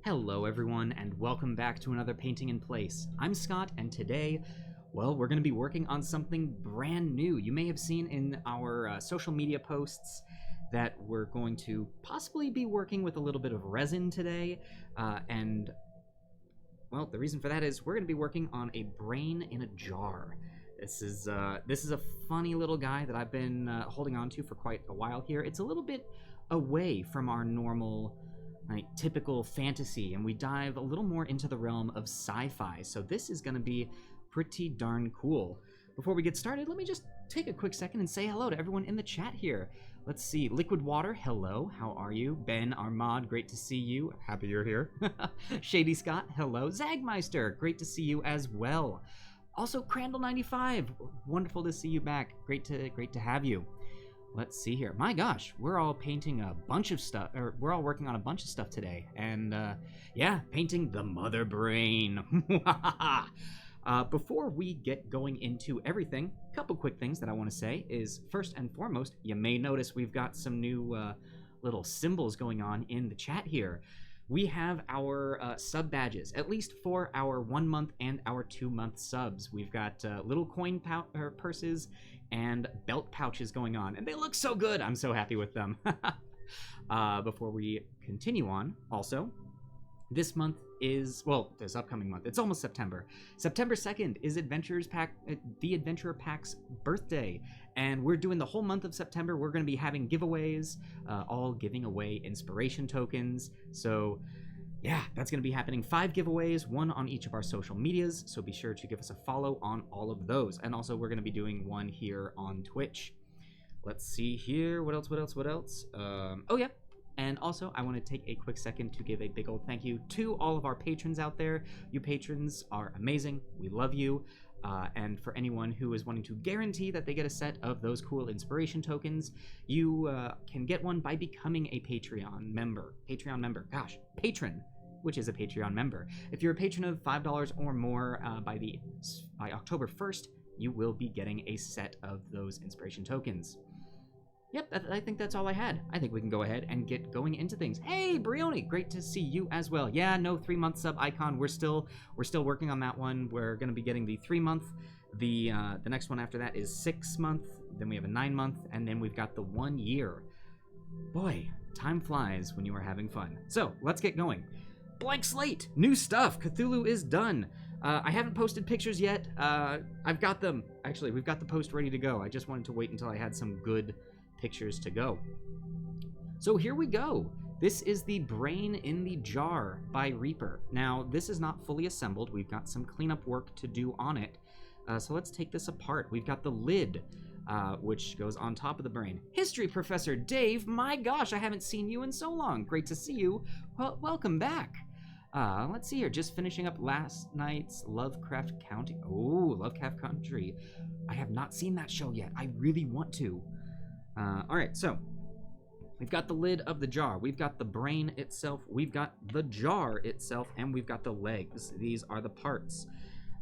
Hello everyone, and welcome back to another Painting in Place. I'm Scott, and today, well, we're going to be working on something brand new. You may have seen in our social media posts that we're going to possibly be working with a little bit of resin today, and, well, the reason for that is we're going to be working on a brain in a jar. This is a funny little guy that I've been holding on to for quite a while here. It's a little bit away from our normal typical fantasy, and we dive a little more into the realm of sci-fi, so this is going to be pretty darn cool. Before we get started, let me just take a quick second and say hello to everyone in the chat here. Let's see, Liquid Water, hello, how are you? Ben, our mod, great to see you, happy you're here. Shady Scott, hello. Zagmeister, great to see you as well. Also, Crandall95, wonderful to see you back, great to have you. Let's see here. My gosh, we're all painting a bunch of stuff, or we're all working on a bunch of stuff today. And yeah, painting the mother brain. Before we get going into everything, a couple quick things that I want to say is, first and foremost, you may notice we've got some new little symbols going on in the chat here. We have our sub badges, at least for our 1 month and our 2 month subs. We've got little coin purses and belt pouches going on, and they look so good. I'm so happy with them. Before we continue on, also, this month is, well, this upcoming month, it's almost September. September 2nd is the Adventurer Pack's birthday, and we're doing the whole month of September. We're going to be having giveaways, all giving away inspiration tokens. So yeah, that's going to be happening. 5 giveaways, 1 on each of our social medias, so be sure to give us a follow on all of those. And also, we're going to be doing one here on Twitch. Let's see here. What else? Oh, yeah. And also, I want to take a quick second to give a big old thank you to all of our patrons out there. You patrons are amazing. We love you. And for anyone who is wanting to guarantee that they get a set of those cool inspiration tokens, you can get one by becoming a Patreon member. Patron, which is a Patreon member. If you're a patron of $5 or more by October 1st, you will be getting a set of those inspiration tokens. Yep, I think that's all I had. I think we can go ahead and get going into things. Hey, Brioni, great to see you as well. Yeah, no 3-month sub icon. We're still working on that one. We're going to be getting the 3-month. The next one after that is 6-month. Then we have a 9-month, and then we've got the 1 year. Boy, time flies when you are having fun. So let's get going. Blank slate, new stuff. Cthulhu is done. I haven't posted pictures yet. I've got them. Actually, we've got the post ready to go. I just wanted to wait until I had some good pictures to go. So here we go. This is the Brain in the Jar by Reaper. Now, this is not fully assembled. We've got some cleanup work to do on it. So let's take this apart. We've got the lid, which goes on top of the brain. History Professor Dave, my gosh, I haven't seen you in so long. Great to see you. Well, welcome back. Let's see here. Just finishing up last night's Lovecraft Country. Oh, Lovecraft Country. I have not seen that show yet. I really want to. All right, so we've got the lid of the jar, we've got the brain itself, we've got the jar itself, and we've got the legs. These are the parts.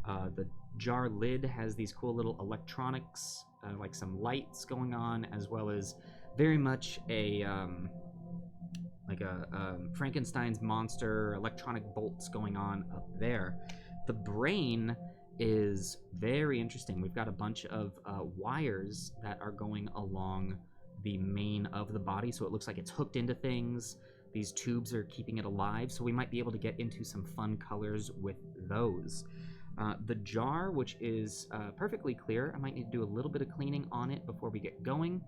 The jar lid has these cool little electronics, like some lights going on, as well as very much a Frankenstein's monster electronic bolts going on up there. The brain is very interesting. We've got a bunch of wires that are going along the main of the body, so it looks like it's hooked into things. These tubes are keeping it alive, so we might be able to get into some fun colors with those. The jar, which is perfectly clear, I might need to do a little bit of cleaning on it before we get going.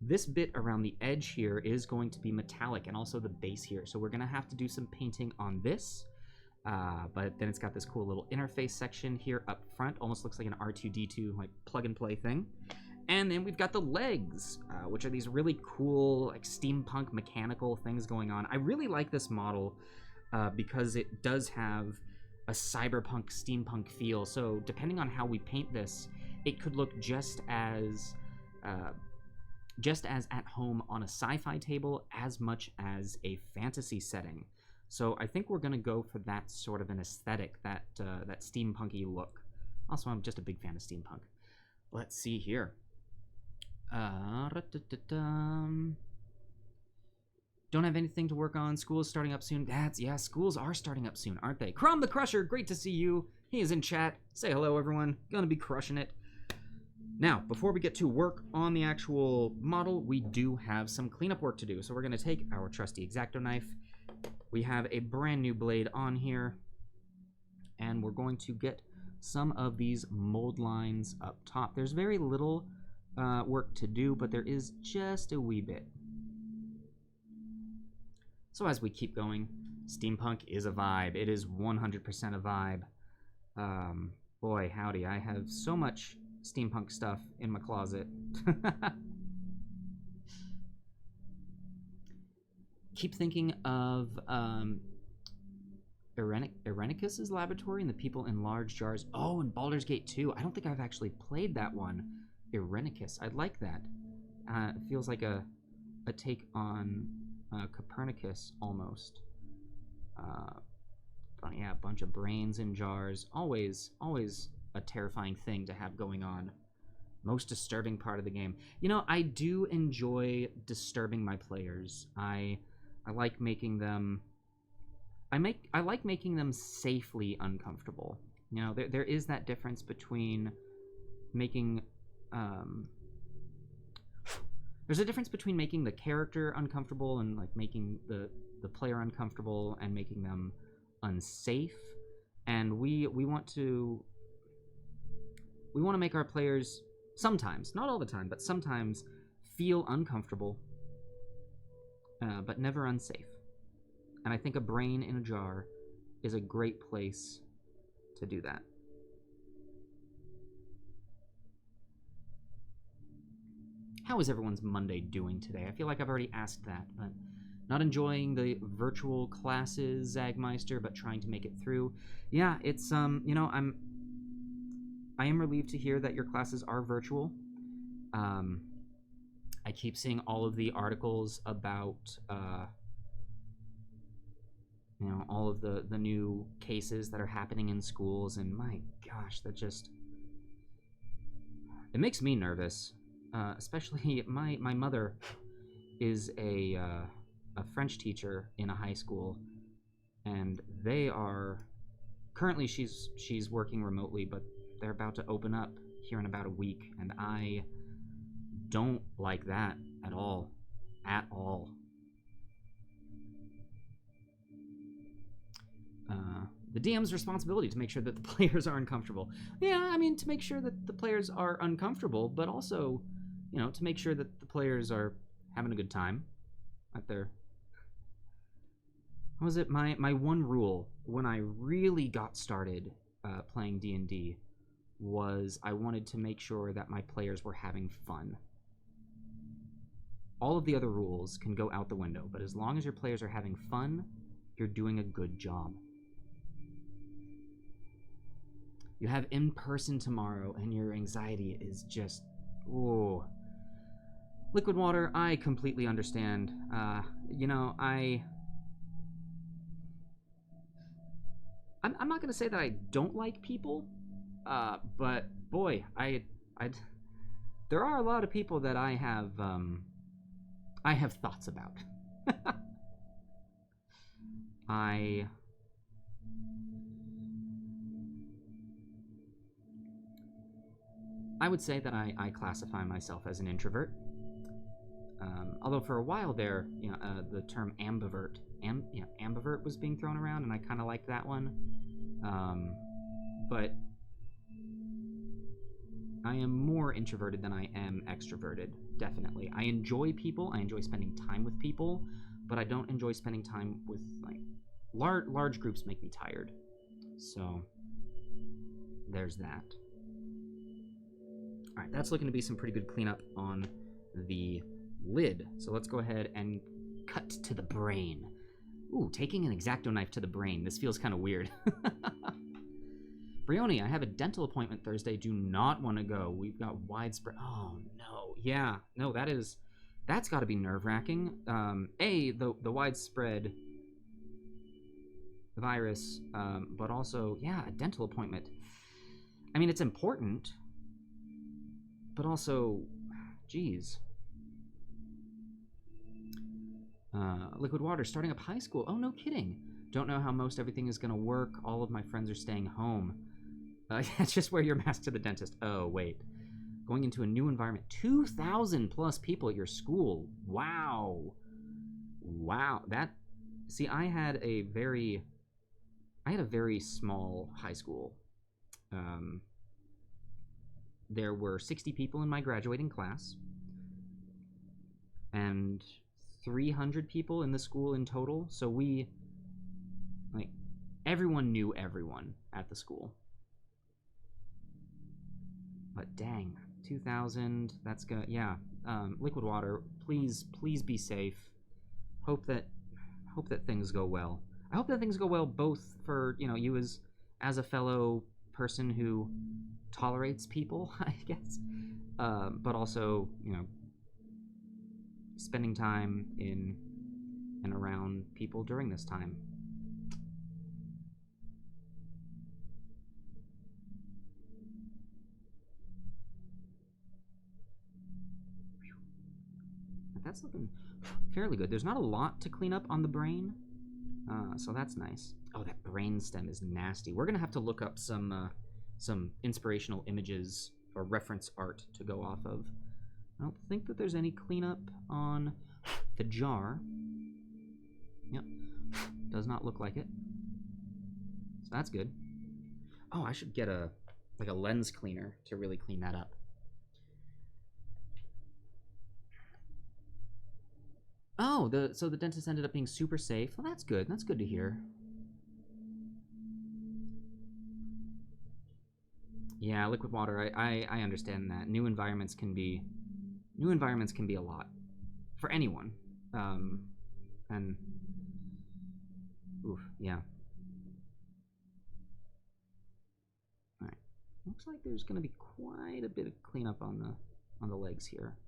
This bit around the edge here is going to be metallic, and also the base here, so we're going to have to do some painting on this. But then it's got this cool little interface section here up front. Almost looks like an R2-D2 like plug and play thing. And then we've got the legs, which are these really cool like steampunk mechanical things going on. I really like this model because it does have a cyberpunk steampunk feel. So depending on how we paint this, it could look just as at home on a sci-fi table as much as a fantasy setting. So I think we're going to go for that sort of an aesthetic, that steampunky look. Also, I'm just a big fan of steampunk. Let's see here. Don't Don't have anything to work on. School is starting up soon. Yeah, schools are starting up soon, aren't they? Crom the Crusher, great to see you. He is in chat. Say hello, everyone. Gonna be crushing it. Now, before we get to work on the actual model, we do have some cleanup work to do. So we're gonna take our trusty X-Acto knife. We have a brand new blade on here, and we're going to get some of these mold lines up top. There's very little work to do, but there is just a wee bit. So as we keep going, steampunk is a vibe. It is 100% a vibe. Boy, howdy, I have so much steampunk stuff in my closet. Keep thinking of Irenicus's laboratory and the people in large jars. Oh, and Baldur's Gate 2. I don't think I've actually played that one. Irenicus. I'd like that. It feels like a take on Copernicus almost. But yeah, a bunch of brains in jars. Always a terrifying thing to have going on. Most disturbing part of the game. You know, I do enjoy disturbing my players. I like making them. I like making them safely uncomfortable. You know, there is that difference between making. There's a difference between making the character uncomfortable and like making the player uncomfortable and making them unsafe. And we want to make our players sometimes, not all the time, but sometimes feel uncomfortable, but never unsafe. And I think a brain in a jar is a great place to do that. How is everyone's Monday doing today? I feel like I've already asked that, but not enjoying the virtual classes, Zagmeister, but trying to make it through. Yeah, it's you know, I am relieved to hear that your classes are virtual. I keep seeing all of the articles about you know, all of the new cases that are happening in schools, and my gosh, that just, it makes me nervous. Especially my mother is a French teacher in a high school, and they are currently she's working remotely, but they're about to open up here in about a week, and I don't like that at all. The DM's responsibility to make sure that the players are uncomfortable. Yeah, I mean, to make sure that the players are uncomfortable, but also, you know, to make sure that the players are having a good time at their... What was it? My one rule when I really got started playing D&D was I wanted to make sure that my players were having fun. All of the other rules can go out the window, but as long as your players are having fun, you're doing a good job. You have in-person tomorrow, and your anxiety is just... Whoa. Liquid water, I completely understand. You know, I'm not going to say that I don't like people, but boy, there are a lot of people that I have thoughts about. I would say that I classify myself as an introvert. Although for a while there, you know, the term ambivert, ambivert was being thrown around, and I kind of liked that one. But I am more introverted than I am extroverted, definitely. I enjoy people, I enjoy spending time with people, but I don't enjoy spending time with, like, large groups make me tired. So, there's that. Alright, that's looking to be some pretty good cleanup on the lid. So let's go ahead and cut to the brain. Ooh, taking an X-Acto knife to the brain. This feels kind of weird. Brioni, I have a dental appointment Thursday. Do not want to go. We've got widespread... Oh, no. Yeah. No, that's got to be nerve-wracking. The widespread virus, but also, yeah, a dental appointment. I mean, it's important, but also, geez. Liquid water, starting up high school. Oh, no kidding. Don't know how most everything is gonna work. All of my friends are staying home. Just wear your mask to the dentist. Oh, wait. Going into a new environment. 2,000 plus people at your school. Wow. Wow. That... See, I had a very small high school. There were 60 people in my graduating class. And 300 people in the school in total. So we... Like, everyone knew everyone at the school. But dang, 2,000, that's gonna, yeah. Liquid water, please be safe. Hope that things go well. I hope that things go well both for, you know, you as a fellow person who tolerates people, I guess. But also, you know, spending time in and around people during this time. That's looking fairly good. There's not a lot to clean up on the brain, so that's nice. Oh, that brain stem is nasty. We're gonna have to look up some inspirational images or reference art to go off of. I don't think that there's any cleanup on the jar. Yep, does not look like it. So that's good. Oh, I should get a lens cleaner to really clean that up. Oh, so the dentist ended up being super safe. Well, that's good. That's good to hear. Yeah, liquid water. I understand that. New environments can be a lot for anyone. And oof, yeah. All right. Looks like there's going to be quite a bit of cleanup on the legs here.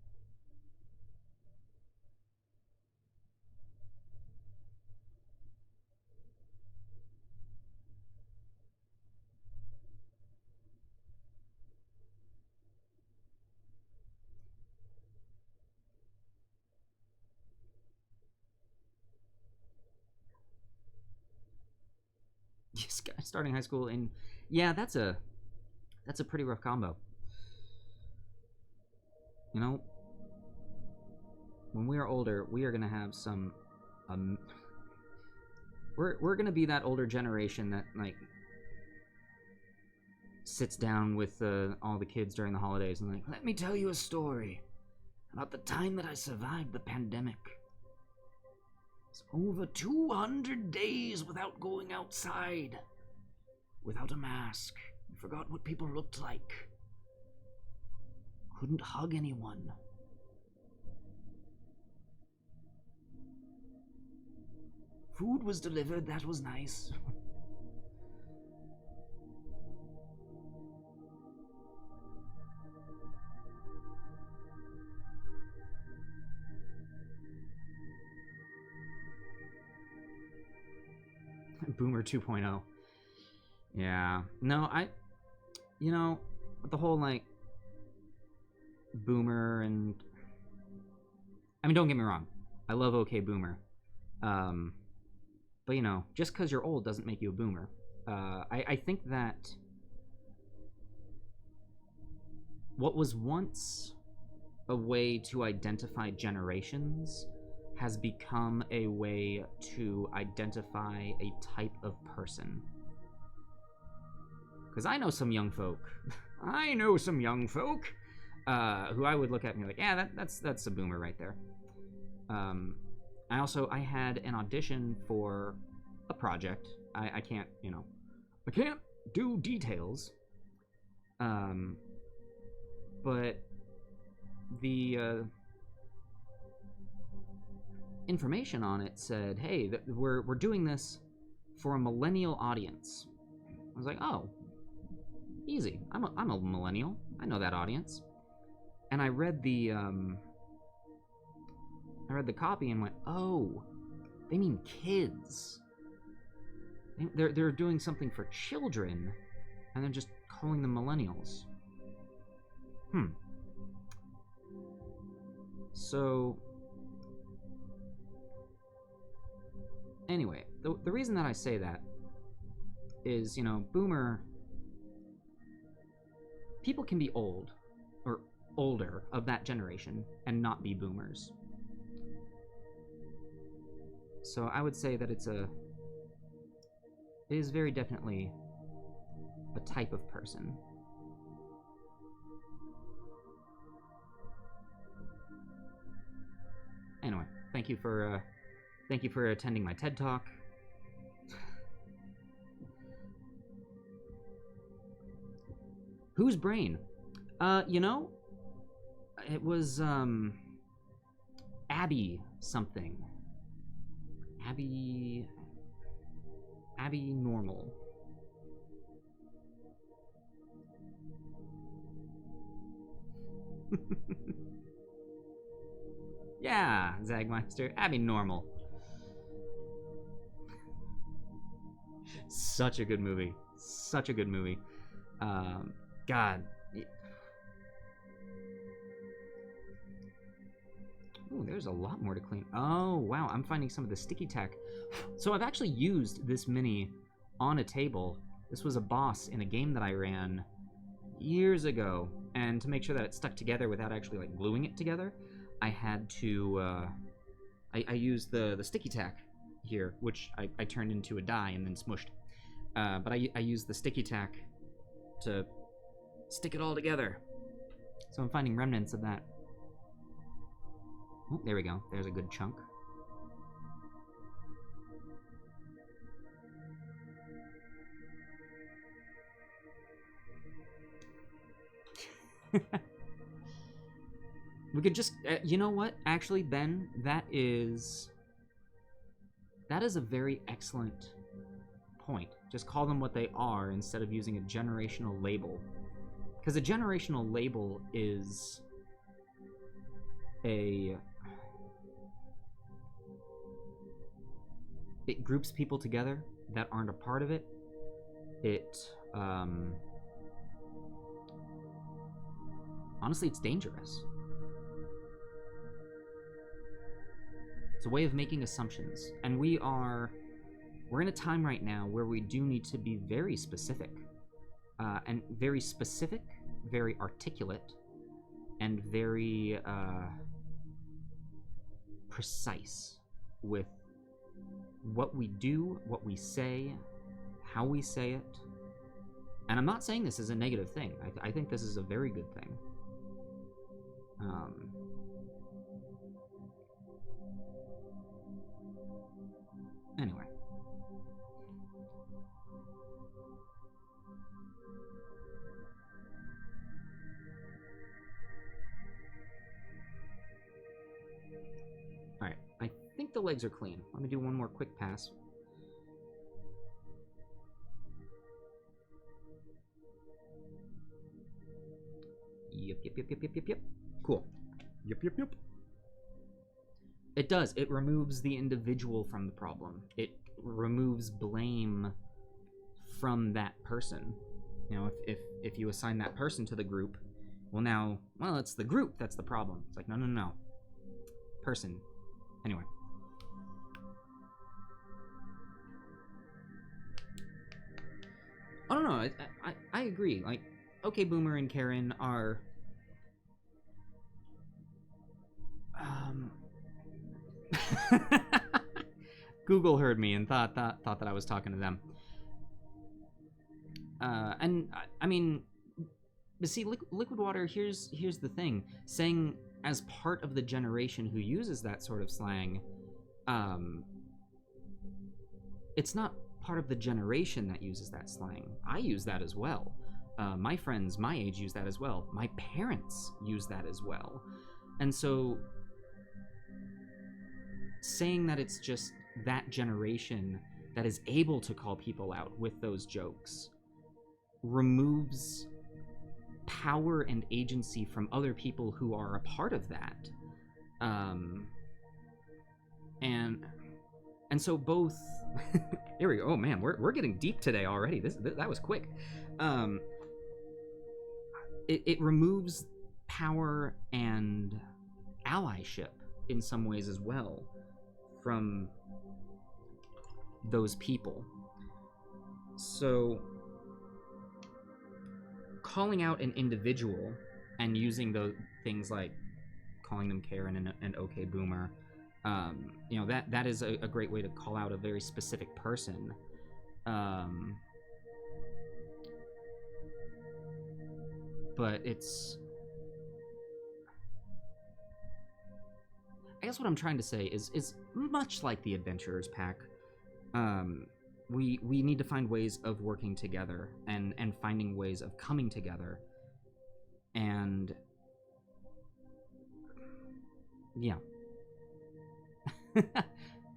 Yes, starting high school in, yeah, that's a pretty rough combo. You know, when we are older, we are gonna have some, we're gonna be that older generation that like sits down with all the kids during the holidays and like, let me tell you a story about the time that I survived the pandemic. It's over 200 days without going outside, without a mask. I forgot what people looked like. Couldn't hug anyone. Food was delivered, that was nice. Boomer 2.0. Yeah. No, you know, the whole, like, Boomer and... I mean, don't get me wrong. I love OK Boomer. But, you know, just because you're old doesn't make you a Boomer. I think that what was once a way to identify generations has become a way to identify a type of person. Because I know some young folk. I know some young folk who I would look at and be like, yeah, that's a Boomer right there. I had an audition for a project. I can't, you know, I can't do details. But the information on it said, hey, we're doing this for a millennial audience. I was like, oh, easy. I'm a millennial. I know that audience. And I read the copy and went, oh, they mean kids. They're doing something for children, and they're just calling them millennials. So Anyway, the reason that I say that is, you know, boomer... People can be old, or older, of that generation, and not be boomers. So I would say that it is very definitely a type of person. Anyway, thank you for attending my TED Talk. Whose brain? You know, it was, Abby something. Abby Normal. Yeah, Zagmeister. Abby Normal. Such a good movie. Such a good movie. God. Ooh, there's a lot more to clean. Oh, wow, I'm finding some of the sticky tack. So I've actually used this mini on a table. This was a boss in a game that I ran years ago. And to make sure that it stuck together without actually, like, gluing it together, I had to, I used the sticky tack here, which I turned into a die and then smushed. But I used the sticky tack to stick it all together. So I'm finding remnants of that. Oh, there we go. There's a good chunk. We could just, you know what? Actually, Ben, that is a very excellent point. Just call them what they are instead of using a generational label. Because a generational label is it groups people together that aren't a part of it. Honestly, it's dangerous. It's a way of making assumptions. And we're in a time right now where we do need to be very specific. And very specific, very articulate, and very precise with what we do, what we say, how we say it. And I'm not saying this is a negative thing. I think this is a very good thing. Anyway. Alright, I think the legs are clean. Let me do one more quick pass. Yep. Cool. Yep. It does. It removes the individual from the problem. It removes blame from that person. You know, if you assign that person to the group, well, it's the group that's the problem. It's like, no. Person. Anyway. Oh, no, I agree. Like, okay, Boomer and Karen are... Google heard me and thought that I was talking to them. And I mean, but see, Liquid Water. Here's the thing: saying as part of the generation who uses that sort of slang, it's not part of the generation that uses that slang. I use that as well. My friends my age use that as well. My parents use that as well, and so saying that it's just that generation that is able to call people out with those jokes removes power and agency from other people who are a part of that. And so both here we go. Oh man, we're getting deep today already. That was quick. It removes power and allyship in some ways as well from those people. So calling out an individual and using those things like calling them Karen and OK Boomer, you know, that is a great way to call out a very specific person. But it's... I guess what I'm trying to say is much like the Adventurers Pack, we need to find ways of working together and finding ways of coming together. And yeah.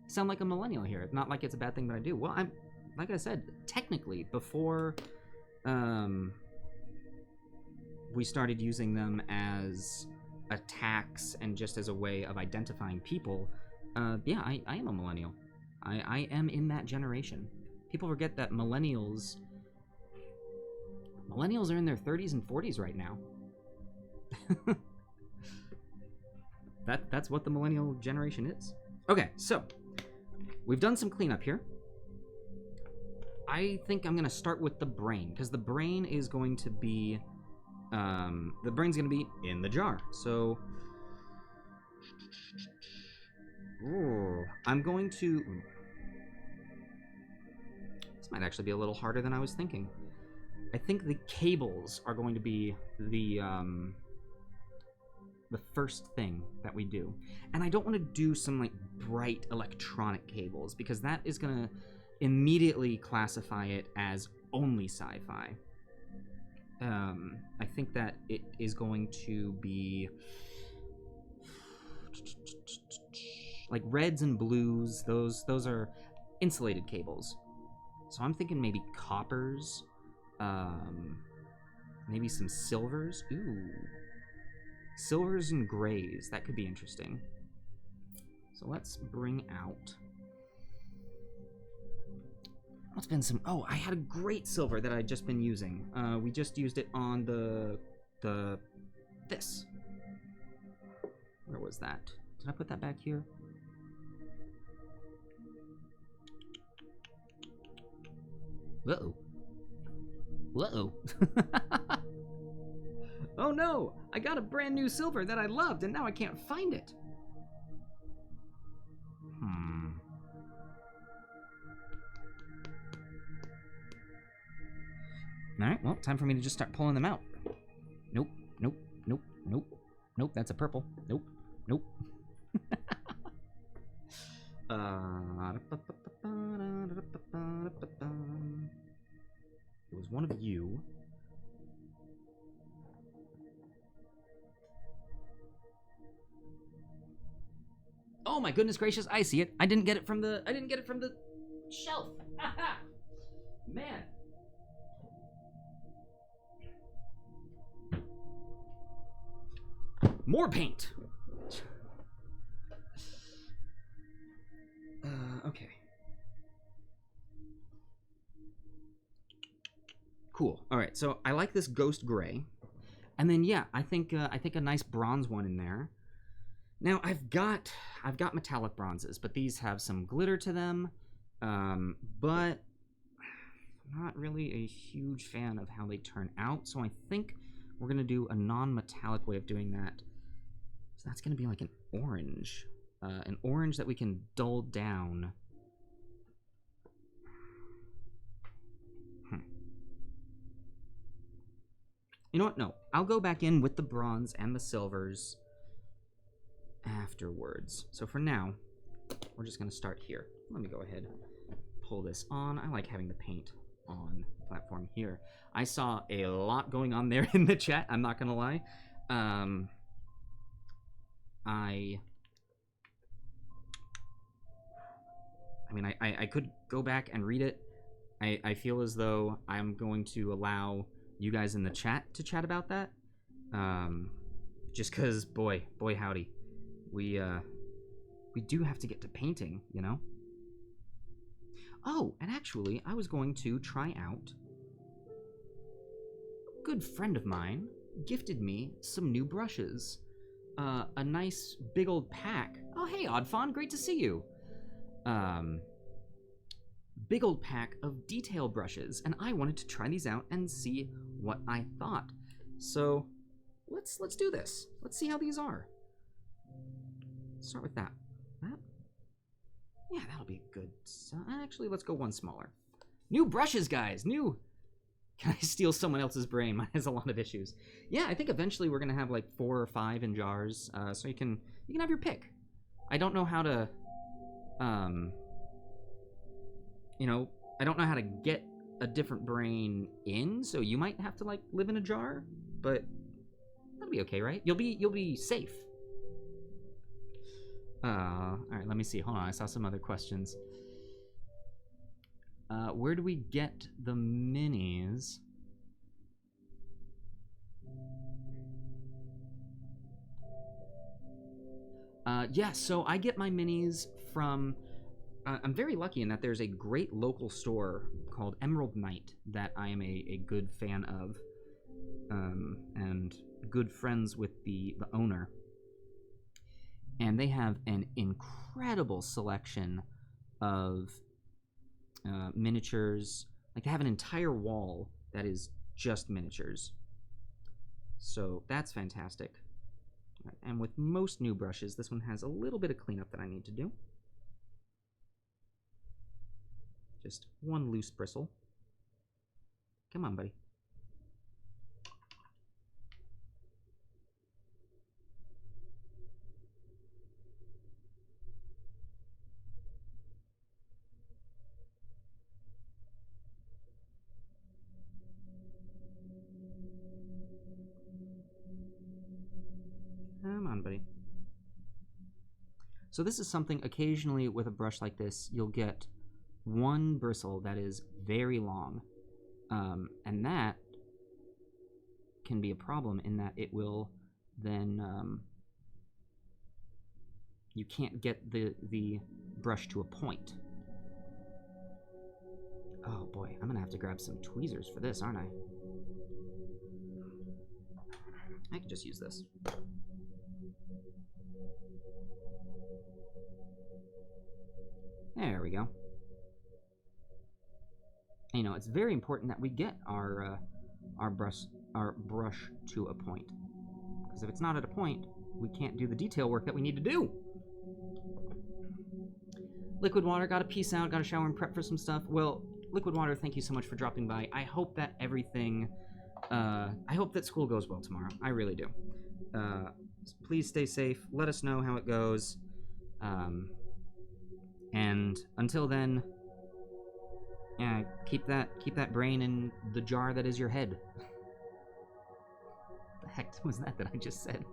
Sound like a millennial here. Not like it's a bad thing that I do. Well, I'm, like I said, technically, before we started using them as attacks and just as a way of identifying people, yeah, I am a millennial. I am in that generation. People forget that millennials are in their 30s and 40s right now. That's what the millennial generation is. Okay, so we've done some cleanup here. I think I'm gonna start with the brain, because the brain is going to be the brain's gonna be in the jar. So I'm going to... This might actually be a little harder than I was thinking. I think the cables are going to be the first thing that we do. And I don't want to do some like bright electronic cables, because that is going to immediately classify it as only sci-fi. I think that it is going to be like reds and blues. Those are insulated cables. So I'm thinking maybe coppers, maybe some silvers. Ooh, silvers and grays. That could be interesting. So let's bring out... What's been some... Oh, I had a great silver that I'd just been using. We just used it on this. Where was that? Did I put that back here? Uh-oh. Uh-oh. Oh no! I got a brand new silver that I loved, and now I can't find it. Alright, well, time for me to just start pulling them out. Nope, nope, nope, nope, nope, that's a purple. Nope, nope. It was one of you. Oh my goodness gracious, I see it. I didn't get it from the shelf. Man. More paint. Okay. Cool. All right. So I like this ghost gray, and then yeah, I think a nice bronze one in there. Now I've got metallic bronzes, but these have some glitter to them. But I'm not really a huge fan of how they turn out. So I think we're gonna do a non-metallic way of doing that. So that's gonna be like an orange that we can dull down. You know what? No, I'll go back in with the bronze and the silvers afterwards. So for now, we're just gonna start here. Let me go ahead, pull this on. I like having the paint on the platform here. I saw a lot going on there in the chat, I'm not gonna lie. I mean, I could go back and read it. I feel as though I'm going to allow you guys in the chat to chat about that. Just because, boy howdy, we do have to get to painting, you know? Oh, and actually, I was going to try out... A good friend of mine gifted me some new brushes. A nice big old pack. Oh, hey, Oddfawn, great to see you. big old pack of detail brushes, and I wanted to try these out and see what I thought. So let's do this. Let's see how these are. Start with that. Yeah, that'll be good. So actually, let's go one smaller. New brushes, guys. New. Can I steal someone else's brain? Mine has a lot of issues. Yeah, I think eventually we're gonna have like 4 or 5 in jars, so you can have your pick. I don't know how to, you know, I don't know how to get a different brain in, so you might have to like live in a jar, but that'll be okay, right? You'll be safe. All right, let me see. Hold on, I saw some other questions. Where do we get the minis? Yeah, so I get my minis from... I'm very lucky in that there's a great local store called Emerald Knight that I am a good fan of, and good friends with the owner. And they have an incredible selection of miniatures. Like, they have an entire wall that is just miniatures. So that's fantastic. Right, and with most new brushes, this one has a little bit of cleanup that I need to do. Just one loose bristle. Come on, buddy. Come on, buddy. So this is something, occasionally with a brush like this, you'll get one bristle that is very long, and that can be a problem in that it will then, you can't get the brush to a point. Oh boy, I'm gonna have to grab some tweezers for this, aren't I? I can just use this. There we go. You know, it's very important that we get our brush to a point, because if it's not at a point, we can't do the detail work that we need to do. Liquid Water, gotta peace out, gotta shower and prep for some stuff. Well, Liquid Water, thank you so much for dropping by. I hope that everything, I hope that school goes well tomorrow. I really do. Please stay safe. Let us know how it goes. And until then, yeah, keep that brain in the jar that is your head. The heck was that I just said?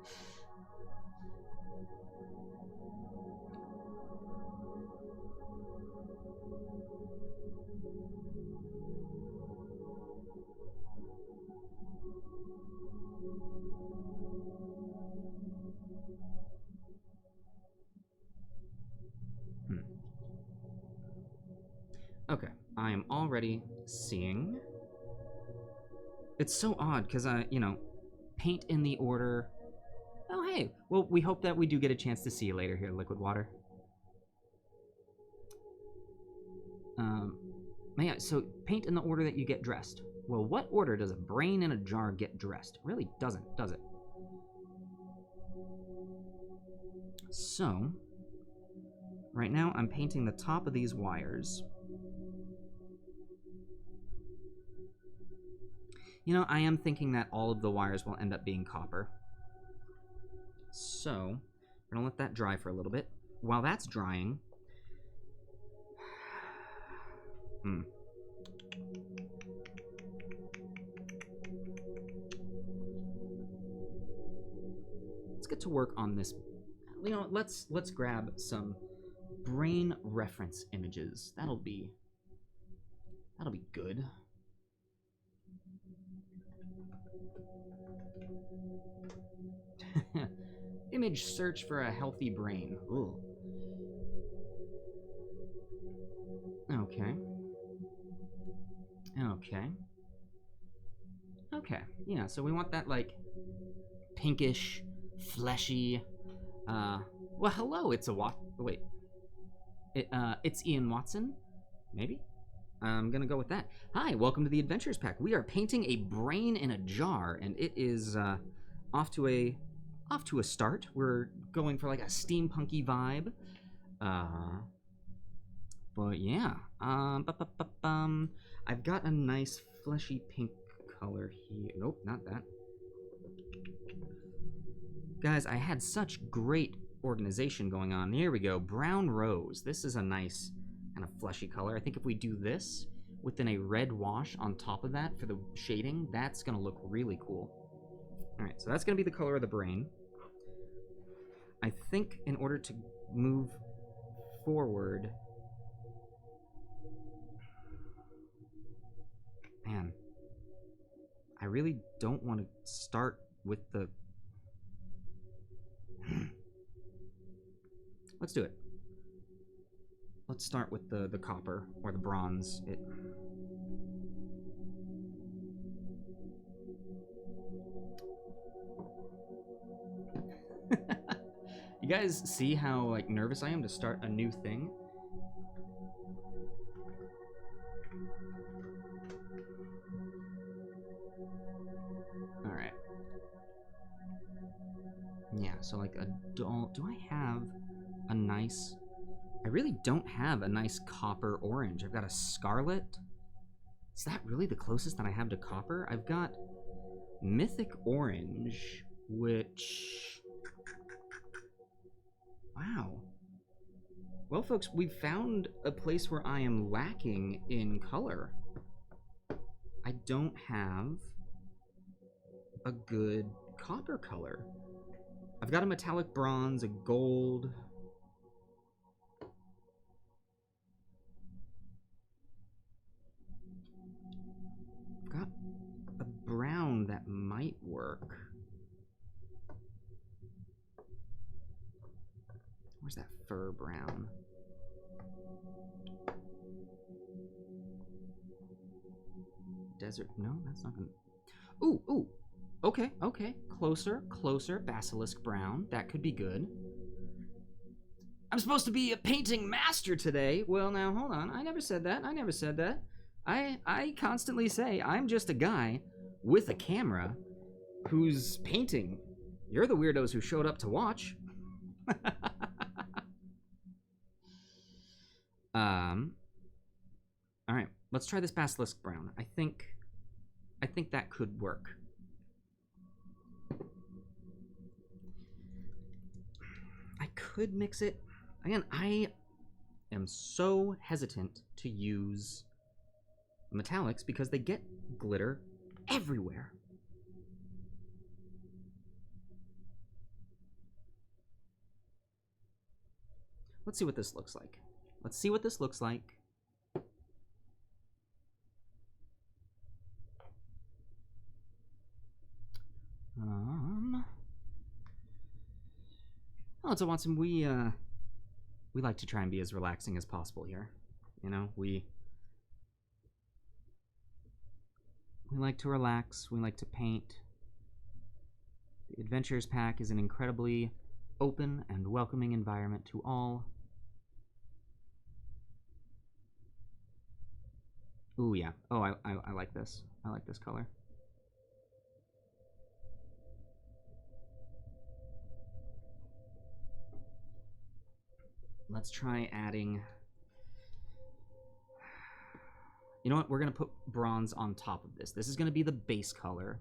Okay, I am already seeing. It's so odd because you know, paint in the order. Oh, hey. Well, we hope that we do get a chance to see you later here, Liquid Water. Yeah, so paint in the order that you get dressed. Well, what order does a brain in a jar get dressed? It really doesn't, does it? So, right now I'm painting the top of these wires. You know, I am thinking that all of the wires will end up being copper. So, we're gonna let that dry for a little bit. While that's drying, let's get to work on this. You know, let's grab some brain reference images. That'll be good. Image search for a healthy brain. Ooh. Okay. Okay. Yeah, so we want that, like, pinkish, fleshy, well, hello, it's a wait. It's Ian Watson? Maybe? I'm gonna go with that. Hi, welcome to the Adventures Pack. We are painting a brain in a jar, and it is off to a start. We're going for like a steampunky vibe. But yeah, I've got a nice fleshy pink color here. Nope, not that. Guys, I had such great organization going on. Here we go, brown rose. This is a nice kind of fleshy color. I think if we do this within a red wash on top of that for the shading, that's gonna look really cool. All right, so that's gonna be the color of the brain. I think in order to move forward, man, I really don't want to start with the... Let's do it. Let's start with the copper or the bronze. You guys see how like nervous I am to start a new thing? All right. Yeah, so like a dull... Do I have a nice... I really don't have a nice copper orange. I've got a scarlet. Is that really the closest that I have to copper? I've got mythic orange, which... Wow. Well, folks, we've found a place where I am lacking in color. I don't have a good copper color. I've got a metallic bronze, a gold. I've got a brown that might work. Where's that fur brown? Desert, no, that's not gonna... Ooh, ooh, okay, okay, closer, closer, basilisk brown, that could be good. I'm supposed to be a painting master today. Well, now, hold on, I never said that, I never said that. I constantly say I'm just a guy with a camera who's painting. You're the weirdos who showed up to watch. All right, let's try this basilisk brown. I think that could work. I could mix it. Again, I am so hesitant to use metallics because they get glitter everywhere. Let's see what this looks like. Let's see what this looks like. Well, so Watson, we like to try and be as relaxing as possible here. You know, we like to relax, we like to paint. The Adventures Pack is an incredibly open and welcoming environment to all. Ooh, yeah. Oh, I like this. I like this color. Let's try adding... You know what? We're going to put bronze on top of this. This is going to be the base color.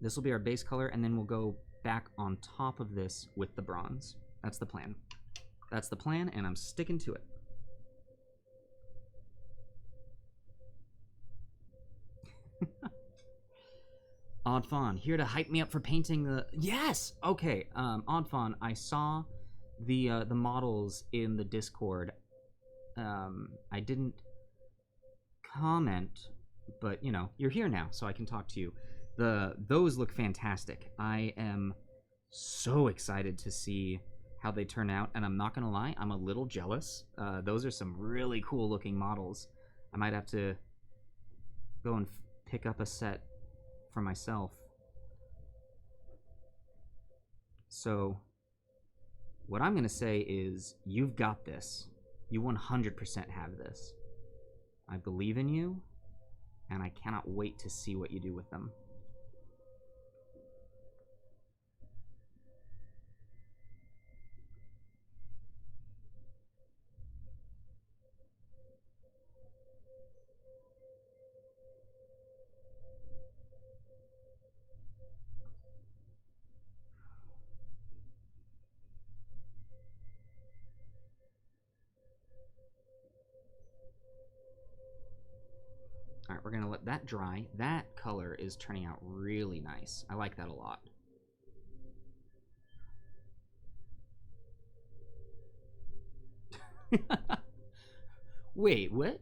This will be our base color, and then we'll go back on top of this with the bronze. That's the plan. That's the plan, and I'm sticking to it. Odd Fawn, here to hype me up for painting the... Yes! Okay, Odd Fawn, I saw the models in the Discord. I didn't comment, but, you know, you're here now, so I can talk to you. Those look fantastic. I am so excited to see how they turn out, and I'm not gonna lie, I'm a little jealous. Those are some really cool looking models. I might have to go and pick up a set for myself. So What I'm going to say is, you've got this. You 100% have this. I believe in you, and I cannot wait to see what you do with them. All right, we're gonna let that dry. That color is turning out really nice. I like that a lot. Wait, what?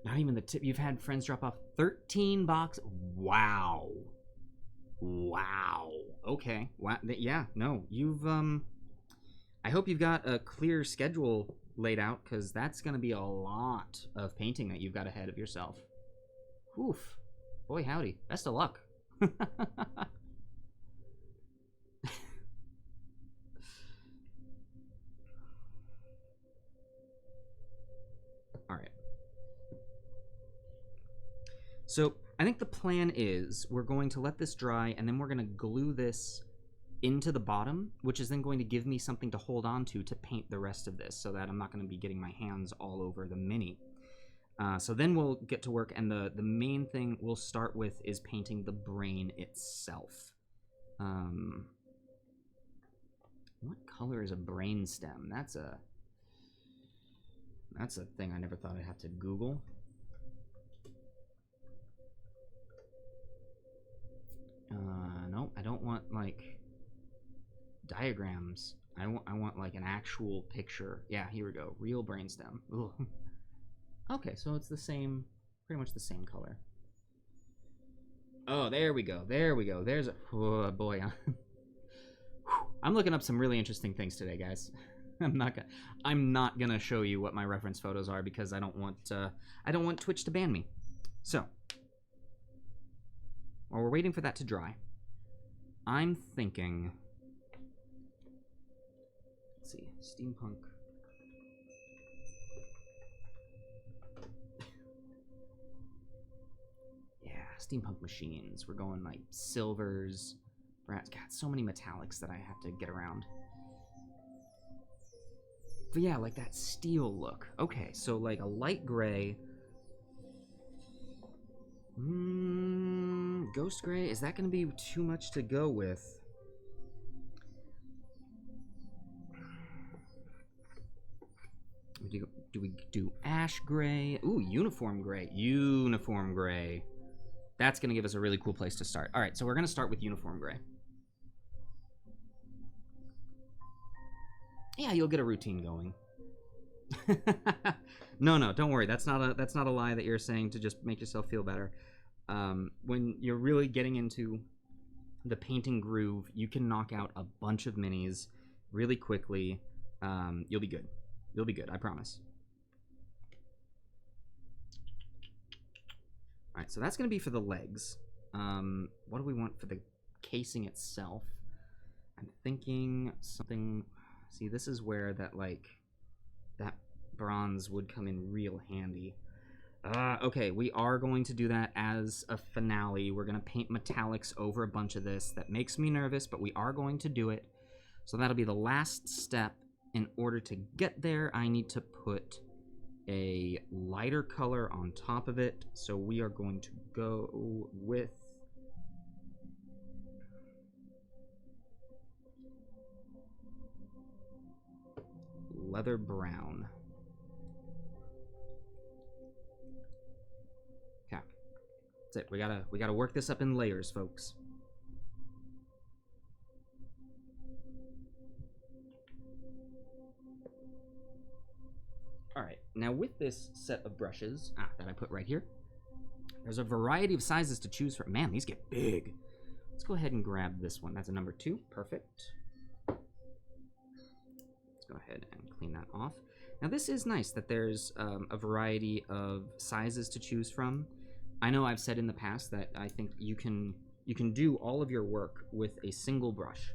Not even the tip. You've had friends drop off 13 boxes. Wow. Wow. Okay. Wow. Yeah. No. You've I hope you've got a clear schedule laid out, because that's gonna be a lot of painting that you've got ahead of yourself. Oof. Boy, howdy. Best of luck. All right. So I think the plan is we're going to let this dry, and then we're going to glue this into the bottom, which is then going to give me something to hold on to paint the rest of this, so that I'm not going to be getting my hands all over the mini. So then we'll get to work, and the main thing we'll start with is painting the brain itself. What color is a brain stem? That's a thing I never thought I'd have to Google. No, I don't want like diagrams. I want like an actual picture. Yeah, here we go. Real brainstem. Ugh. Okay, so it's the same, pretty much the same color. Oh, there we go. There we go. There's a, oh boy. I'm looking up some really interesting things today, guys. I'm not gonna show you what my reference photos are, because I don't want Twitch to ban me. So, while we're waiting for that to dry, I'm thinking, let's see, steampunk. Yeah, steampunk machines. We're going like silvers, brass. God, so many metallics that I have to get around. But yeah, like that steel look. Okay, so like a light gray. Ghost gray, is that going to be too much to go with? Do we do ash gray? Ooh, uniform gray. Uniform gray. That's going to give us a really cool place to start. All right, so we're going to start with uniform gray. Yeah, you'll get a routine going. No, don't worry. That's not a lie that you're saying to just make yourself feel better. When you're really getting into the painting groove, you can knock out a bunch of minis really quickly. You'll be good. You'll be good, I promise. All right, so that's going to be for the legs. What do we want for the casing itself? I'm thinking something. See, this is where that bronze would come in real handy. Okay, we are going to do that as a finale. We're going to paint metallics over a bunch of this. That makes me nervous, but we are going to do it. So that'll be the last step. In order to get there, I need to put a lighter color on top of it. So we are going to go with leather brown. Okay, that's it. We gotta work this up in layers, folks. All right, now with this set of brushes that I put right here, There's a variety of sizes to choose from. Man, these get big. Let's go ahead and grab this one. That's a number 2. Perfect. Let's go ahead and clean that off. Now this is nice that there's a variety of sizes to choose from. I know I've said in the past that I think you can do all of your work with a single brush.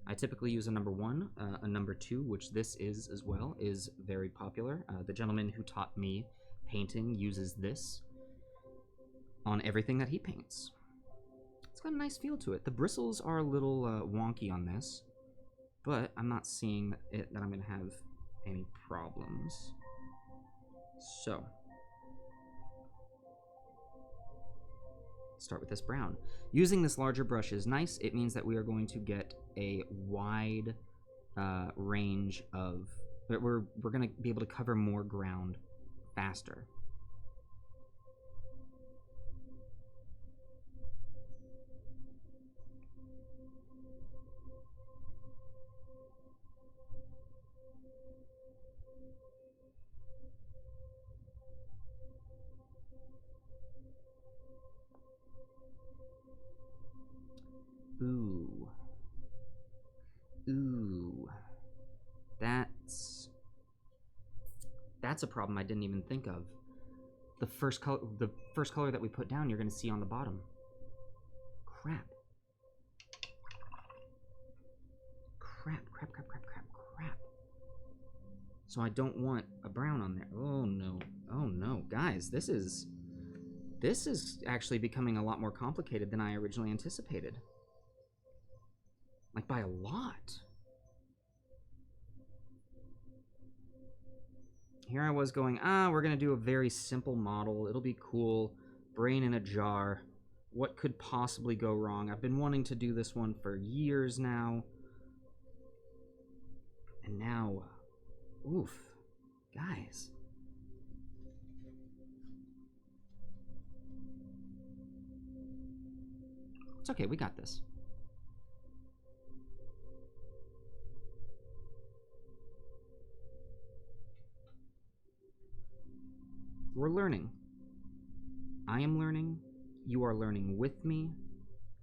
I typically use a number 1, a number 2, which this is as well, is very popular. The gentleman who taught me painting uses this on everything that he paints. It's got a nice feel to it. The bristles are a little wonky on this, but I'm not seeing that I'm going to have any problems. So, start with this brown. Using this larger brush is nice. It means that we are going to get a wide range of... We're going to be able to cover more ground faster. Ooh. Ooh. That's a problem I didn't even think of. The first color that we put down, you're going to see on the bottom. Crap. Crap. So I don't want a brown on there. Oh no. Oh no. Guys, this is actually becoming a lot more complicated than I originally anticipated. Like, by a lot. Here I was going, we're going to do a very simple model. It'll be cool. Brain in a jar. What could possibly go wrong? I've been wanting to do this one for years now. And now, oof. Guys. It's okay, we got this. We're learning. I am learning. You are learning with me.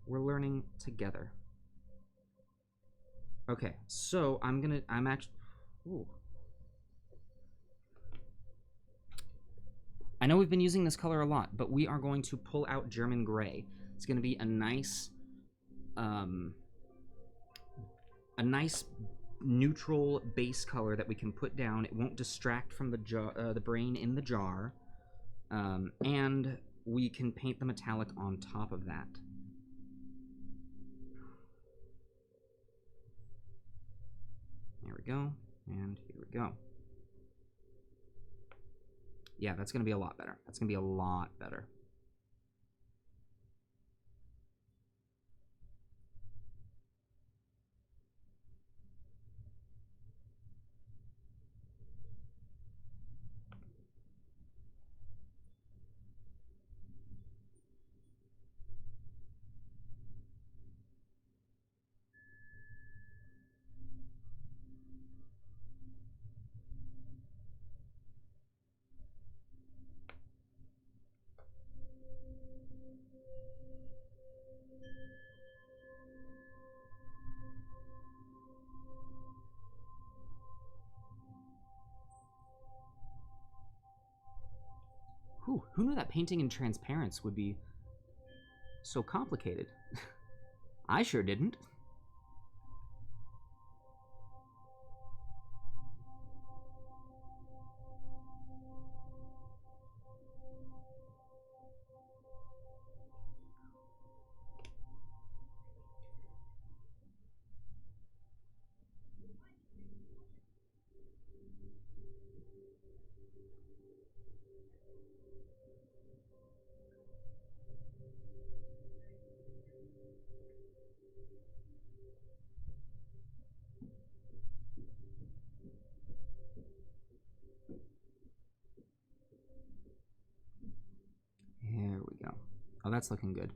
We're learning together. Okay, so I'm actually... Ooh. I know we've been using this color a lot, but we are going to pull out German gray. It's going to be a nice neutral base color that we can put down. It won't distract from the brain in the jar, and we can paint the metallic on top of that. There we go, and here we go. Yeah, that's going to be a lot better. That's going to be a lot better. Who knew that painting in transparents would be so complicated? I sure didn't. There we go. Oh, that's looking good.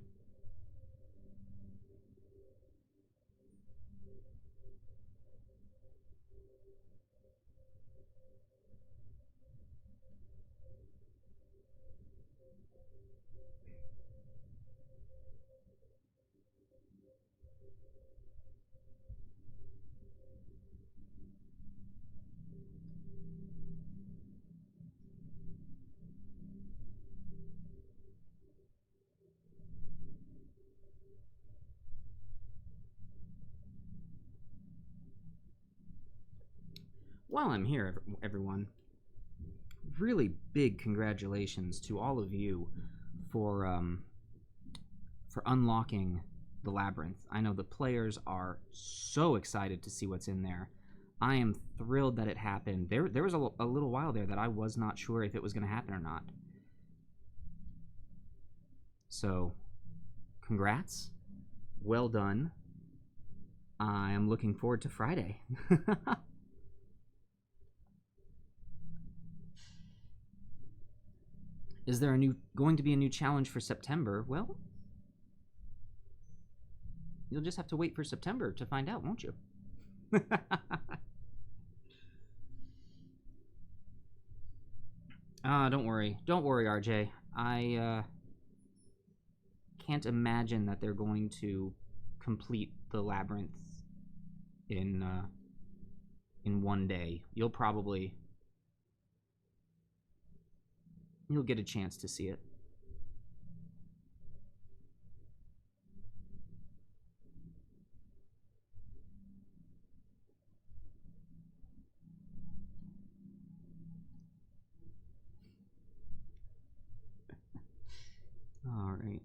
while I'm here, everyone, really big congratulations to all of you for unlocking the labyrinth. I know the players are so excited to see what's in there. I am thrilled that it happened. There was a little while there that I was not sure if it was going to happen or not. So, congrats. Well done. I am looking forward to Friday. Is there going to be a new challenge for September? Well, you'll just have to wait for September to find out, won't you? Don't worry. Don't worry, RJ. I can't imagine that they're going to complete the labyrinth in one day. You'll get a chance to see it. All right.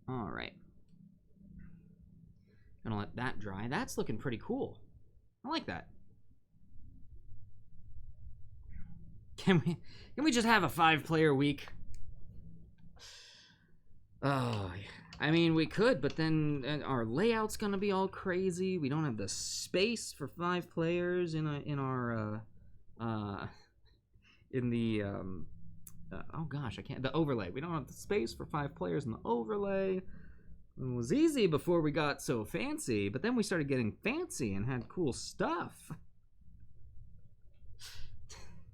All right. Gonna let that dry. That's looking pretty cool. I like that. Can we just have a 5-player week? Oh, I mean, we could, but then our layout's gonna be all crazy. We don't have the space for 5 players in the oh gosh, I can't, the overlay. We don't have the space for 5 players in the overlay. It was easy before we got so fancy, but then we started getting fancy and had cool stuff.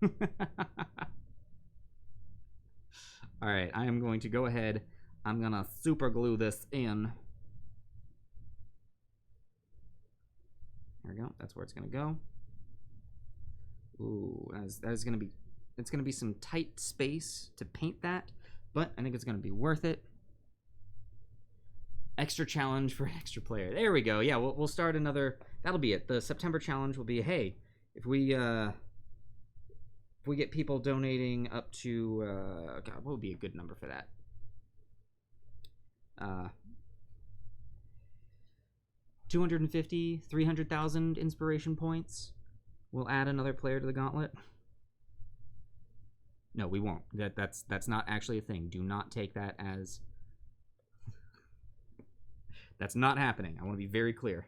All right, I am going to go ahead. I'm gonna super glue this in. There we go. That's where it's gonna go. Ooh, that's gonna be. It's gonna be some tight space to paint that, but I think it's gonna be worth it. Extra challenge for an extra player. There we go. Yeah, we'll start another. That'll be it. The September challenge will be, hey, if we get people donating up to God, what would be a good number for that? 250, 300,000 inspiration points. We'll add another player to the gauntlet. No, we won't. That's not actually a thing. Do not take that as. That's not happening. I want to be very clear.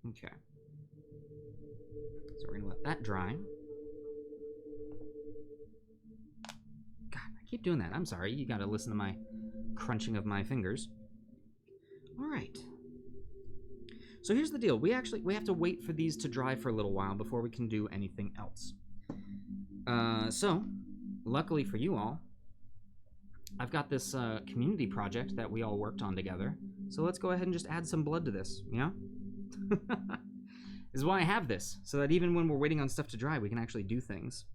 Okay. So we're going to let that dry. God, I keep doing that. I'm sorry. You got to listen to my crunching of my fingers. All right. So here's the deal. We have to wait for these to dry for a little while before we can do anything else. So, luckily for you all, I've got this community project that we all worked on together. So let's go ahead and just add some blood to this, you know? This is why I have this, so that even when we're waiting on stuff to dry, we can actually do things.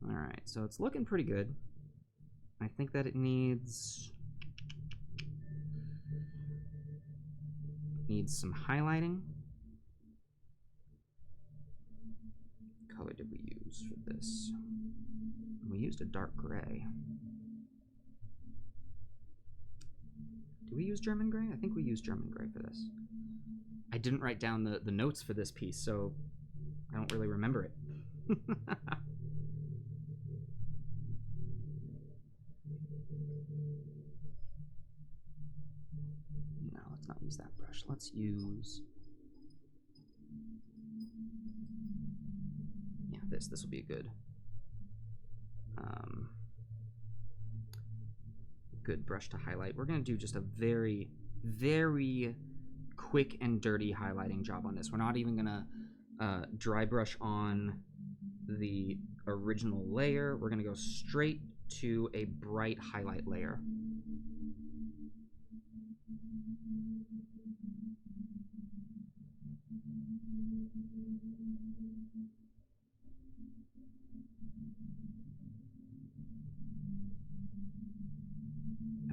Alright, so it's looking pretty good. I think that it needs some highlighting. What color did we use for this? We used a dark gray. Did we use German gray? I think we used German gray for this. I didn't write down the notes for this piece, so I don't really remember it. No, let's not use that brush. Let's use... Yeah, this. This will be a good, good brush to highlight. We're gonna do just a very, very quick and dirty highlighting job on this. We're not even gonna dry brush on the original layer. We're gonna go straight to a bright highlight layer.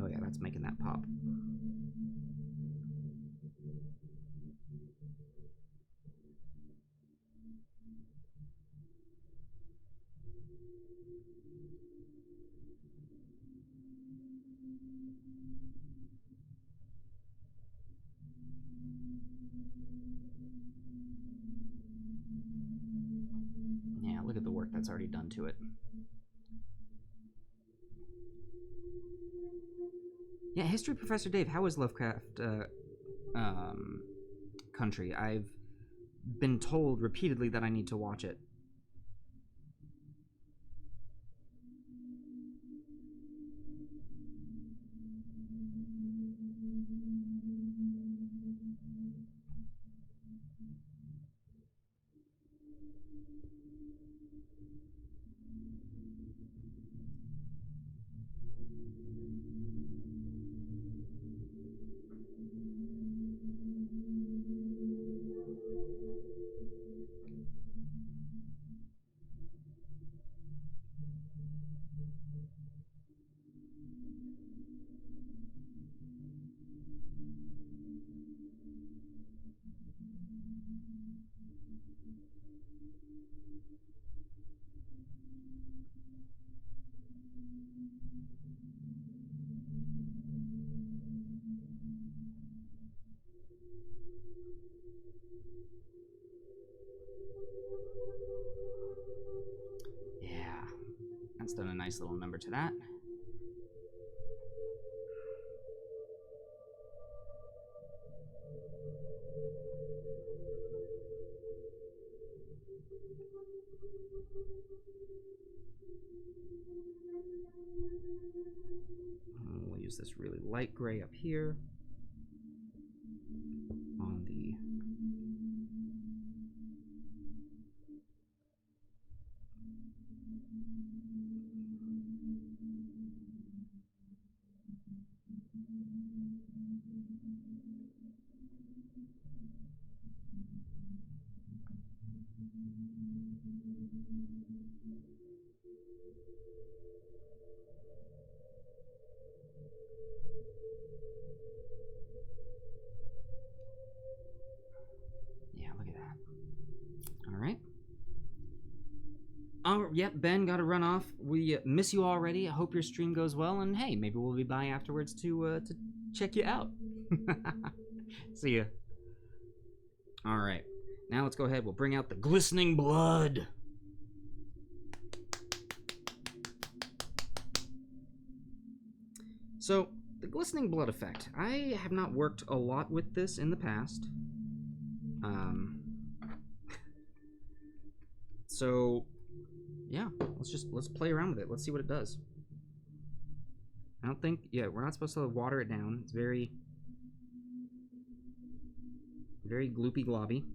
Oh yeah, that's making that pop. Yeah, look at the work that's already done to it. Yeah, History Professor Dave, how is Lovecraft Country? I've been told repeatedly that I need to watch it. Yeah, that's done a nice little number to that. We'll use this really light gray up here on the Oh, yep, Ben, gotta run off. We miss you already. I hope your stream goes well, and hey, maybe we'll be by afterwards to check you out. See ya. All right, now let's go ahead. We'll bring out the glistening blood. So, the glistening blood effect. I have not worked a lot with this in the past. So, yeah, let's play around with it. Let's see what it does. I don't think, yeah, we're not supposed to water it down. It's very gloopy globby.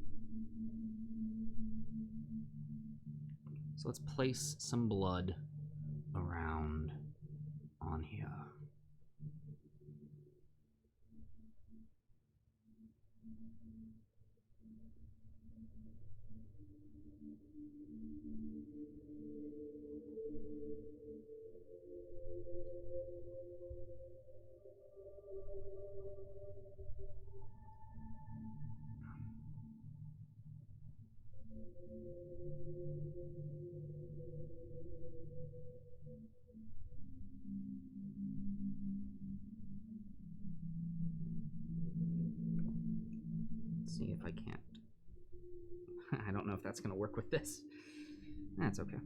So let's place some blood around on here. See if I can't. I don't know if that's going to work with this. That's okay.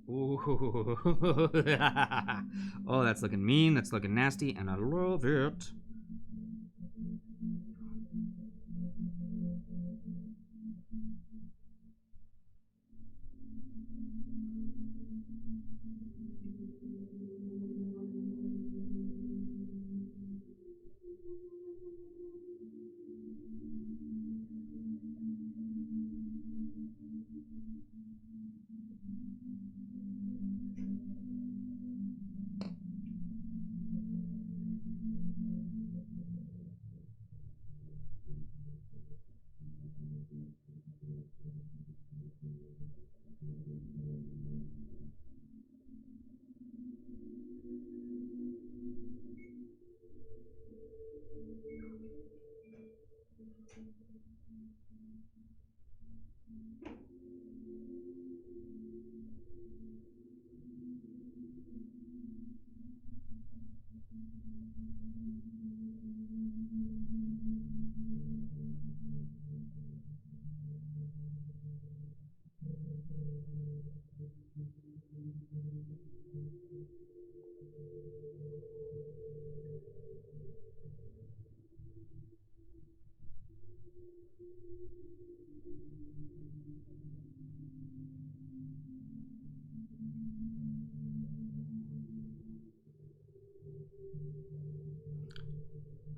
Ooh. Oh, that's looking mean. That's looking nasty, and I love it.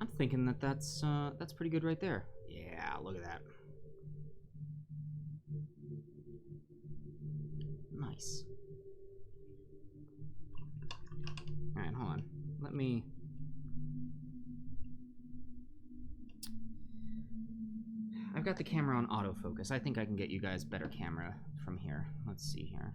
I'm thinking that that's pretty good right there. Yeah, look at that. Nice. All right, hold on. Let me. I've got the camera on autofocus. I think I can get you guys better camera from here. Let's see here.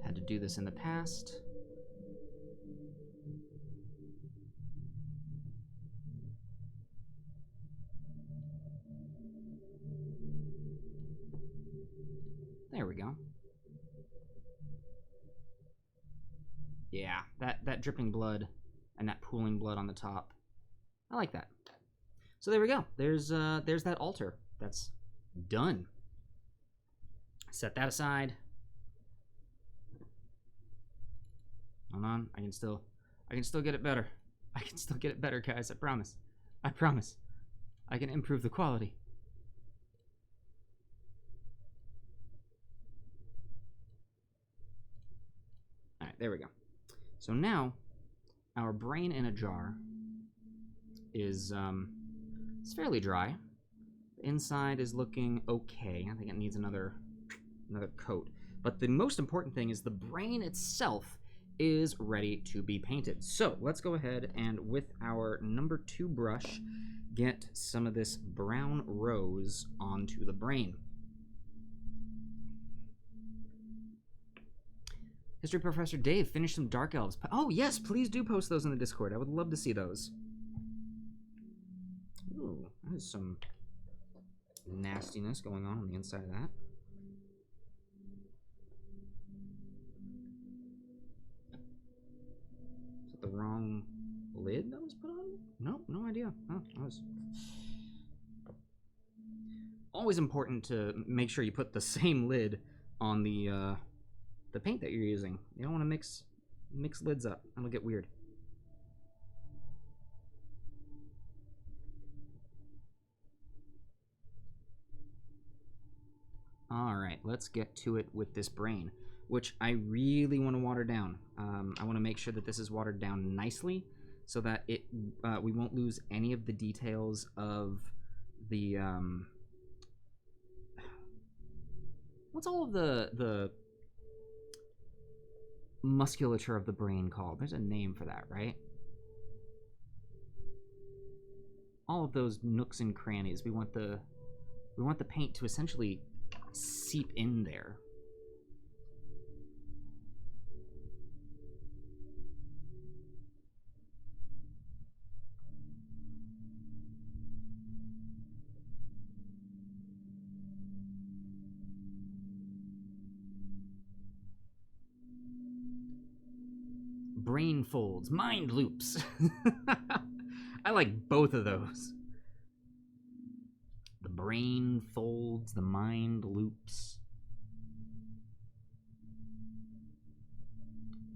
Had to do this in the past. There we go. Yeah, that dripping blood and that pooling blood on the top. I like that. So there we go. There's that altar. That's done. Set that aside. Hold on. I can still get it better. I can still get it better, guys. I promise. I promise. I can improve the quality. All right, there we go. So now, our brain in a jar is it's fairly dry. The inside is looking okay. I think it needs another coat. But the most important thing is the brain itself is ready to be painted. So let's go ahead and with our number 2 brush, get some of this brown rose onto the brain. History Professor Dave, finish some Dark Elves. Oh yes, please do post those in the Discord. I would love to see those. Ooh, there's some nastiness going on the inside of that. Is that the wrong lid that was put on? No, no idea. Oh, that was always important to make sure you put the same lid on the paint that you're using. You don't want to mix lids up. That'll get weird. All right, let's get to it with this brain, which I really want to water down. I want to make sure that this is watered down nicely so that we won't lose any of the details of the what's all of the musculature of the brain called? There's a name for that, right? All of those nooks and crannies. We want the paint to essentially seep in there. brain folds, mind loops. I like both of those. The brain folds, the mind loops.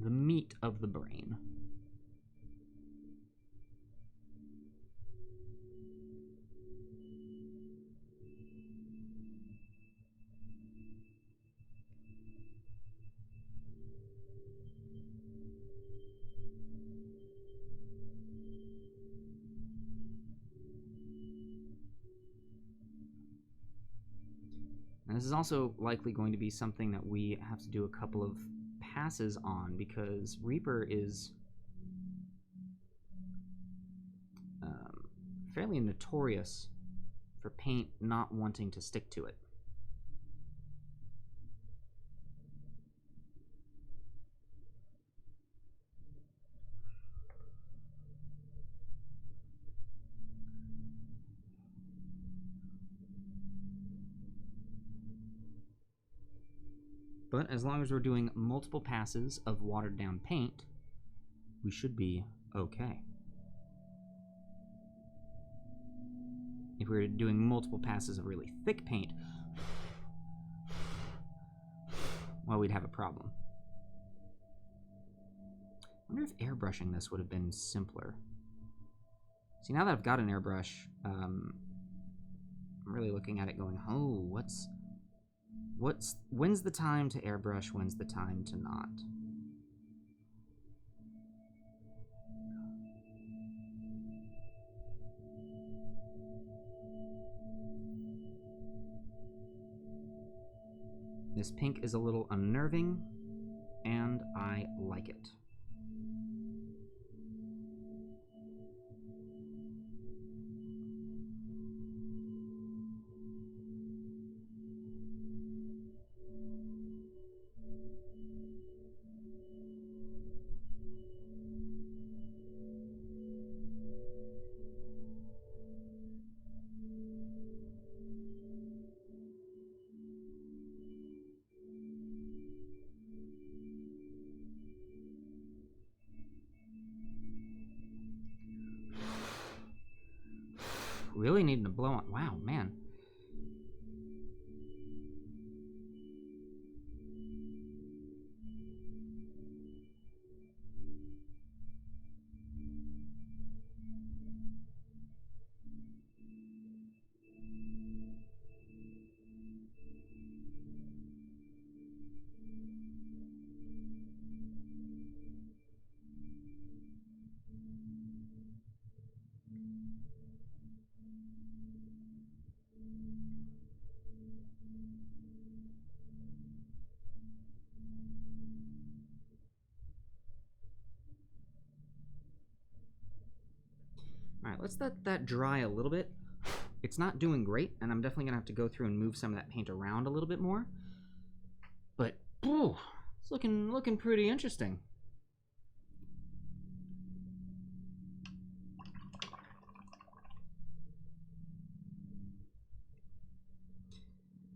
The meat of the brain. And this is also likely going to be something that we have to do a couple of passes on, because Reaper is fairly notorious for paint not wanting to stick to it. But as long as we're doing multiple passes of watered down paint, we should be okay. If we were doing multiple passes of really thick paint, well, we'd have a problem. I wonder if airbrushing this would have been simpler. See, now that I've got an airbrush, I'm really looking at it going, oh, when's the time to airbrush, when's the time to not? This pink is a little unnerving, and I like it. Really needing to blow on. Wow, man. All right, let's let that dry a little bit. It's not doing great, and I'm definitely gonna have to go through and move some of that paint around a little bit more. But, ooh, it's looking pretty interesting.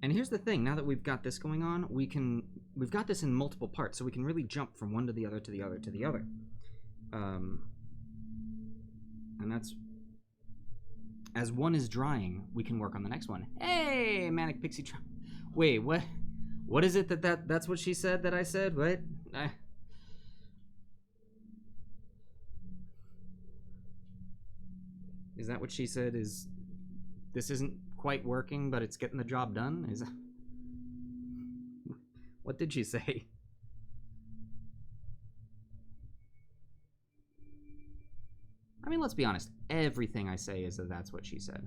And here's the thing, now that we've got this going on, we've got this in multiple parts, so we can really jump from one to the other to the other to the other. And that's, as one is drying, we can work on the next one. Hey, Manic Pixie wait, what is it that's what she said that I said? What? Is that what she said? Is this isn't quite working, but it's getting the job done? Is what did she say? I mean, let's be honest. Everything I say is that that's what she said.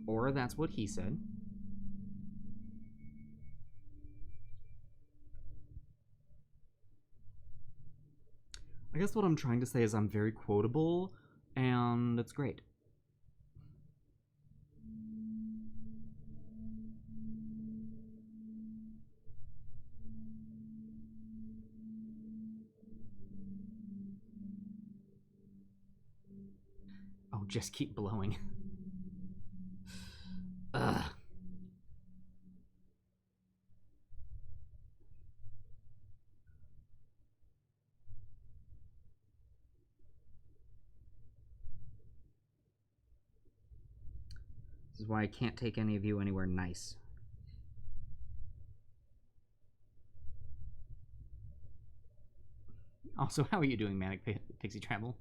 Or that's what he said. I guess what I'm trying to say is I'm very quotable, and it's great. Oh, just keep blowing. Ugh. why I can't take any of you anywhere nice. Also, how are you doing, Manic Pixie Travel?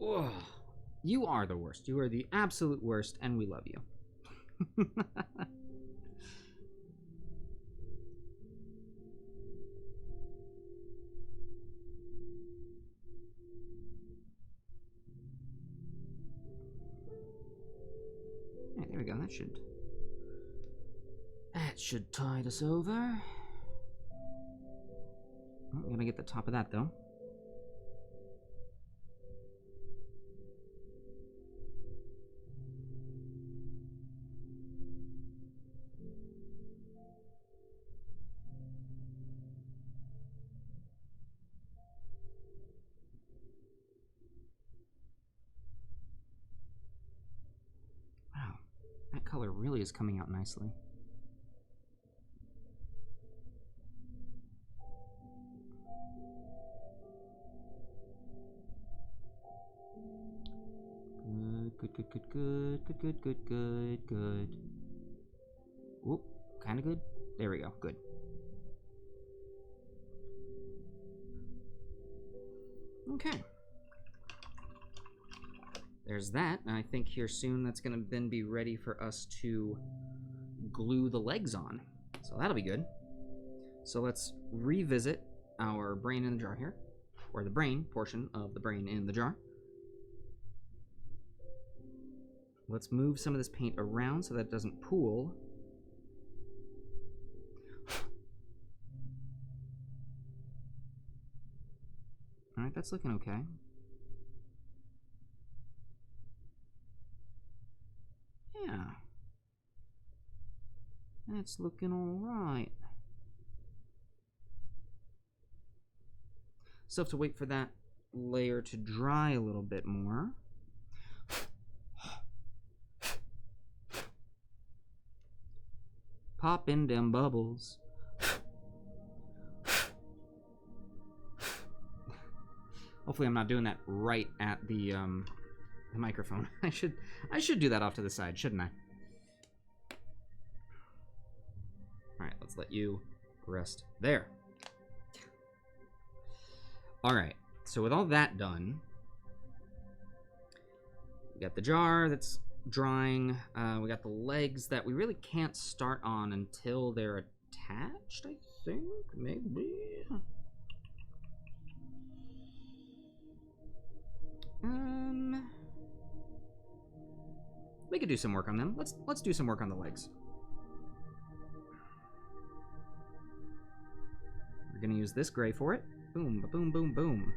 Ugh. You are the worst. You are the absolute worst, and we love you. Alright, there we go. That should tide us over. I'm gonna get the top of that, though. Wow, that color really is coming out nicely. Good. Oop, kind of good. There we go, good. Okay. There's that, and I think here soon that's going to then be ready for us to glue the legs on. So that'll be good. So let's revisit our brain in the jar here, or the brain portion of the brain in the jar. Let's move some of this paint around so that it doesn't pool. Alright, that's looking okay. Yeah. That's looking alright. Still have to wait for that layer to dry a little bit more. Pop in them bubbles. Hopefully I'm not doing that right at the microphone. I should do that off to the side, shouldn't I? Alright, let's let you rest there. Alright, so with all that done, we got the jar that's drying. We got the legs that we really can't start on until they're attached, I think, maybe. We could do some work on them. Let's do some work on the legs. We're gonna use this gray for it. Boom, boom, boom, boom.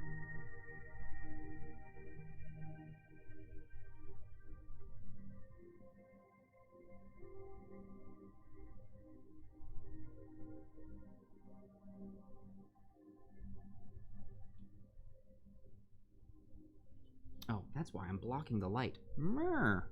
Oh, that's why I'm blocking the light. Mrr.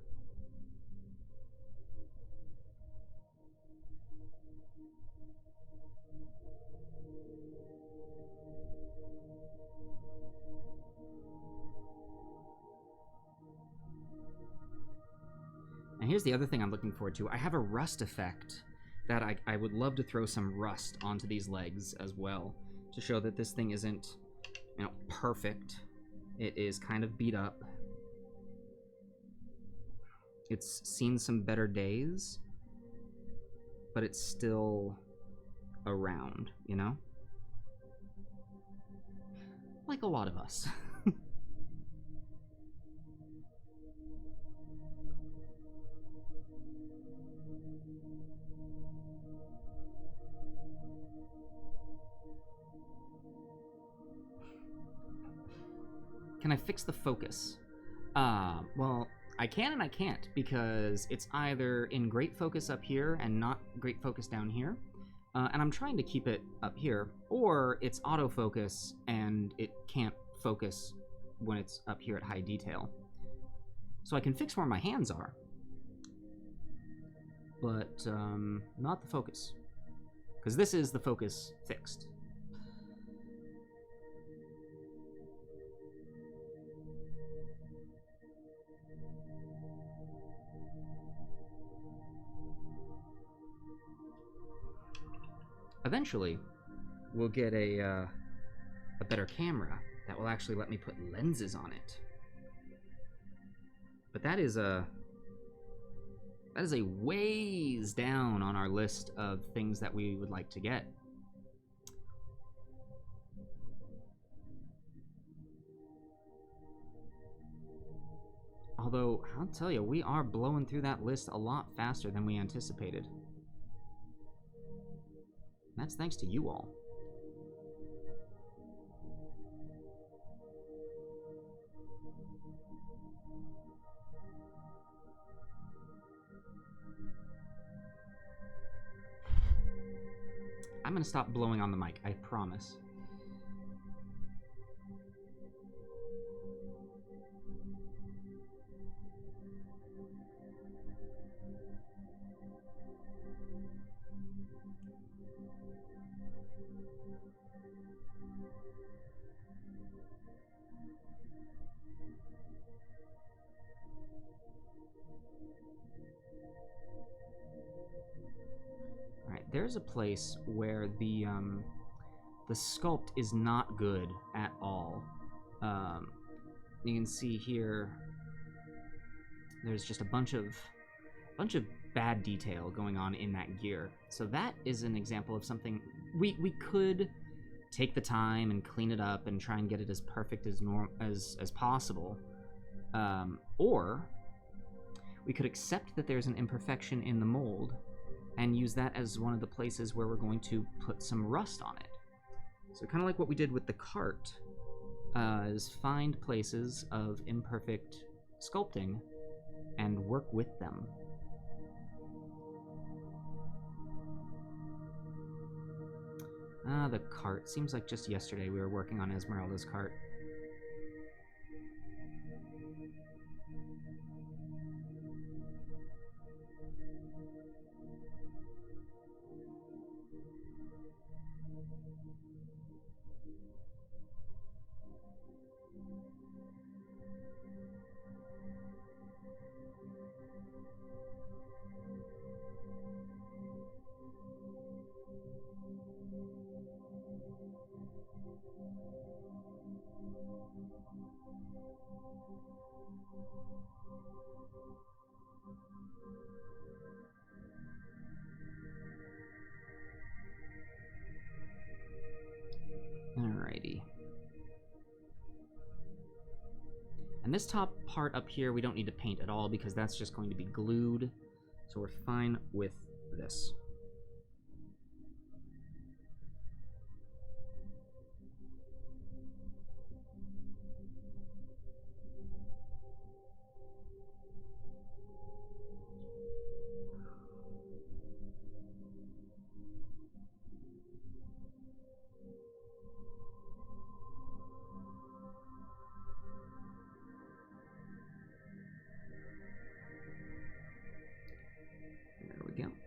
And here's the other thing I'm looking forward to. I have a rust effect that I would love to throw some rust onto these legs as well to show that this thing isn't, you know, perfect. It is kind of beat up. It's seen some better days, but it's still around, you know? like a lot of us. Can I fix the focus? Well, I can and I can't, because it's either in great focus up here and not great focus down here, and I'm trying to keep it up here, or it's autofocus and it can't focus when it's up here at high detail. So I can fix where my hands are, but not the focus, because this is the focus fixed. Eventually, we'll get a better camera that will actually let me put lenses on it. But that is a ways down on our list of things that we would like to get. Although, I'll tell you, we are blowing through that list a lot faster than we anticipated. That's thanks to you all. I'm gonna stop blowing on the mic, I promise. There's a place where the sculpt is not good at all. You can see here, there's just a bunch of bad detail going on in that gear. So that is an example of something we could take the time and clean it up and try and get it as perfect as possible, or we could accept that there's an imperfection in the mold and use that as one of the places where we're going to put some rust on it. So kind of like what we did with the cart, is find places of imperfect sculpting and work with them. The cart. Seems like just yesterday we were working on Esmeralda's cart. Alrighty. And this top part up here we don't need to paint at all because that's just going to be glued. So we're fine with this.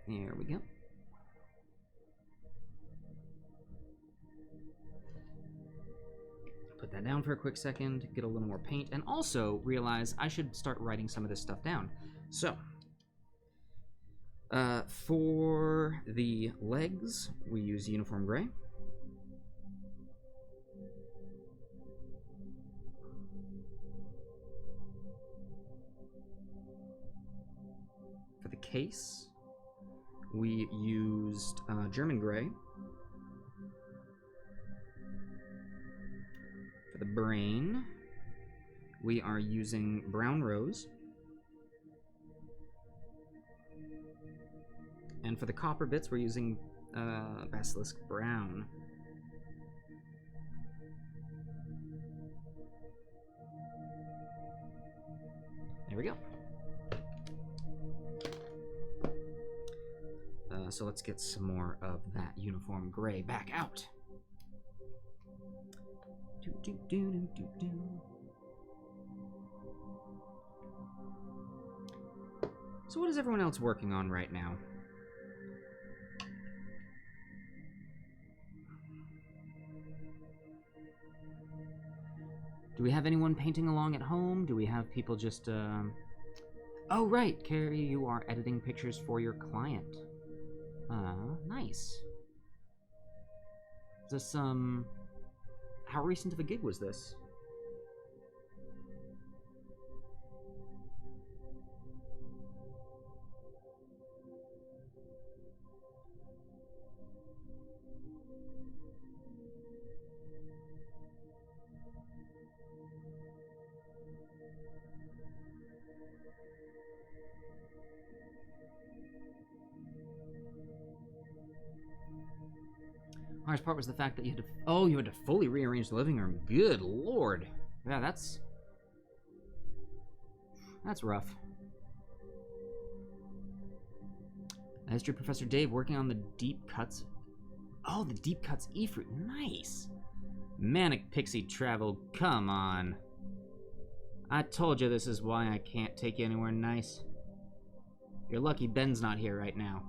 There we go. Put that down for a quick second, get a little more paint, and also realize I should start writing some of this stuff down. So, for the legs, we use uniform gray. For the case, we used German gray. For brain, we are using brown rose. And for the copper bits, we're using basilisk brown. There we go. So let's get some more of that uniform gray back out. So what is everyone else working on right now? Do we have anyone painting along at home? Do we have people just, Oh, right, Carrie, you are editing pictures for your client. Nice. Is this, how recent of a gig was this? Hardest part was the fact that you had to... you had to fully rearrange the living room. Good lord. Yeah, that's rough. History Professor Dave working on the deep cuts. Oh, the deep cuts E-fruit. Nice. Manic Pixie Travel. Come on. I told you this is why I can't take you anywhere nice. You're lucky Ben's not here right now.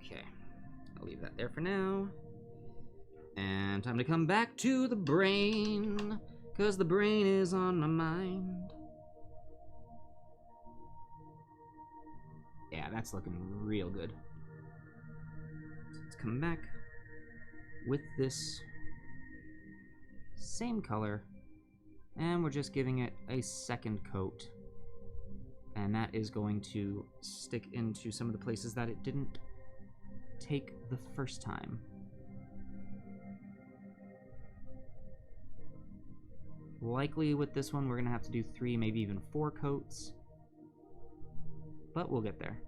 Okay, I'll leave that there for now. And time to come back to the brain, 'cause the brain is on my mind. Yeah, that's looking real good. So let's come back with this same color, and we're just giving it a second coat. And that is going to stick into some of the places that it didn't take the first time. Likely with this one, we're gonna have to do 3, maybe even 4 coats, but we'll get there.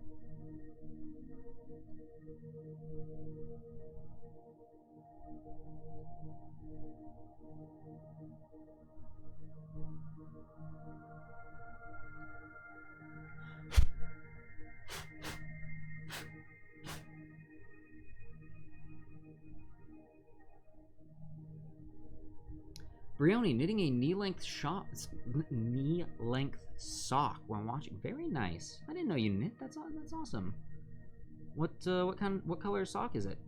Brioni knitting a knee-length sock while watching. Very nice. I didn't know you knit. That's awesome. What color sock is it?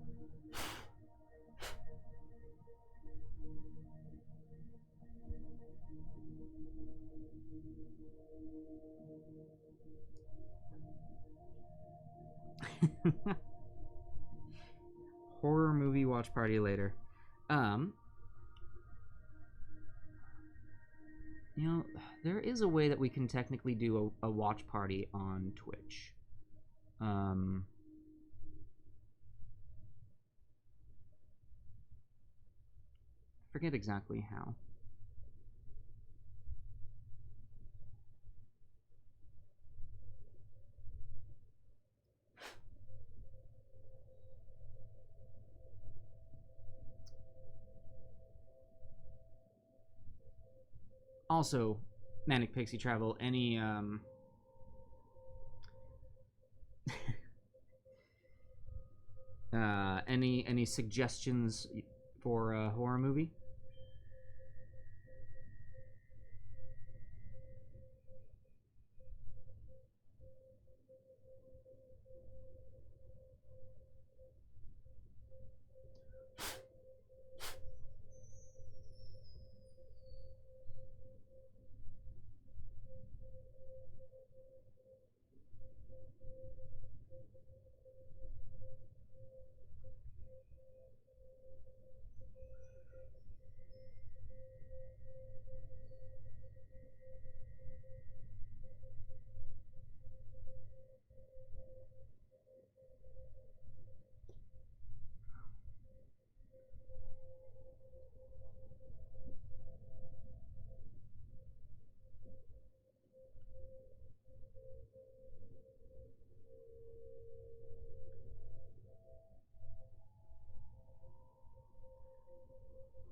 Horror movie watch party later. You know, there is a way that we can technically do a watch party on Twitch. Forget exactly how. Also, Manic Pixie Travel, any any suggestions for a horror movie?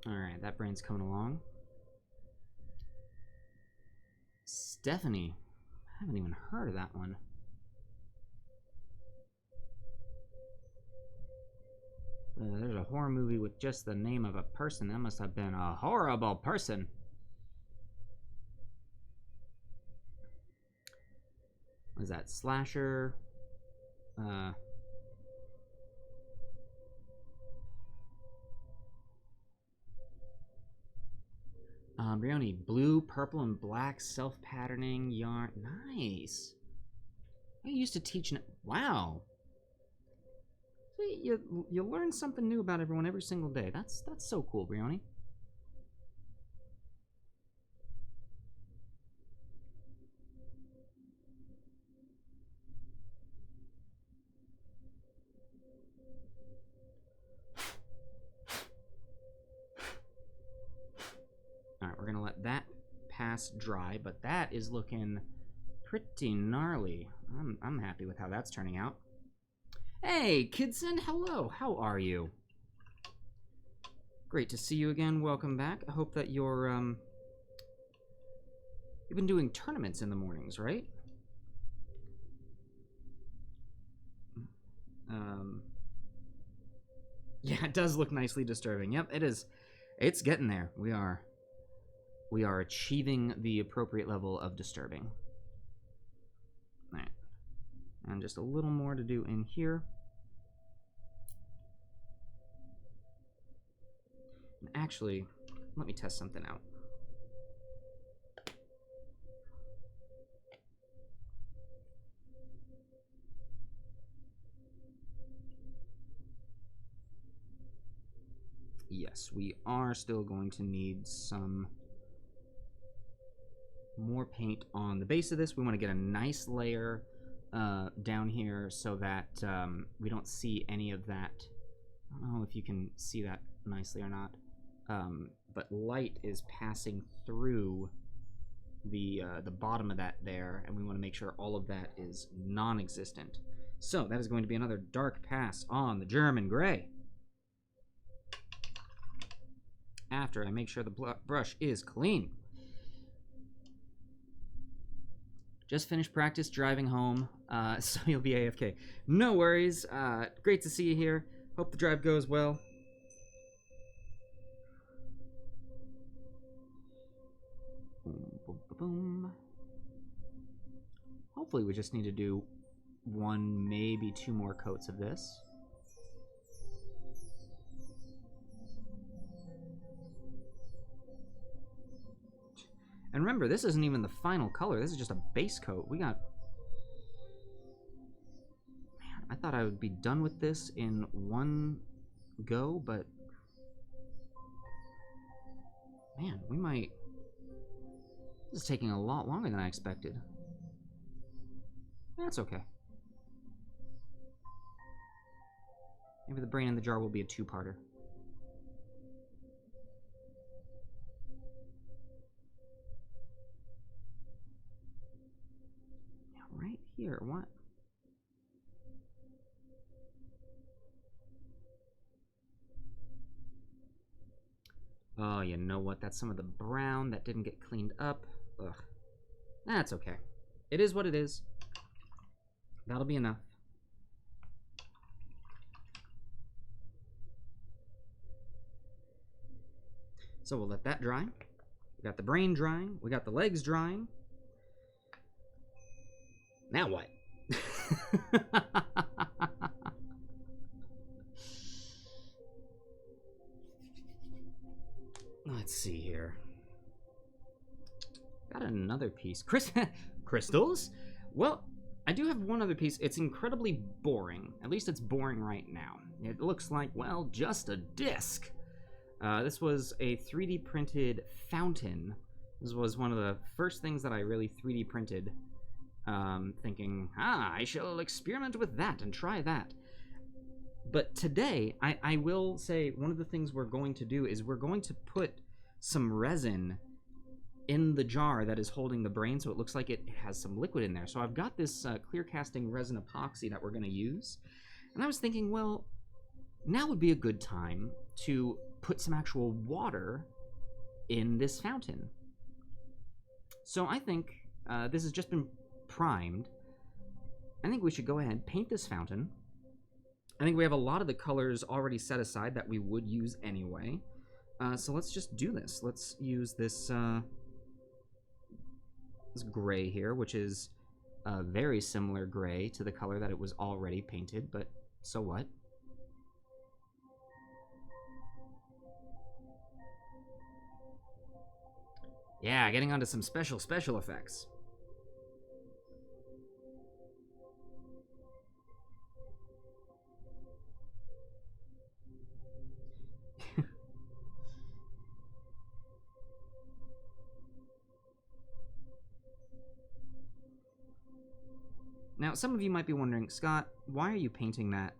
Alright, that brain's coming along. Stephanie. I haven't even heard of that one. There's a horror movie with just the name of a person. That must have been a horrible person. What is that? Slasher? Brioni, blue, purple, and black self-patterning yarn. Nice. I used to teach. Wow. See, you learn something new about everyone every single day. That's so cool, Brioni. Alright, we're gonna let that pass dry, but that is looking pretty gnarly. I'm happy with how that's turning out. Hey, Kidson, hello. How are you? Great to see you again. Welcome back. I hope that you're you've been doing tournaments in the mornings, right? Yeah, it does look nicely disturbing. Yep, it is. It's getting there. We are achieving the appropriate level of disturbing. All right. And just a little more to do in here. And actually, let me test something out. Yes, we are still going to need some more paint on the base of this. We want to get a nice layer down here so that we don't see any of that. I don't know if you can see that nicely or not, but light is passing through the bottom of that there, and we want to make sure all of that is non-existent. So that is going to be another dark pass on the German gray. After I make sure the brush is clean. Just finished practice driving home, so you'll be AFK. No worries. Great to see you here. Hope the drive goes well. Boom, boom, boom. Hopefully we just need to do one, maybe two more coats of this. And remember, this isn't even the final color. This is just a base coat. We got... Man, I thought I would be done with this in one go, but... Man, we might... This is taking a lot longer than I expected. That's okay. Maybe the brain in the jar will be a two-parter. Right here, what? Oh, you know what? That's some of the brown that didn't get cleaned up. Ugh. That's okay. It is what it is. That'll be enough. So we'll let that dry. We got the brain drying. We got the legs drying. Now what? Let's see here. Got another piece. Crystals? Well, I do have one other piece. It's incredibly boring. At least it's boring right now. It looks like, well, just a disc. This was a 3D printed fountain. This was one of the first things that I really 3D printed, thinking, I shall experiment with that and try that. But today, I will say one of the things we're going to do is we're going to put some resin in the jar that is holding the brain, so it looks like it has some liquid in there. So I've got this clear casting resin epoxy that we're going to use. And I was thinking, well, now would be a good time to put some actual water in this fountain. So I think this has just been primed. I think we should go ahead and paint this fountain. I think we have a lot of the colors already set aside that we would use anyway. So let's just do this. Let's use this, this gray here, which is a very similar gray to the color that it was already painted, but so what? Yeah, getting onto some special effects. Now, some of you might be wondering, Scott, why are you painting that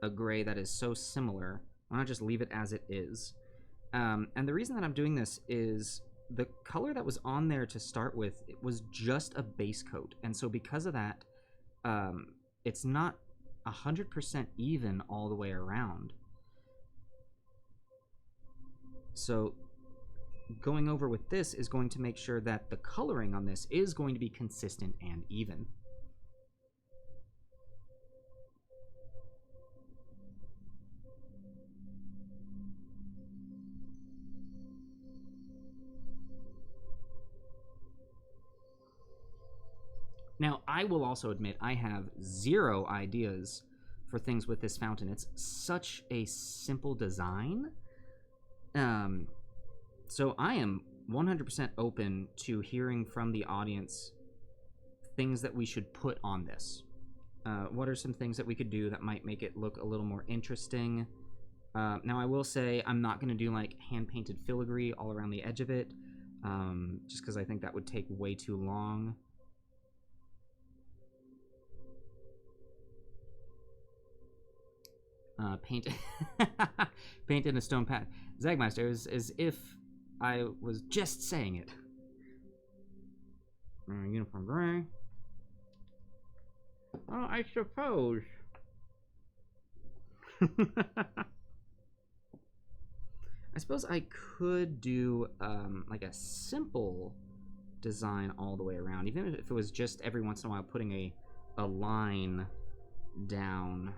a gray that is so similar? Why not just leave it as it is? And the reason that I'm doing this is the color that was on there to start with, it was just a base coat. And so because of that, it's not 100% even all the way around. So going over with this is going to make sure that the coloring on this is going to be consistent and even. Now, I will also admit I have zero ideas for things with this fountain. It's such a simple design. So I am 100% open to hearing from the audience things that we should put on this. What are some things that we could do that might make it look a little more interesting? Now, I will say I'm not going to do like hand-painted filigree all around the edge of it, just because I think that would take way too long. Paint in a stone pad. Zagmeister is as if I was just saying it. Uniform gray. Well, I suppose. I suppose I could do like a simple design all the way around, even if it was just every once in a while putting a line down.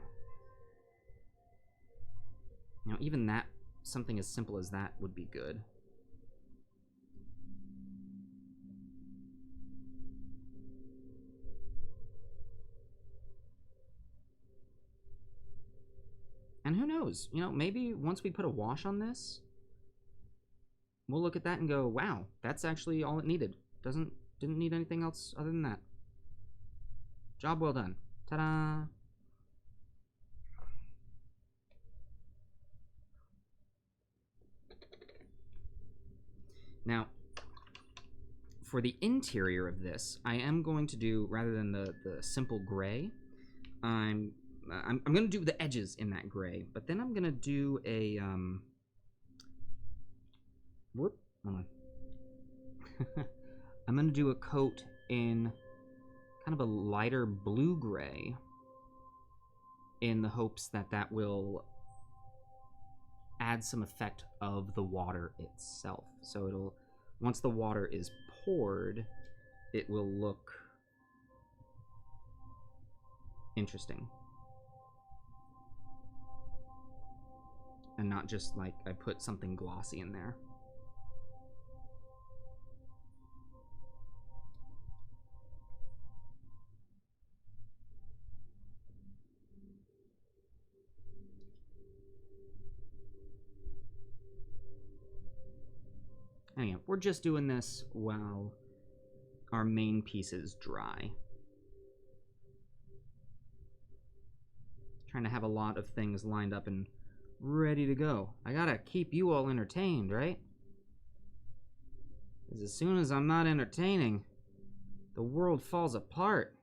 You know, even that, something as simple as that would be good. And who knows, you know, maybe once we put a wash on this, we'll look at that and go, wow, that's actually all it needed. Didn't need anything else other than that. Job well done. Ta-da! Now, for the interior of this, I am going to do, rather than the simple gray, I'm going to do the edges in that gray, but then I'm going to do a, whoop, hold on. I'm going to do a coat in kind of a lighter blue-gray in the hopes that that will add some effect of the water itself. So it'll, once the water is poured, it will look interesting. And not just like I put something glossy in there. Anyhow, we're just doing this while our main pieces dry. Trying to have a lot of things lined up and ready to go. I gotta keep you all entertained, right? Because as soon as I'm not entertaining, the world falls apart.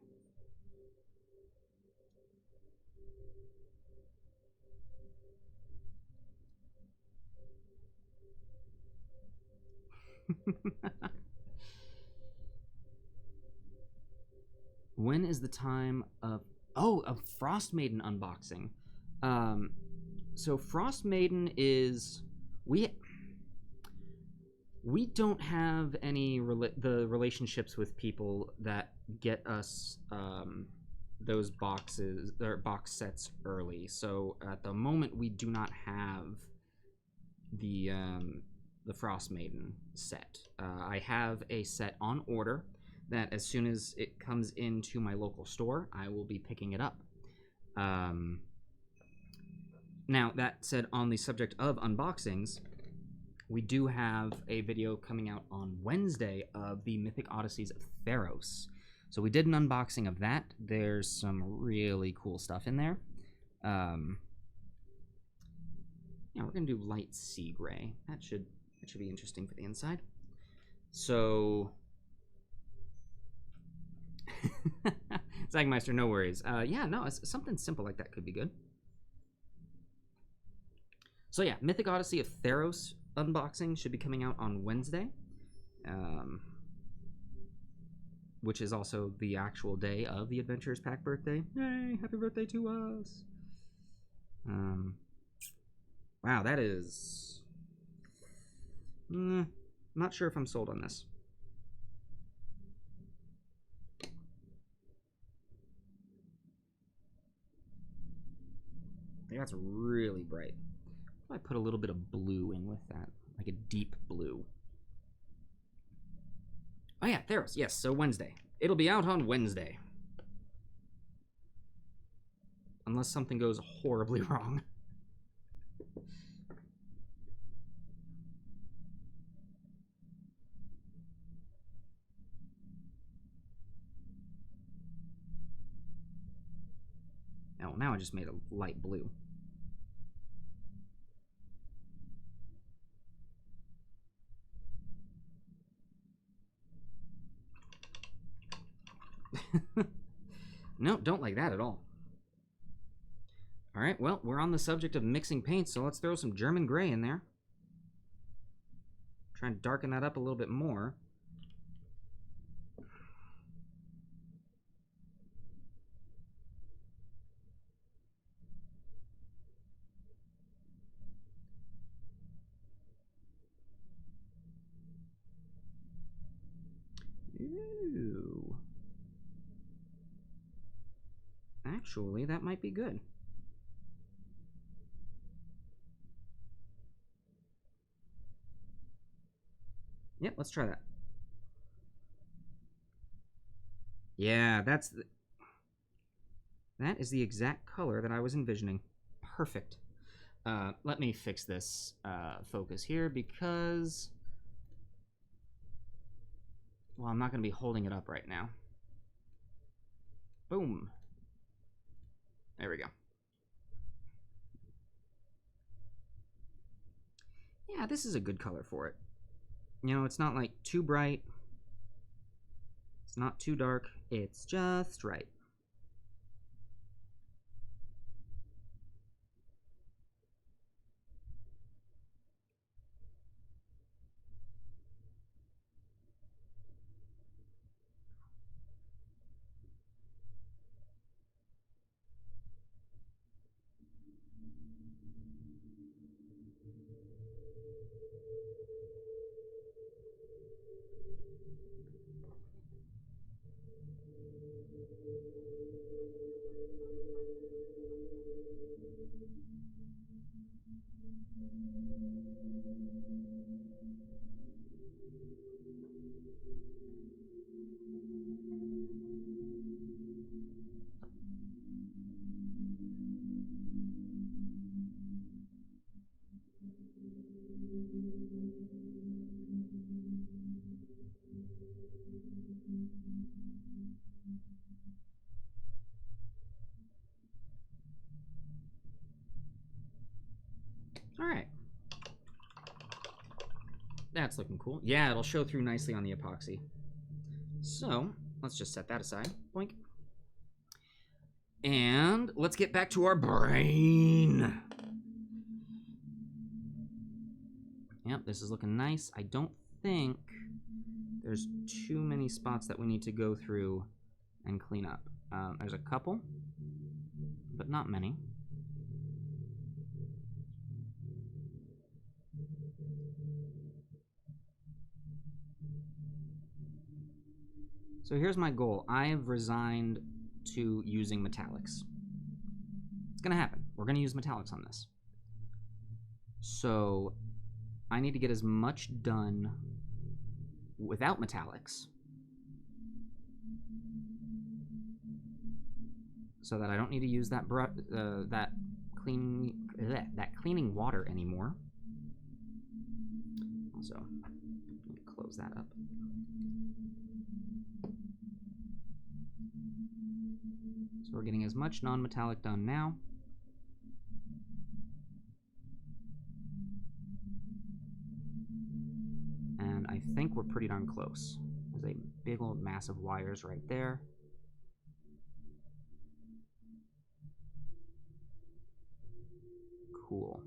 When is the time of... Oh, a Frost Maiden unboxing. So Frost Maiden is... We don't have any the relationships with people that get us those boxes or box sets early. So at the moment, we do not have the Frost Maiden set. I have a set on order that as soon as it comes into my local store, I will be picking it up. Now, that said, on the subject of unboxings, we do have a video coming out on Wednesday of the Mythic Odysseys of Theros. So we did an unboxing of that. There's some really cool stuff in there. Yeah, we're gonna do light sea gray. That should be interesting for the inside. So, Zagmeister, no worries. Yeah, no, something simple like that could be good. So yeah, Mythic Odyssey of Theros unboxing should be coming out on Wednesday, which is also the actual day of the Adventurers Pack birthday. Yay, happy birthday to us. Wow, that is... not sure if I'm sold on this. Yeah, that's really bright. I put a little bit of blue in with that, like a deep blue. Oh yeah, Theros, yes, so Wednesday. It'll be out on Wednesday. Unless something goes horribly wrong. Oh, now I just made a light blue. No, don't like that at all. Alright, well, we're on the subject of mixing paints, so let's throw some German gray in there. Try and darken that up a little bit more. Ooh. Actually, that might be good. Yep, let's try that. Yeah, that is the exact color that I was envisioning. Perfect. Let me fix this focus here because... well, I'm not going to be holding it up right now. Boom. There we go. Yeah, this is a good color for it. You know, it's not like too bright. It's not too dark. It's just right. That's looking cool. Yeah, it'll show through nicely on the epoxy. So, let's just set that aside. Boink. And let's get back to our brain. Yep, this is looking nice. I don't think there's too many spots that we need to go through and clean up. There's a couple, but not many. So here's my goal. I have resigned to using metallics. It's gonna happen. We're gonna use metallics on this. So I need to get as much done without metallics so that I don't need to use that cleaning water anymore. Also, let me close that up. So we're getting as much non-metallic done now. And I think we're pretty darn close. There's a big old mass of wires right there. Cool.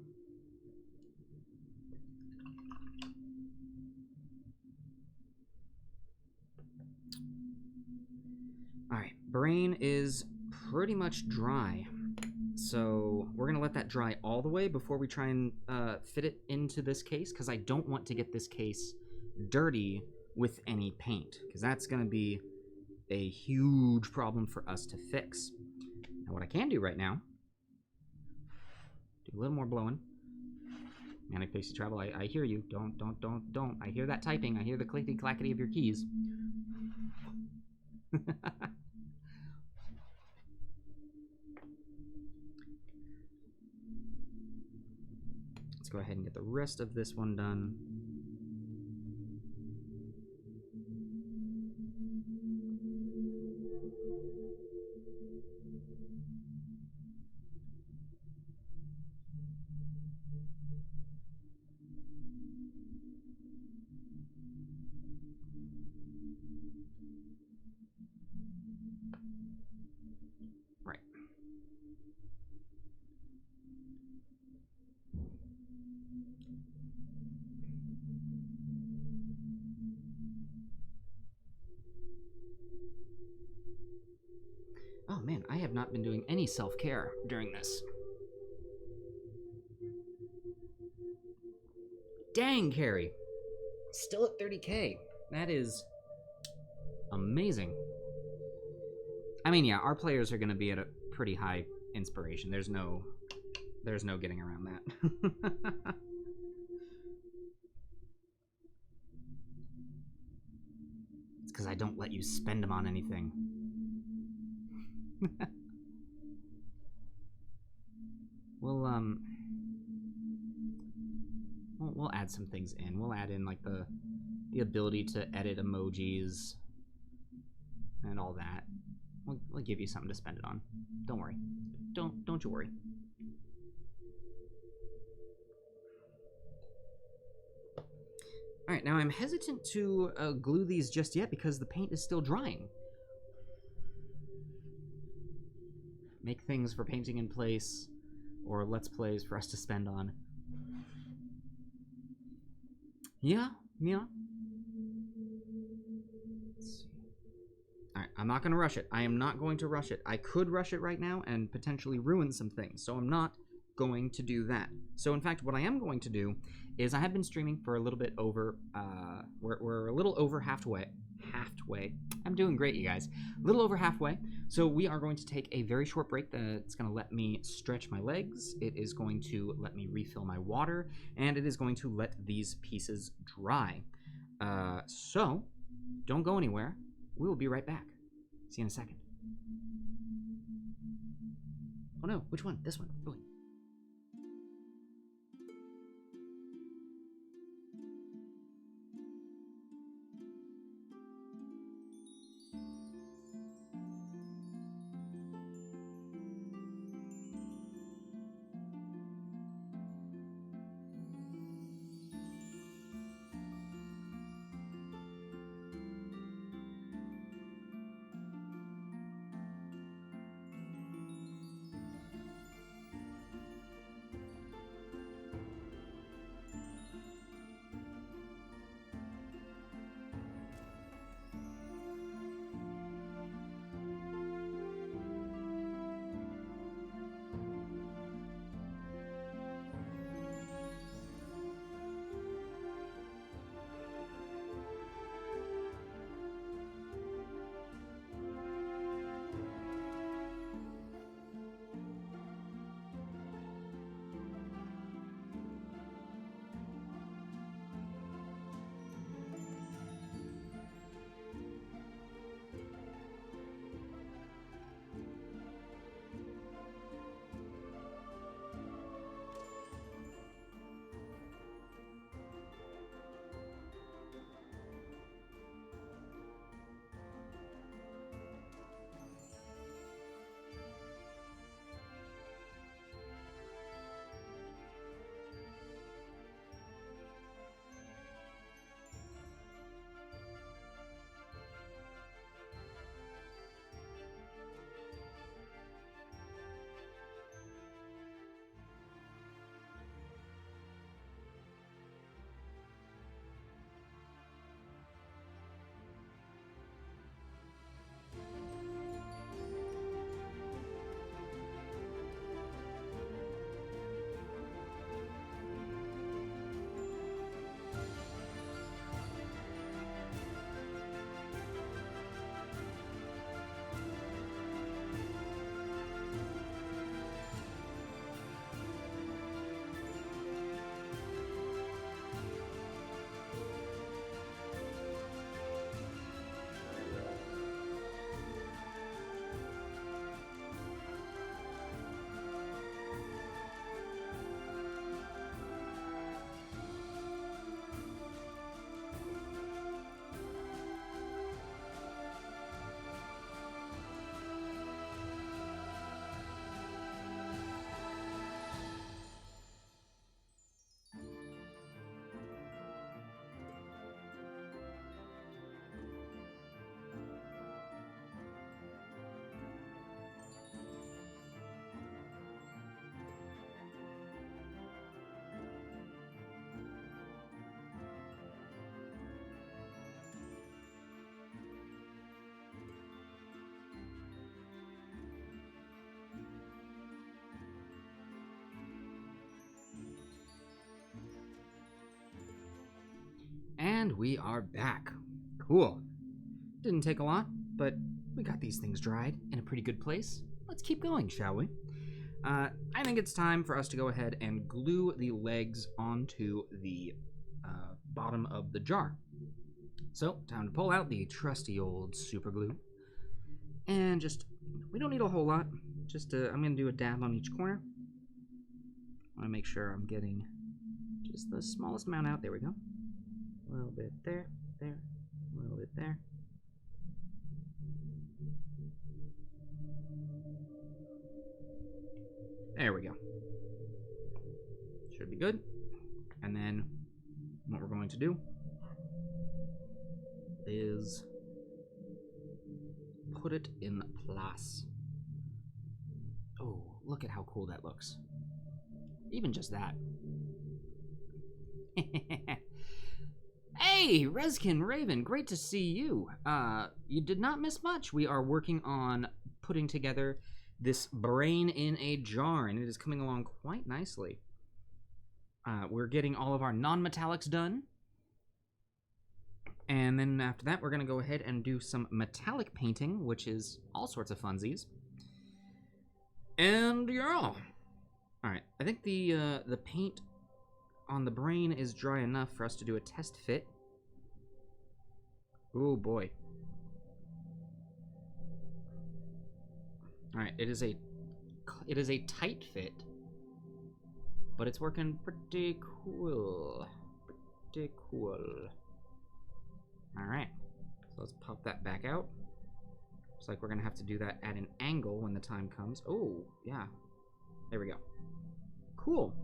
Alright, brain is pretty much dry. So we're going to let that dry all the way before we try and fit it into this case, because I don't want to get this case dirty with any paint, because that's going to be a huge problem for us to fix. Now what I can do right now, do a little more blowing. Manic Pixie Travel, I hear you. Don't. I hear that typing. I hear the clickety-clackety of your keys. Let's go ahead and get the rest of this one done. Oh man, I have not been doing any self-care during this. Dang, Carrie. Still at 30K. That is amazing. I mean, yeah, our players are going to be at a pretty high inspiration. There's no getting around that. It's because I don't let you spend them on anything. We'll add some things in. We'll add in like the ability to edit emojis and all that. We'll give you something to spend it on. Don't worry. Don't you worry. All right, now I'm hesitant to glue these just yet because the paint is still drying. Make things for painting in place, or Let's Plays for us to spend on. Yeah. Let's see. Alright, I'm not going to rush it. I am not going to rush it. I could rush it right now and potentially ruin some things, so I'm not going to do that. So in fact, what I am going to do is I have been streaming for a little bit over, we're a little over halfway. I'm doing great, you guys. A little over halfway. So we are going to take a very short break that's going to let me stretch my legs. It is going to let me refill my water, and it is going to let these pieces dry. So don't go anywhere. We will be right back. See you in a second. Oh no, which one? This one. Oh. And we are back. Cool. Didn't take a lot, but we got these things dried in a pretty good place. Let's keep going, shall we? I think it's time for us to go ahead and glue the legs onto the bottom of the jar. So, time to pull out the trusty old super glue. And just, we don't need a whole lot. Just, I'm going to do a dab on each corner. I want to make sure I'm getting just the smallest amount out. There we go. A little bit there, there, a little bit there. There we go. Should be good. And then what we're going to do is put it in place. Oh, look at how cool that looks. Even just that. Hey, Resin, Raven, great to see you. You did not miss much. We are working on putting together this brain in a jar, and it is coming along quite nicely. We're getting all of our non-metallics done. And then after that, we're going to go ahead and do some metallic painting, which is all sorts of funsies. And yeah. Alright, I think the paint on the brain is dry enough for us to do a test fit. Oh boy. Alright, it is a tight fit, but it's working pretty cool. Pretty cool. Alright, so let's pop that back out. Looks like we're gonna have to do that at an angle when the time comes. Oh, yeah. There we go. Cool.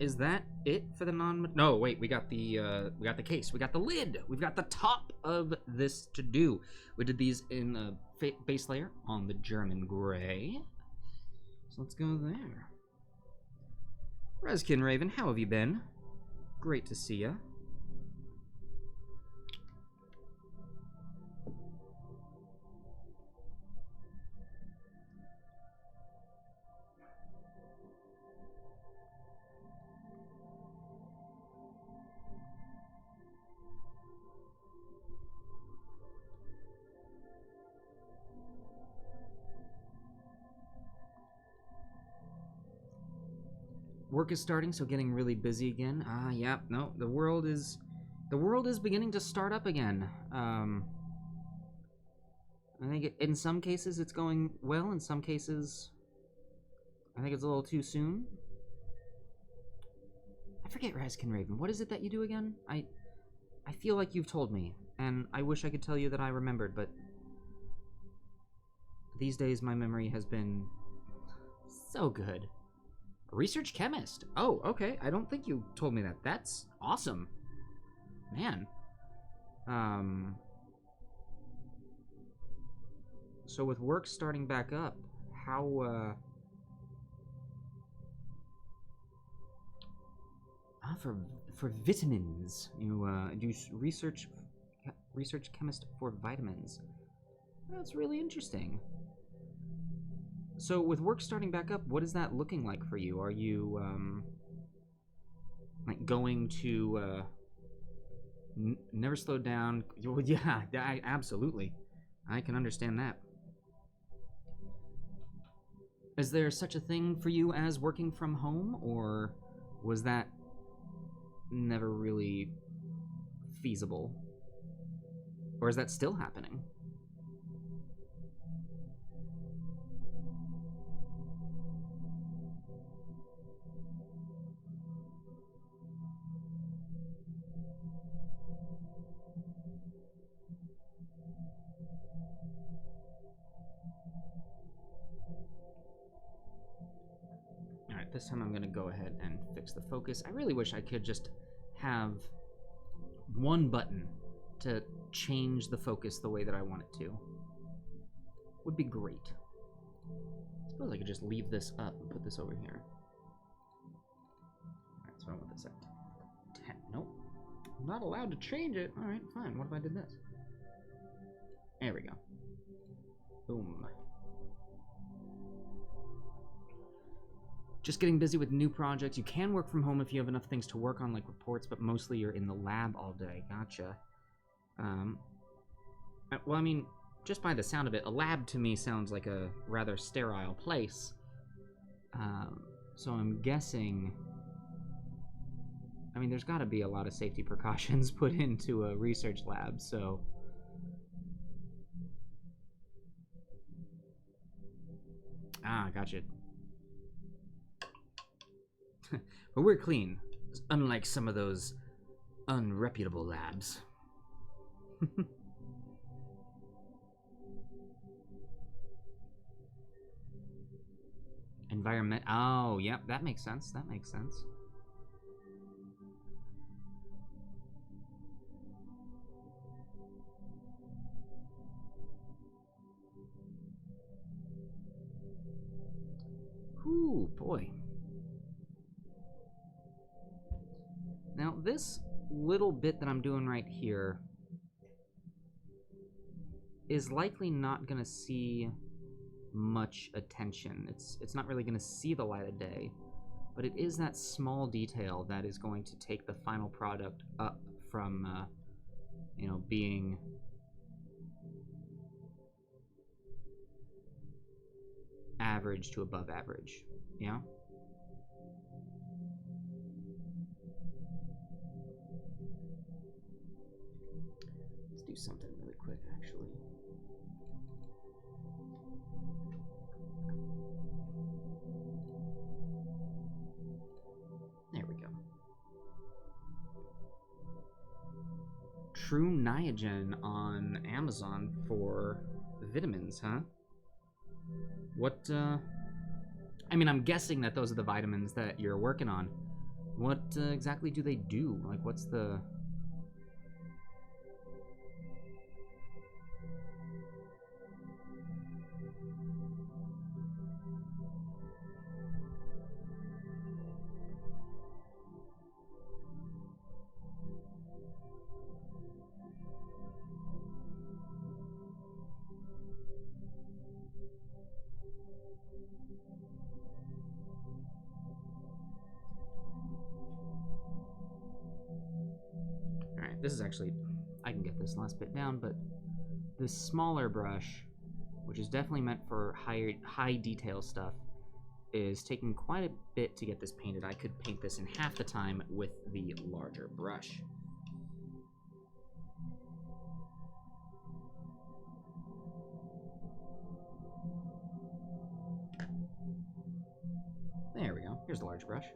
Is that it for the no, wait, we got the case. We got the lid. We've got the top of this to do. We did these in a base layer on the German gray. So let's go there. Resin Raven, how have you been? Great to see ya. Work is starting, so getting really busy again. Yeah, no, the world is beginning to start up again. I think in some cases it's going well, in some cases I think it's a little too soon. I forget, Resin Raven, what is it that you do again? I feel like you've told me, and I wish I could tell you that I remembered, but these days my memory has been so good. Research chemist. Oh, okay. I don't think you told me that. That's awesome. Man. So with work starting back up, how, for vitamins, you, do research chemist for vitamins. That's really interesting. So with work starting back up, what is that looking like for you? Are you like going to never slow down? Yeah, absolutely. I can understand that. Is there such a thing for you as working from home, or was that never really feasible? Or is that still happening? This time I'm going to go ahead and fix the focus. I really wish I could just have one button to change the focus the way that I want it to. Would be great. I suppose I could just leave this up and put this over here. Alright, so I want this at 10. Nope. I'm not allowed to change it. Alright, fine. What if I did this? There we go. Boom. just getting busy with new projects. You can work from home if you have enough things to work on, like reports, but mostly you're in the lab all day. Gotcha. Well, I mean, just by the sound of it, a lab to me sounds like a rather sterile place. So I'm guessing... I mean, there's got to be a lot of safety precautions put into a research lab, so... Ah, gotcha. But we're clean, unlike some of those unreputable labs. Environment... Oh, yep, that makes sense. That makes sense. Ooh, boy. Now, this little bit that I'm doing right here is likely not going to see much attention. It's not really going to see the light of day, but it is that small detail that is going to take the final product up from, you know, being average to above average, yeah? Let's do something really quick, actually. There we go. True Niagen on Amazon for vitamins, huh? What, I mean, I'm guessing that those are the vitamins that you're working on. What exactly do they do? Like, what's the... This is actually, I can get this last bit down, but this smaller brush, which is definitely meant for high detail stuff, is taking quite a bit to get this painted. I could paint this in half the time with the larger brush. There we go. Here's the large brush.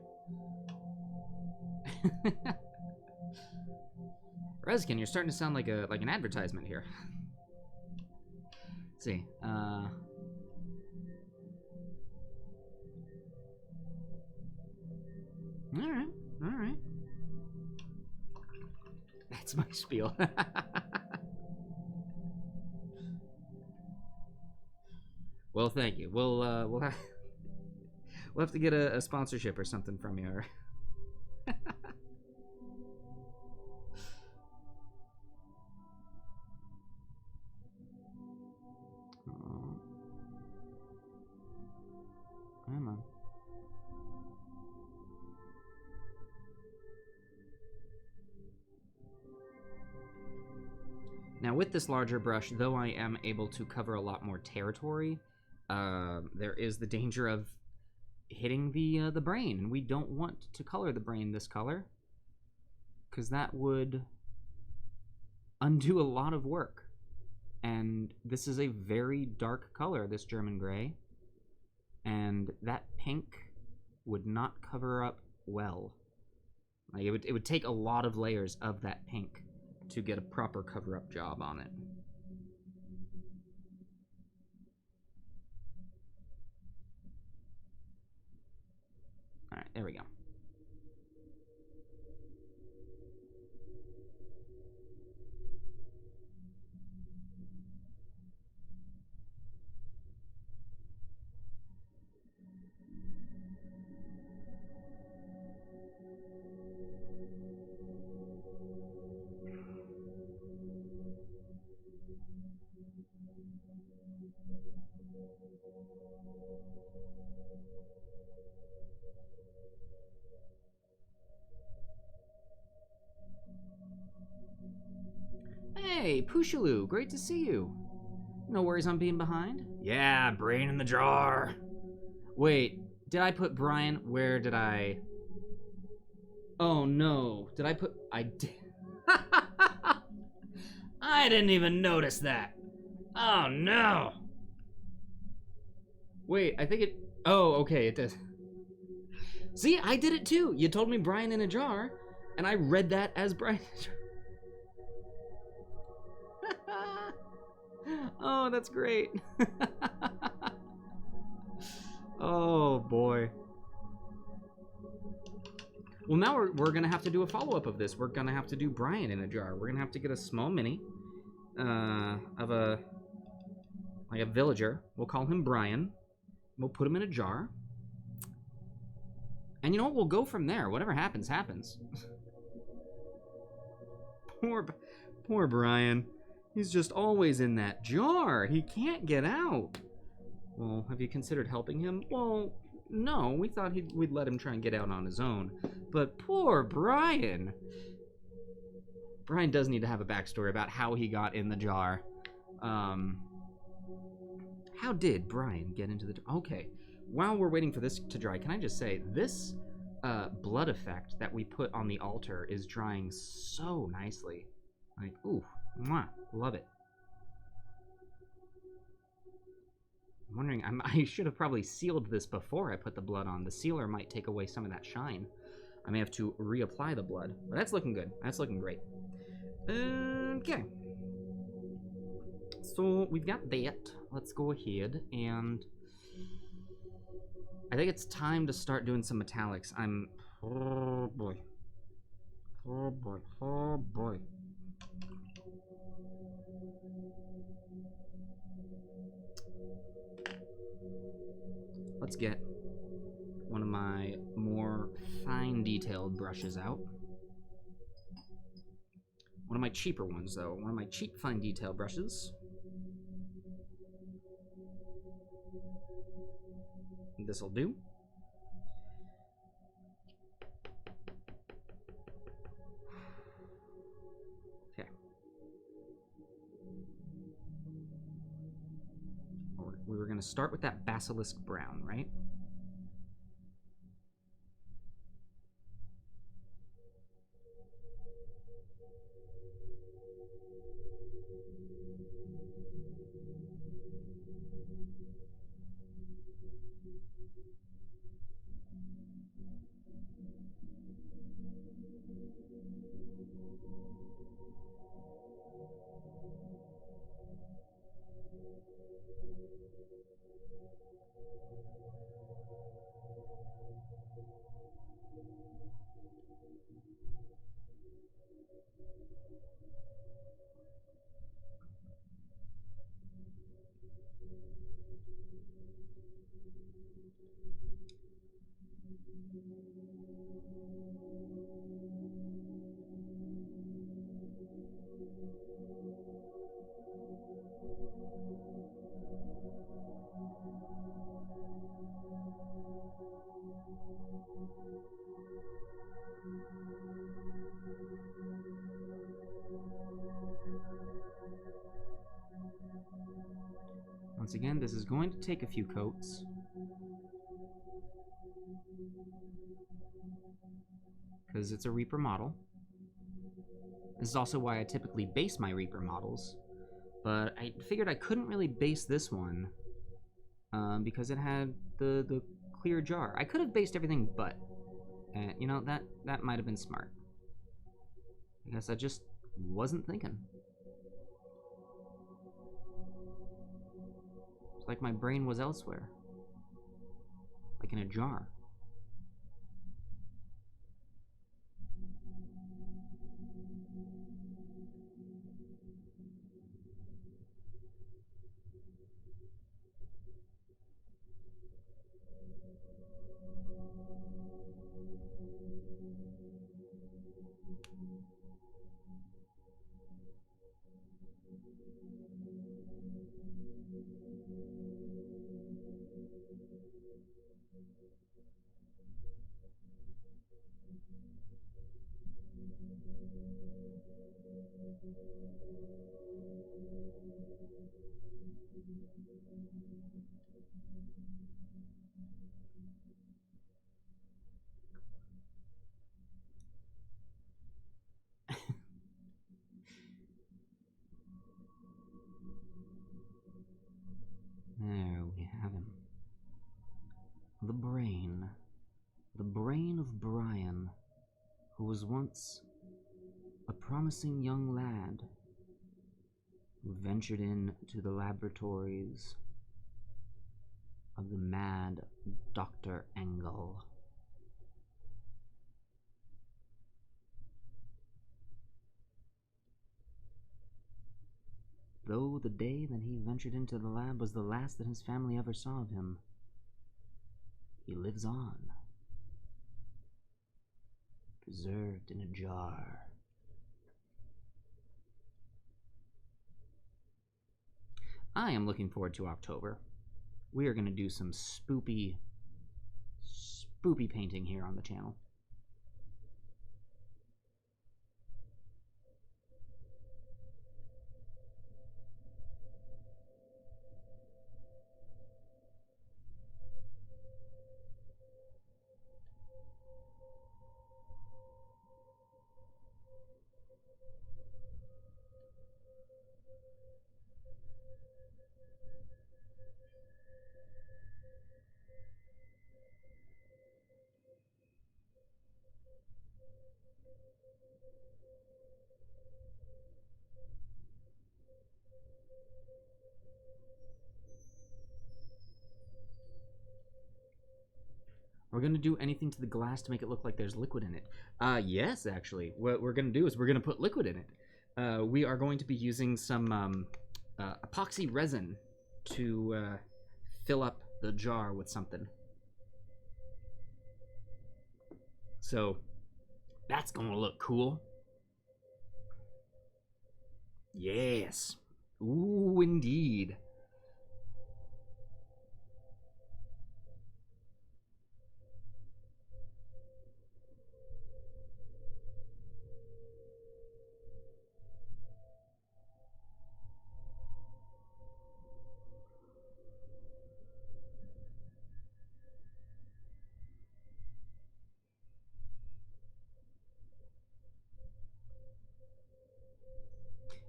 Resin, you're starting to sound like an advertisement here. Let's see. All right. That's my spiel. Well, thank you. We'll have to get a sponsorship or something from you. Come on. Now with this larger brush, though I am able to cover a lot more territory, there is the danger of hitting the brain, and we don't want to color the brain this color, because that would undo a lot of work. And this is a very dark color, this German gray, and that pink would not cover up well. Like it would take a lot of layers of that pink to get a proper cover-up job on it. All right, there we go. Hey, Pushaloo, great to see you. No worries on being behind? Yeah, brain in the jar. Wait, did I put Brian? Where did I? Oh no, did I put? I did. I didn't even notice that. Oh no. Wait, I think it. Oh, okay, it did. See, I did it too. You told me Brian in a jar, and I read that as Brian in a jar. Oh, that's great. Oh boy. Well, now we're gonna have to do a follow-up of this. We're gonna have to do Brian in a jar. We're gonna have to get a small mini of a villager. We'll call him Brian. We'll put him in a jar. And you know what? We'll go from there. Whatever happens, happens. Poor Brian. He's just always in that jar. He can't get out. Well, have you considered helping him? Well, no. We thought we'd let him try and get out on his own. But poor Brian. Brian does need to have a backstory about how he got in the jar. How did Brian get into the jar? Okay. While we're waiting for this to dry, can I just say, this blood effect that we put on the altar is drying so nicely. Like, ooh, mwah, love it. I'm wondering, I should have probably sealed this before I put the blood on. The sealer might take away some of that shine. I may have to reapply the blood, but that's looking good. That's looking great. Okay. So we've got that. Let's go ahead and I think it's time to start doing some metallics. Oh boy. Oh boy. Oh boy. Let's get one of my more fine detailed brushes out. One of my cheaper ones though. One of my cheap fine detail brushes. This'll do. Okay. We were going to start with that basilisk brown, right? Once again, this is going to take a few coats. Because it's a Reaper model. This is also why I typically base my Reaper models. But I figured I couldn't really base this one because it had the clear jar. I could have based everything but. You know, that might have been smart. I guess I just wasn't thinking. It's like my brain was elsewhere. Like in a jar. The brain of Brian, who was once a promising young lad who ventured into the laboratories of the mad Dr. Engel. Though the day that he ventured into the lab was the last that his family ever saw of him, he lives on, preserved in a jar. I am looking forward to October. We are going to do some spoopy painting here on the channel. We're going to do anything to the glass to make it look like there's liquid in it. Yes, actually. What we're going to do is we're going to put liquid in it. We are going to be using some epoxy resin to fill up the jar with something. So that's going to look cool. Yes. Ooh, indeed.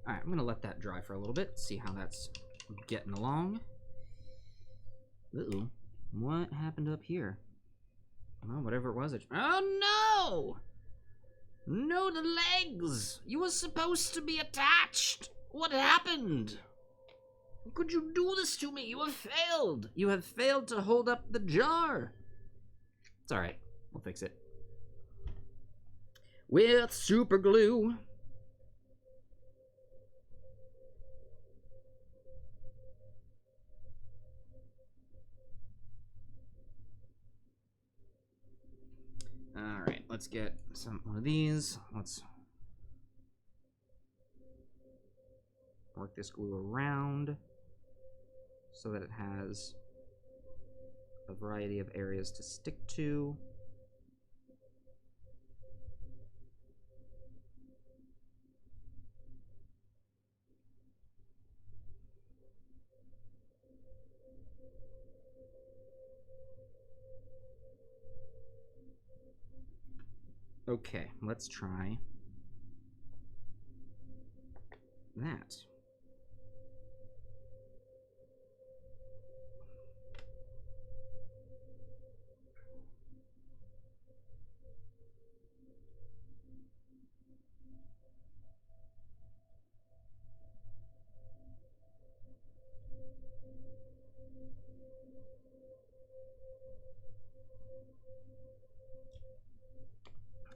Alright, I'm going to let that dry for a little bit, see how that's getting along. Uh-oh. What happened up here? Well, whatever it was, oh no! No, the legs! You were supposed to be attached! What happened? How could you do this to me? You have failed! You have failed to hold up the jar! It's alright. We'll fix it. With super glue. Alright, let's get one of these. Let's work this glue around so that it has a variety of areas to stick to. Okay, let's try that.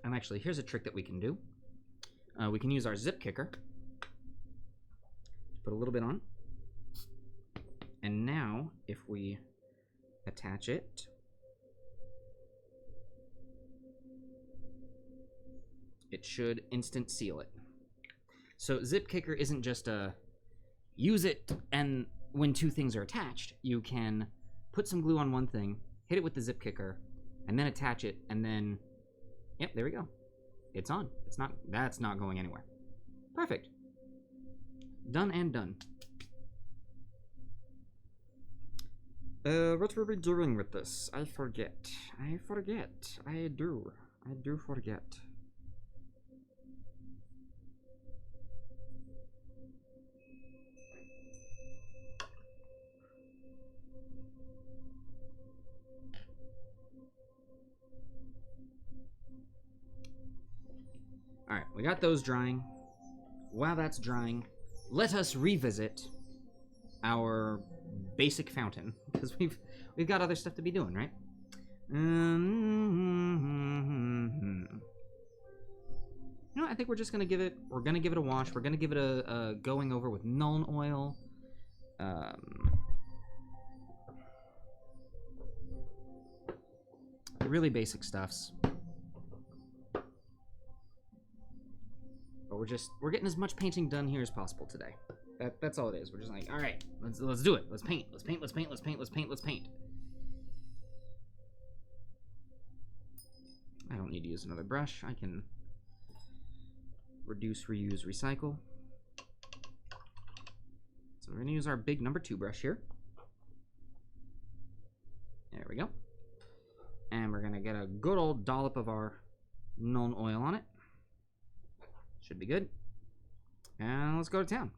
And actually, here's a trick that we can do. We can use our zip kicker. Put a little bit on. And now, if we attach it, it should instant seal it. So zip kicker isn't just a use it and when two things are attached, you can put some glue on one thing, hit it with the zip kicker, and then attach it, and then, yep, there we go. It's on. That's not going anywhere. Perfect. Done and done. What were we doing with this? I forget. I do forget. Alright, we got those drying. While that's drying, let us revisit our basic fountain, because we've got other stuff to be doing, right? You know, I think we're just gonna give it. We're gonna give it a wash. We're gonna give it a going over with Nuln Oil. Really basic stuffs. But we're getting as much painting done here as possible today. That's all it is. We're just like, all right, let's do it. Let's paint. Let's paint. Let's paint. Let's paint. Let's paint. Let's paint. I don't need to use another brush. I can reduce, reuse, recycle. So we're gonna use our big number 2 brush here. There we go. And we're gonna get a good old dollop of our Nuln Oil on it. Should be good. And let's go to town.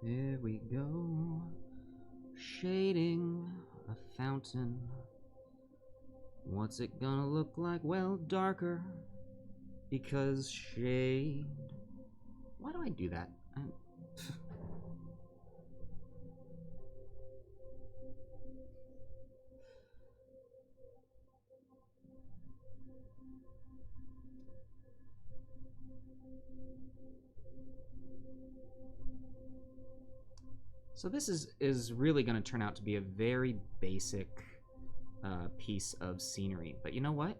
Here we go, shading a fountain. What's it gonna look like? Well, darker, because shade. Why do I do that? So this is really going to turn out to be a very basic piece of scenery. But you know what?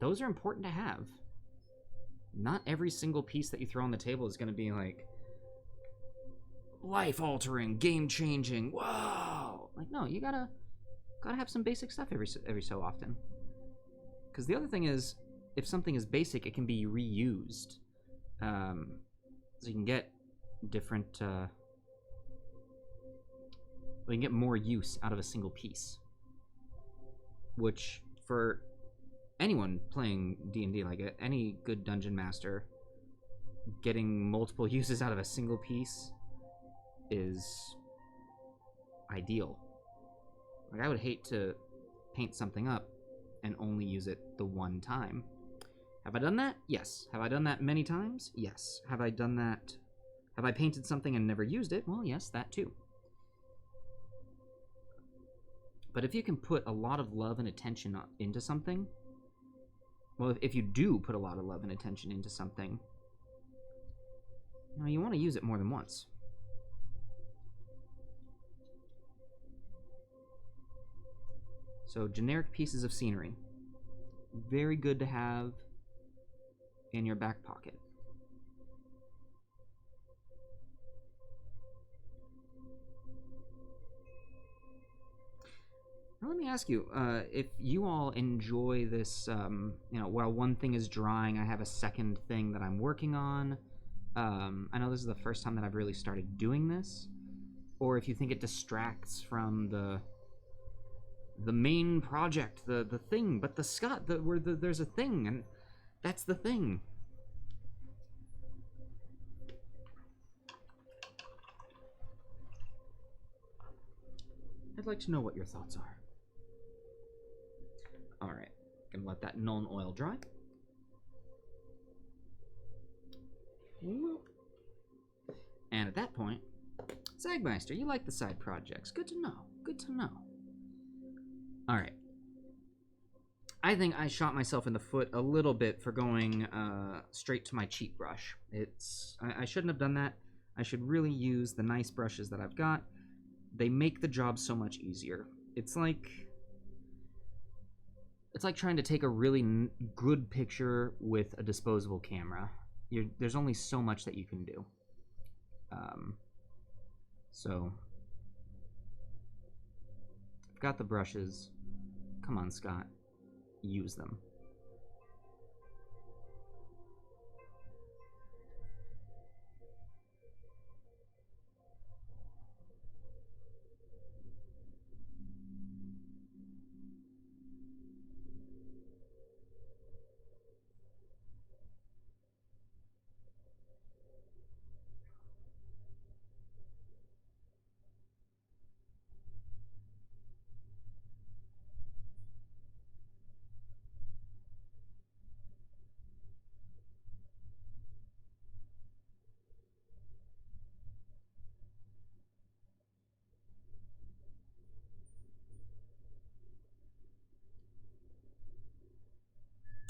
Those are important to have. Not every single piece that you throw on the table is going to be like life-altering, game-changing. Whoa! Like, no, you gotta have some basic stuff every so often. Because the other thing is, if something is basic, it can be reused. So you can get different we can get more use out of a single piece, which for anyone playing D&D, like any good dungeon master, getting multiple uses out of a single piece is ideal. Like, I would hate to paint something up and only use it the one time. Have I done that? Yes. Have I done that many times? Yes. Have I done that? Have I painted something and never used it? Well, yes, that too. But if you can put a lot of love and attention into something, well, if you do put a lot of love and attention into something, you want to use it more than once. So, generic pieces of scenery. Very good to have in your back pocket. Now, let me ask you, if you all enjoy this, while one thing is drying, I have a second thing that I'm working on. I know this is the first time that I've really started doing this. Or if you think it distracts from the main project, the thing, but there's a thing, and that's the thing. I'd like to know what your thoughts are. Alright, gonna let that Nuln Oil dry. And at that point, Zagmeister, you like the side projects. Good to know. Good to know. Alright. I think I shot myself in the foot a little bit for going straight to my cheap brush. I shouldn't have done that. I should really use the nice brushes that I've got. They make the job so much easier. It's like trying to take a really good picture with a disposable camera. There's only so much that you can do. So I've got the brushes. Come on, Scott. Use them.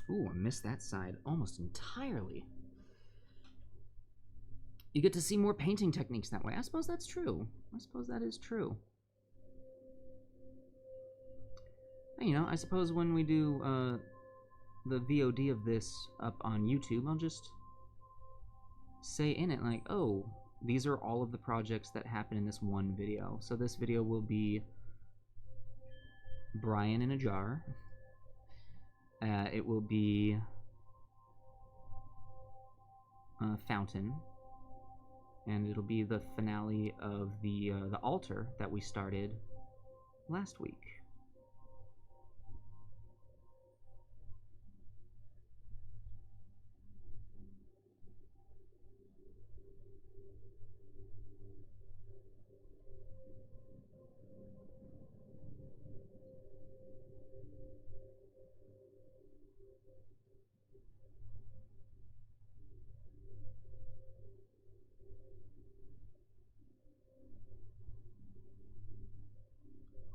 Ooh, I missed that side almost entirely. You get to see more painting techniques that way. I suppose that's true. I suppose that is true. You know, I suppose when we do the VOD of this up on YouTube, I'll just say in it, like, oh, these are all of the projects that happen in this one video. So this video will be Brian in a jar. It will be Fountain. And it'll be the finale of the altar that we started last week.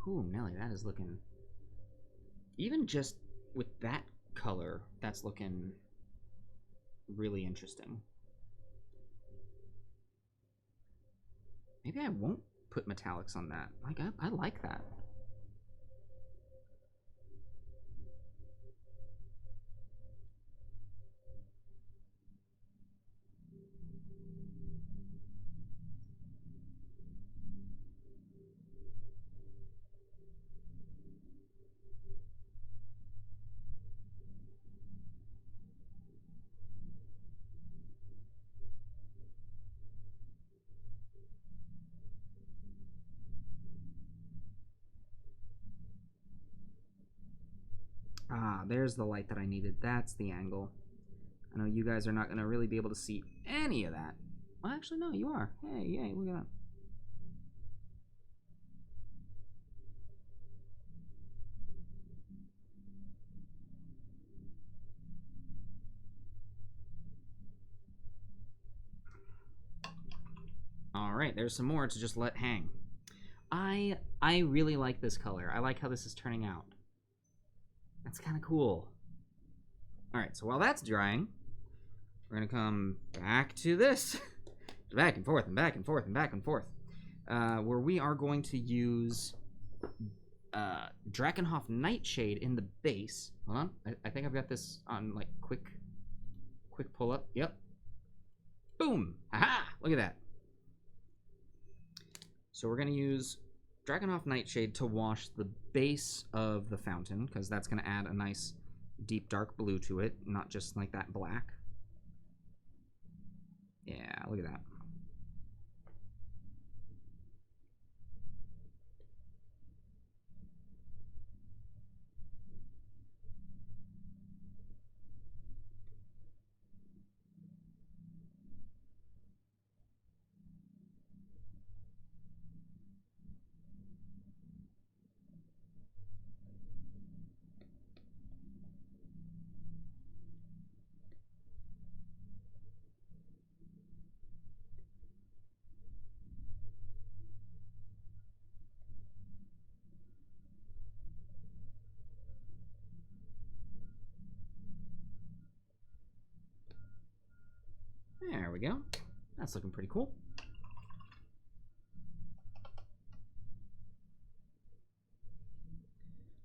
Ooh, Nelly, that is looking... Even just with that color, that's looking really interesting. Maybe I won't put metallics on that. Like, I like that. Ah, there's the light that I needed. That's the angle. I know you guys are not going to really be able to see any of that. Well, actually, no, you are. Hey, yay, look at that. All right, there's some more to just let hang. I really like this color. I like how this is turning out. That's kind of cool. All right, so while that's drying, we're gonna come back to this, back and forth and back and forth and back and forth, where we are going to use Drakenhof Nightshade in the base. Hold on, I think I've got this on like quick pull up. Yep. Boom! Aha! Look at that. So we're gonna use Drakenhof Nightshade to wash the base of the fountain, because that's gonna add a nice deep dark blue to it, not just like that black. Yeah, look at that. There we go. That's looking pretty cool.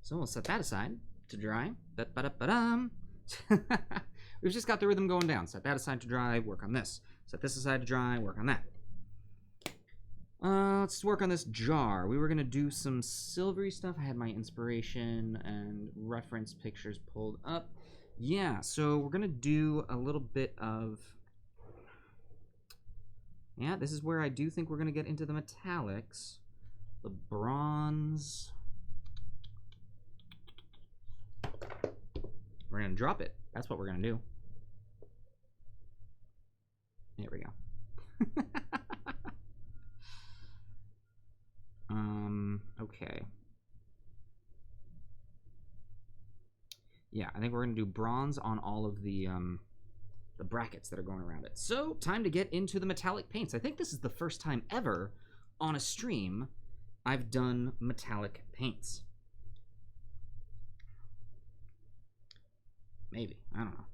So we'll set that aside to dry. We've just got the rhythm going down. Set that aside to dry, work on this. Set this aside to dry, work on that. Let's work on this jar. We were going to do some silvery stuff. I had my inspiration and reference pictures pulled up. Yeah, so we're going to do a little bit of... Yeah, this is where I do think we're going to get into the metallics. The bronze. We're going to drop it. That's what we're going to do. There we go. Okay. Yeah, I think we're going to do bronze on all of the brackets that are going around it. So, time to get into the metallic paints. I think this is the first time ever on a stream I've done metallic paints. Maybe. I don't know.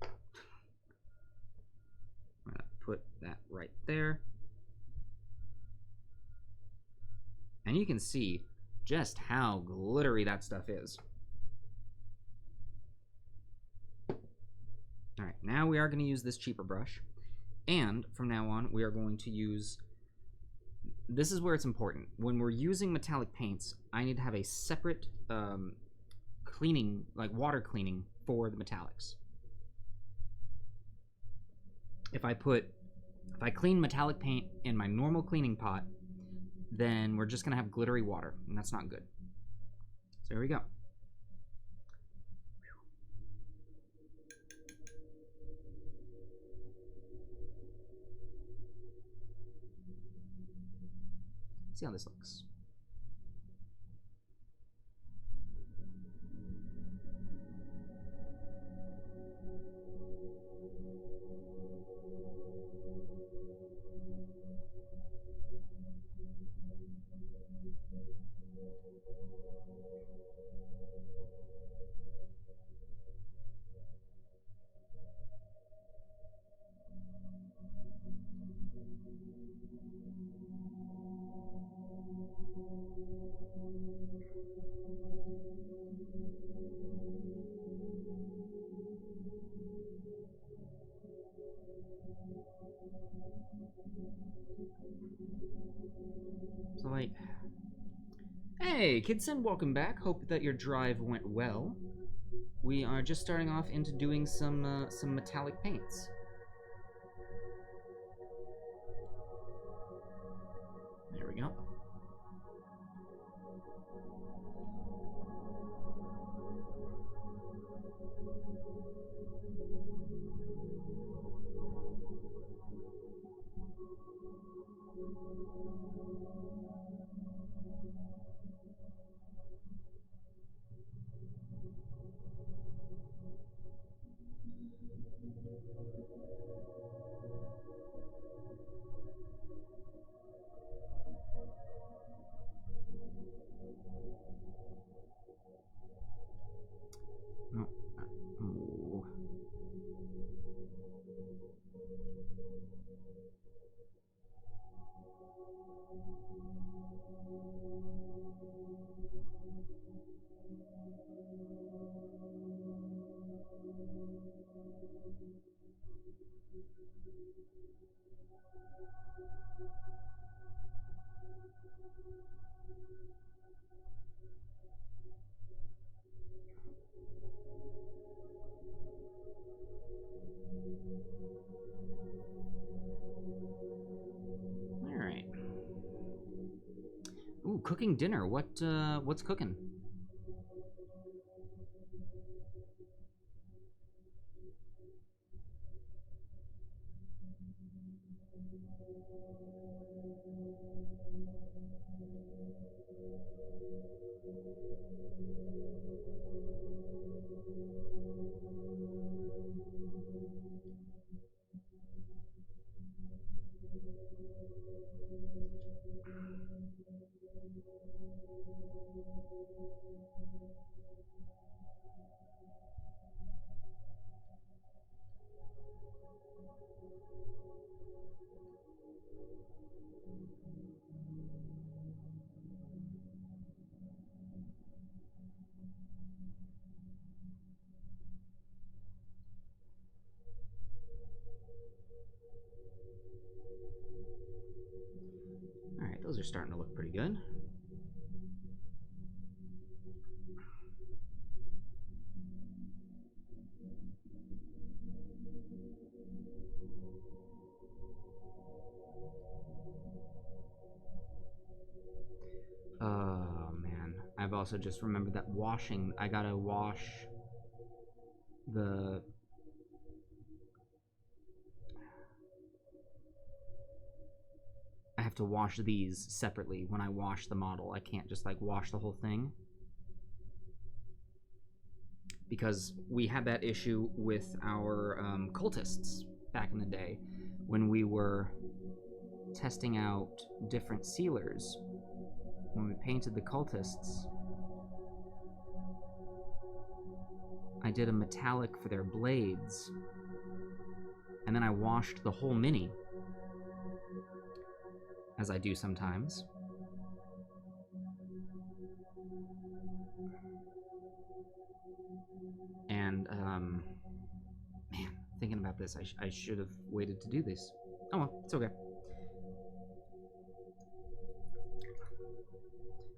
I'm gonna put that right there. And you can see just how glittery that stuff is. Alright, now we are going to use this cheaper brush. And from now on, we are going to use... This is where it's important. When we're using metallic paints, I need to have a separate cleaning, like water cleaning, for the metallics. If I clean metallic paint in my normal cleaning pot, then we're just going to have glittery water, and that's not good. So here we go. See how this looks. So like, hey, Kidson, welcome back. Hope that your drive went well. We are just starting off into doing some metallic paints. There we go. No. Ooh. Alright. Ooh, cooking dinner. What's cooking? Alright, those are starting to look pretty good. Oh man, I've also just remembered that washing, I gotta wash the... I have to wash these separately when I wash the model. I can't just like wash the whole thing. Because we had that issue with our cultists back in the day when we were testing out different sealers. When we painted the cultists, I did a metallic for their blades, and then I washed the whole mini, as I do sometimes. And, man, thinking about this, I should have waited to do this. Oh well, it's okay.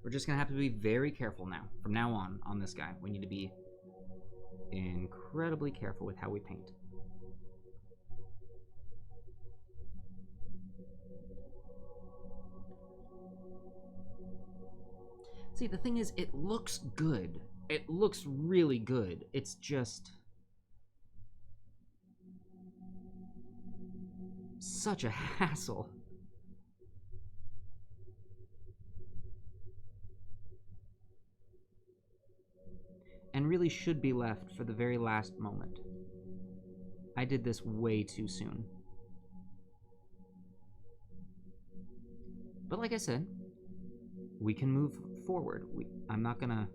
We're just gonna have to be very careful now. From now on this guy. We need to be incredibly careful with how we paint. See, the thing is, it looks good. It looks really good. It's just such a hassle. And really should be left for the very last moment. I did this way too soon. But like I said, we can move forward. I'm not gonna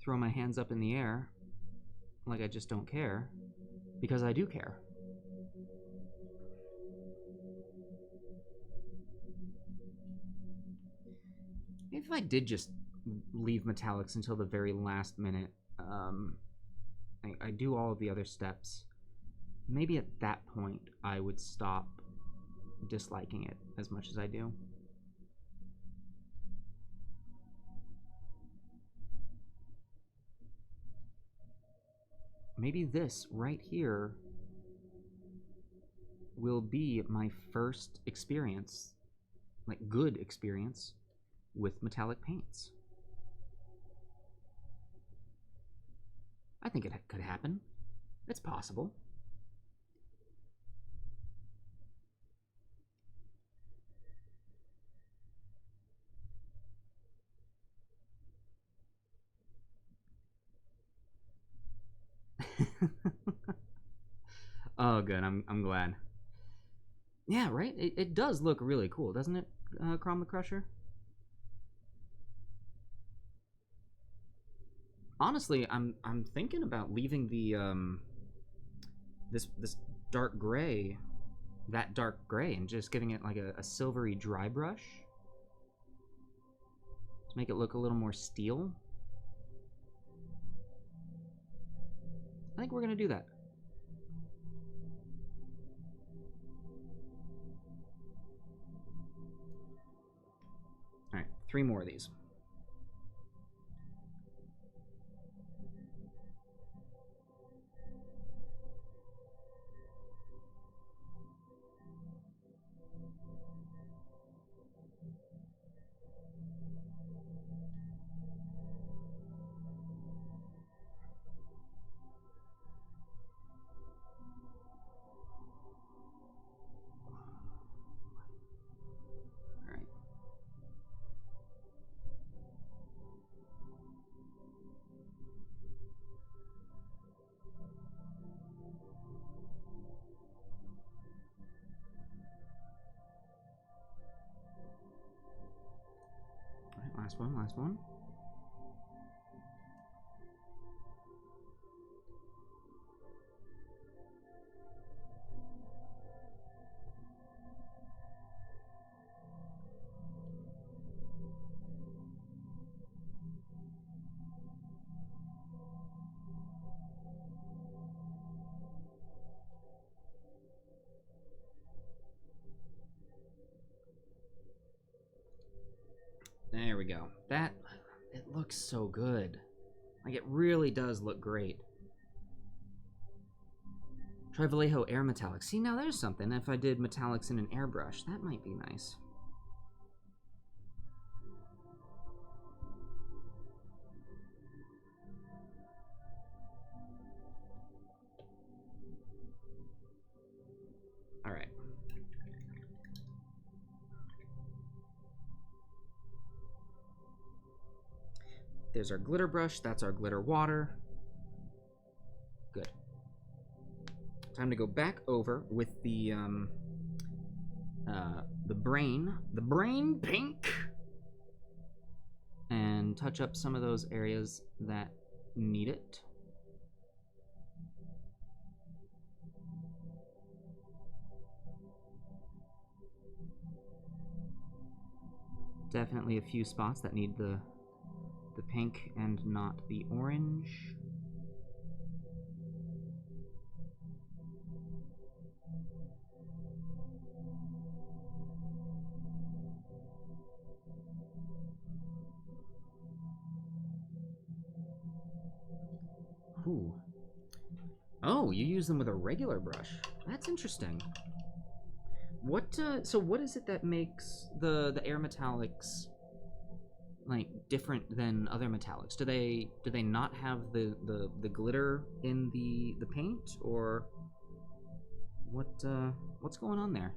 throw my hands up in the air like I just don't care, because I do care. Maybe if I did just leave metallics until the very last minute, I do all of the other steps, maybe at that point I would stop disliking it as much as I do. Maybe this right here will be my first experience, like good experience, with metallic paints. I think it could happen. It's possible. Oh, good. I'm glad. Yeah, right? It does look really cool, doesn't it, Chroma Crusher? Honestly, I'm thinking about leaving the this dark gray, that dark gray, and just giving it like a silvery dry brush to make it look a little more steel. I think we're gonna do that. All right, 3 more of these. Last one, last one. There we go. That, it looks so good. Like, it really does look great. Try Vallejo Air Metallics. See, now there's something. If I did metallics in an airbrush, that might be nice. All right. There's our glitter brush. That's our glitter water. Good. Time to go back over with the brain pink, and touch up some of those areas that need it. Definitely a few spots that need the pink and not the orange. Ooh. Oh, you use them with a regular brush. That's interesting. What, so what is it that makes the air metallics, like, different than other metallics? Do they not have the glitter in the paint, or what's going on there?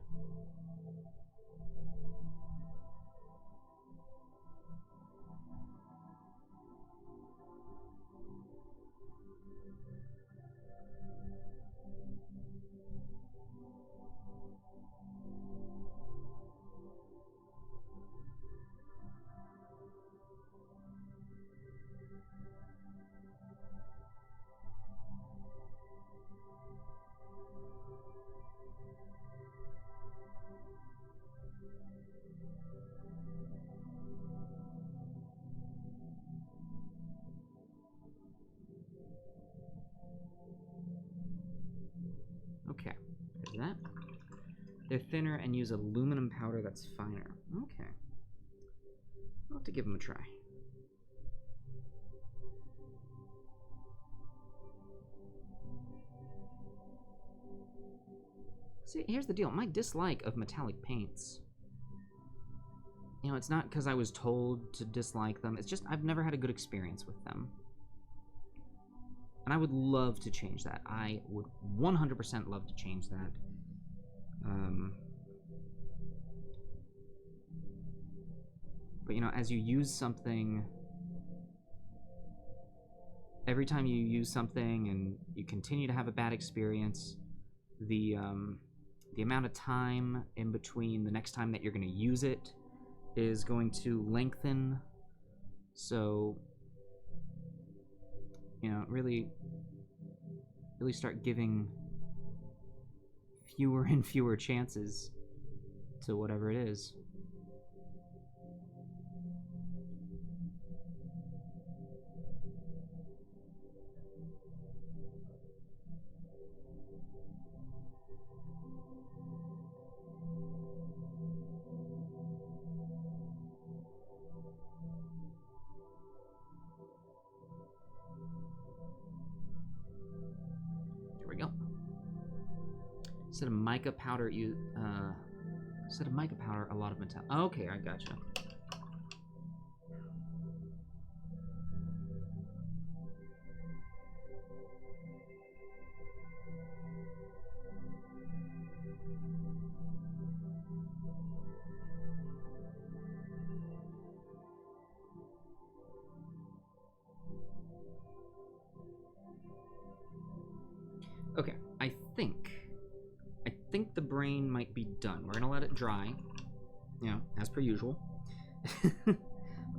Okay, there's that. They're thinner and use aluminum powder that's finer. Okay. I'll have to give them a try. See, here's the deal. My dislike of metallic paints, you know, it's not because I was told to dislike them. It's just I've never had a good experience with them. And I would love to change that. I would 100% love to change that. But, you know, as you use something, every time you use something and you continue to have a bad experience, the amount of time in between the next time that you're going to use it is going to lengthen. So, you know, really start giving fewer and fewer chances to whatever it is. Instead of mica powder, instead of mica powder, a lot of metal. Okay, I gotcha. Okay, I think the brain might be done. We're gonna let it dry, you know, as per usual.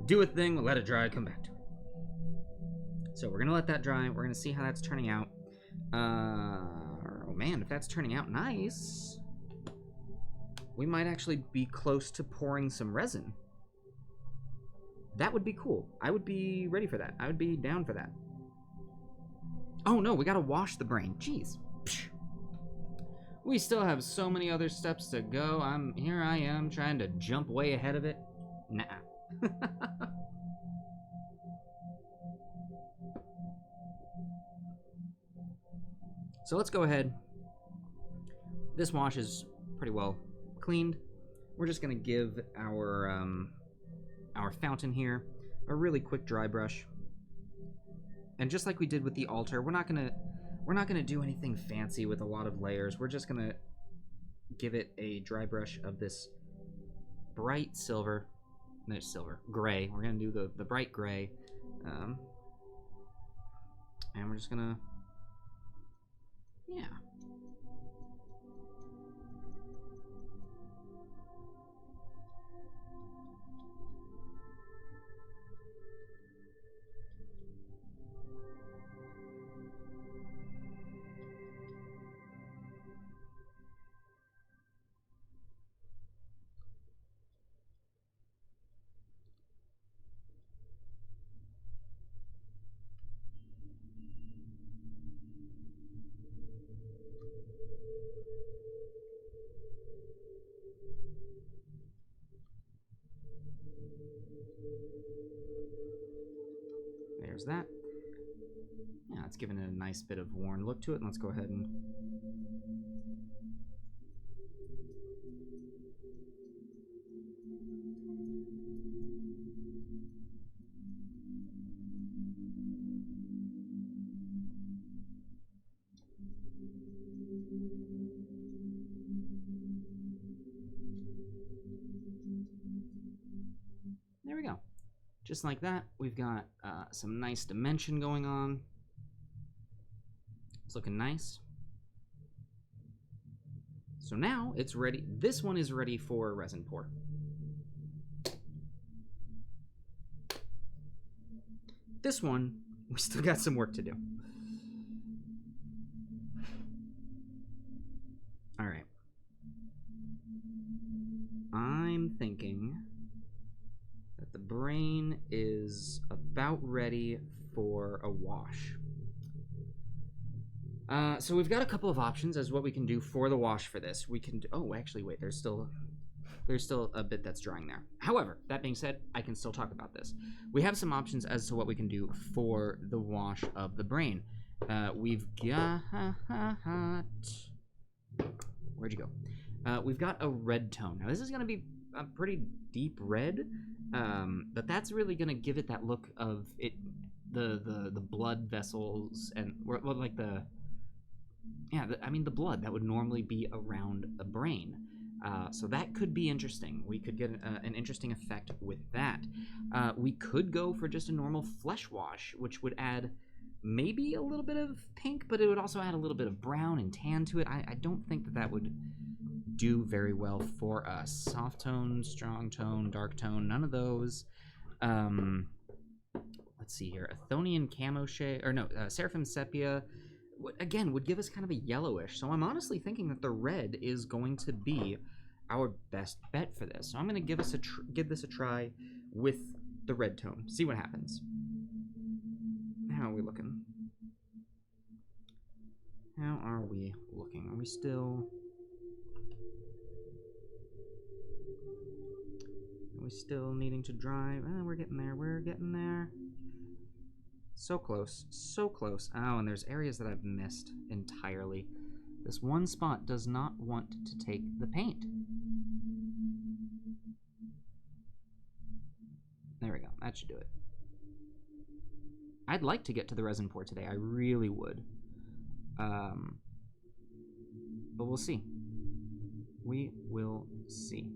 Do a thing, we'll let it dry, come back to it. So we're gonna let that dry. We're gonna see how that's turning out. Oh man, if that's turning out nice, we might actually be close to pouring some resin. That would be cool. I would be ready for that. I would be down for that. Oh no, we gotta wash the brain. Jeez. Psh. We still have so many other steps to go. Here I am trying to jump way ahead of it. Nah. So let's go ahead. This wash is pretty well cleaned. We're just gonna give our fountain here a really quick dry brush. And just like we did with the altar, we're not gonna do anything fancy with a lot of layers. We're just gonna give it a dry brush of this bright silver. No, gray. We're gonna do the bright gray, and we're just gonna, yeah. There's that. Yeah, it's giving it a nice bit of worn look to it. And let's go ahead and... There we go. Just like that, we've got some nice dimension going on. It's looking nice. So now it's ready. This one is ready for resin pour. This one, we still got some work to do. All right. I'm thinking that the brain is about ready for a wash. So we've got a couple of options as what we can do for the wash for this. We can do, oh, actually, wait, there's still a bit that's drying there. However, that being said, I can still talk about this. We have some options as to what we can do for the wash of the brain. We've got, where'd you go? We've got a red tone. Now this is gonna be a pretty deep red, but that's really gonna give it that look of it, the blood vessels and well, like the, yeah, I mean the blood that would normally be around a brain. So that could be interesting. We could get an interesting effect with that. We could go for just a normal flesh wash, which would add maybe a little bit of pink, but it would also add a little bit of brown and tan to it. I don't think that would do very well for us. Soft tone, strong tone, dark tone, none of those. Let's see here. Athonian camo shade, or no, Seraphim sepia, again, would give us kind of a yellowish. So I'm honestly thinking that the red is going to be our best bet for this. So I'm going to give this a try with the red tone. See what happens. How are we looking? How are we looking? Are we still... Are we still needing to dry? We're getting there. We're getting there. So close. So close. Oh, and there's areas that I've missed entirely. This one spot does not want to take the paint. There we go. That should do it. I'd like to get to the resin pour today. I really would. But we'll see. We will see.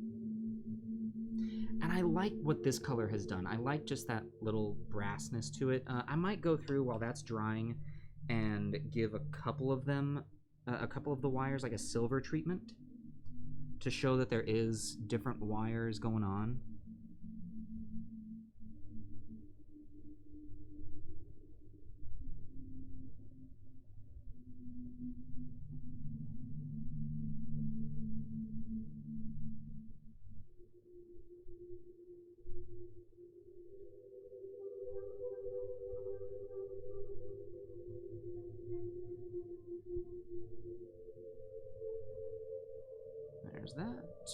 And I like what this color has done. I like just that little brassness to it. I might go through while that's drying and give a couple of them, a couple of the wires like a silver treatment to show that there is different wires going on. There's that.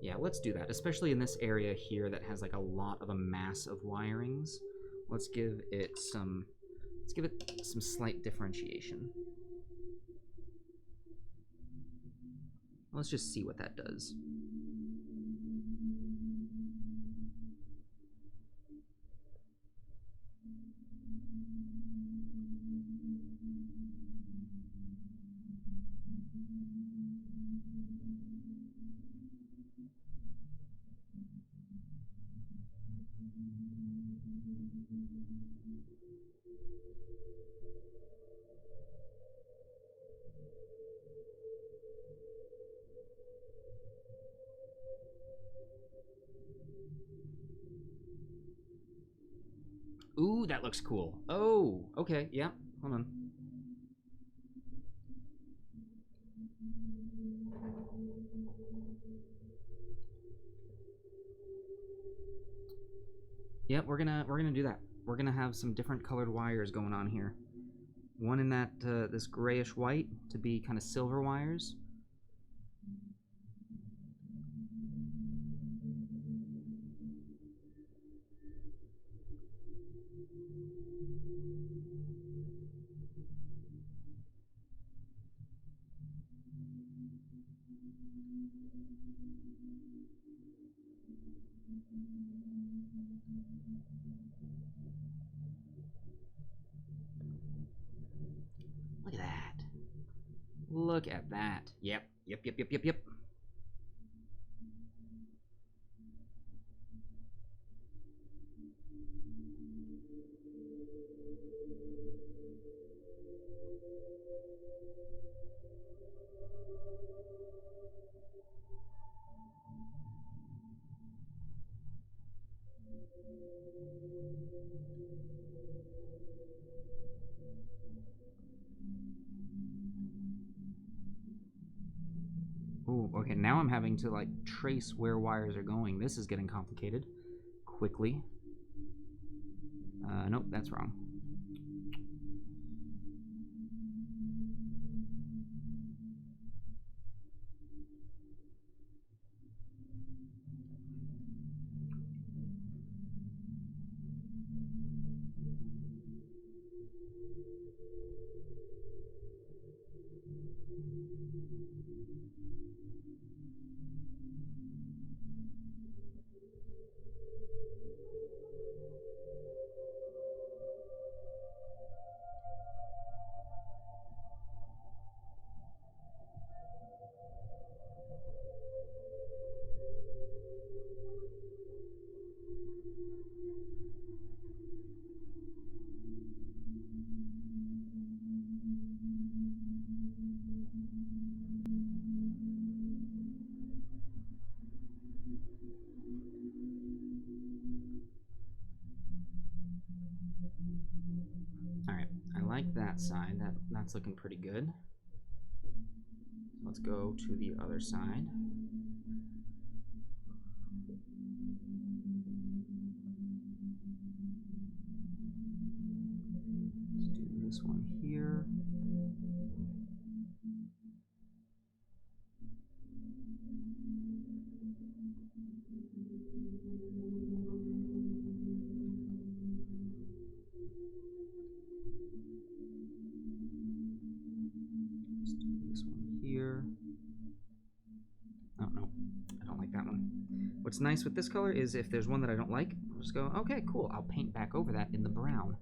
Yeah, let's do that, especially in this area here that has like a lot of a mass of wirings. Let's give it some slight differentiation. Let's just see what that does. Ooh, that looks cool. Oh, okay, yeah, hold on. Yep, we're gonna do that. We're gonna have some different colored wires going on here. One in that this grayish white to be kind of silver wires. Look at that. Look at that. Yep. Ooh, okay, now I'm having to, like, trace where wires are going. This is getting complicated. Quickly. Nope, that's wrong. Alright, I like that side. That's looking pretty good. Let's go to the other side. Let's do this one here. Let's do this one here. Oh, no, I don't like that one. What's nice with this color is if there's one that I don't like, I'll just go, okay, cool, I'll paint back over that in the brown.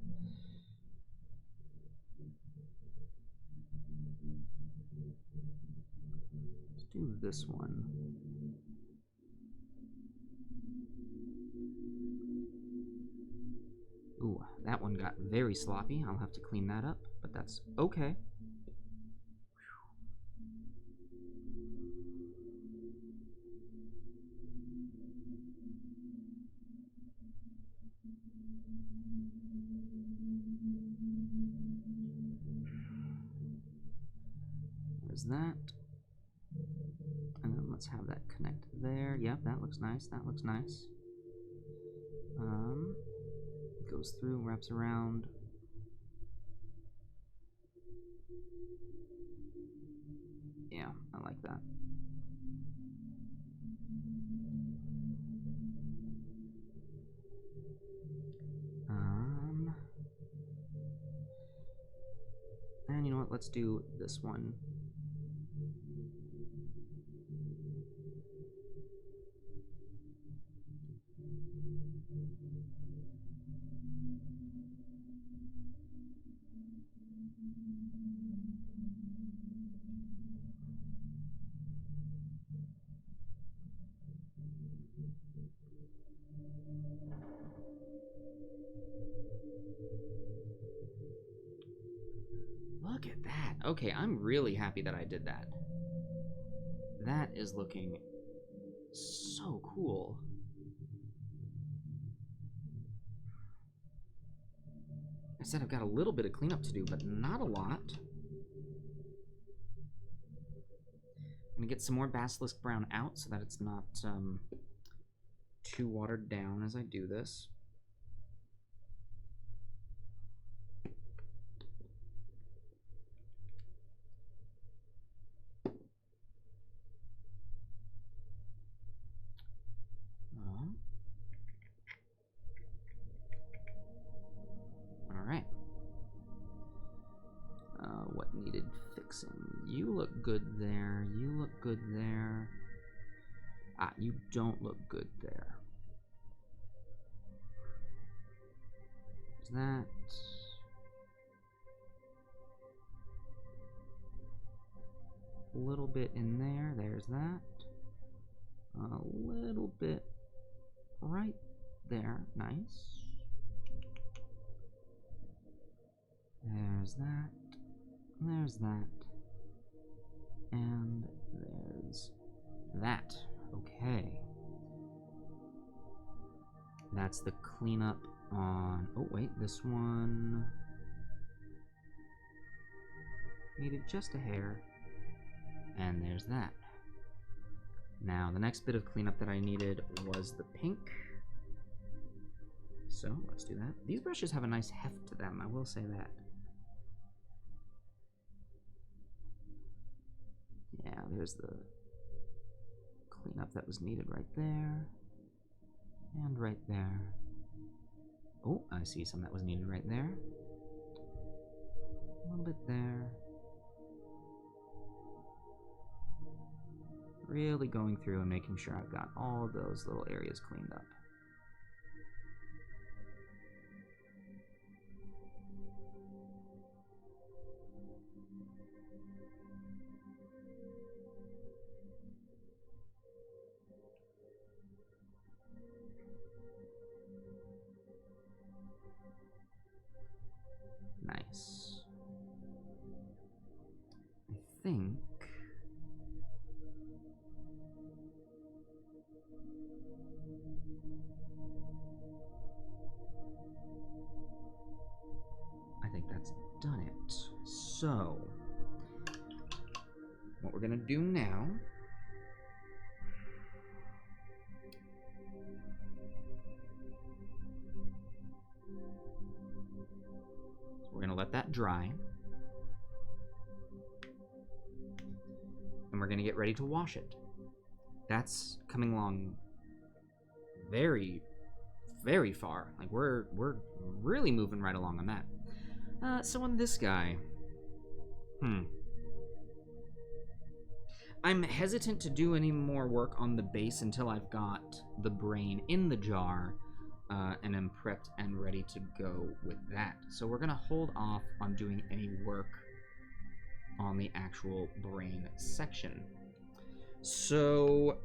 Let's do this one. Ooh, that one got very sloppy. I'll have to clean that up, but that's okay. There's that. And then let's have that connect there. Yep, that looks nice. That looks nice. Goes through, wraps around. Yeah, I like that. And you know what? Let's do this one. Look at that. Okay, I'm really happy that I did that. That is looking so cool. I said I've got a little bit of cleanup to do, but not a lot. I'm gonna get some more basilisk brown out so that it's not too watered down as I do this. Alright. What needed fixing? You look good there. You look good there. Ah, you don't look good there. that. A little bit in there. There's that. A little bit right there. Nice. There's that. There's that. And there's that. Okay. That's the cleanup on... Oh, wait. This one needed just a hair. And there's that. Now, the next bit of cleanup that I needed was the pink. So, let's do that. These brushes have a nice heft to them, I will say that. Yeah, there's the cleanup that was needed right there. And right there. Oh, I see some that was needed right there. A little bit there. Really going through and making sure I've got all those little areas cleaned up. Nice. I think that's done it. So, what we're gonna do now is we're gonna let that dry. And we're gonna get ready to wash it. That's coming along very, very far. Like we're really moving right along on that. So on this guy, I'm hesitant to do any more work on the base until I've got the brain in the jar and am prepped and ready to go with that. So we're gonna hold off on doing any work on the actual brain section. So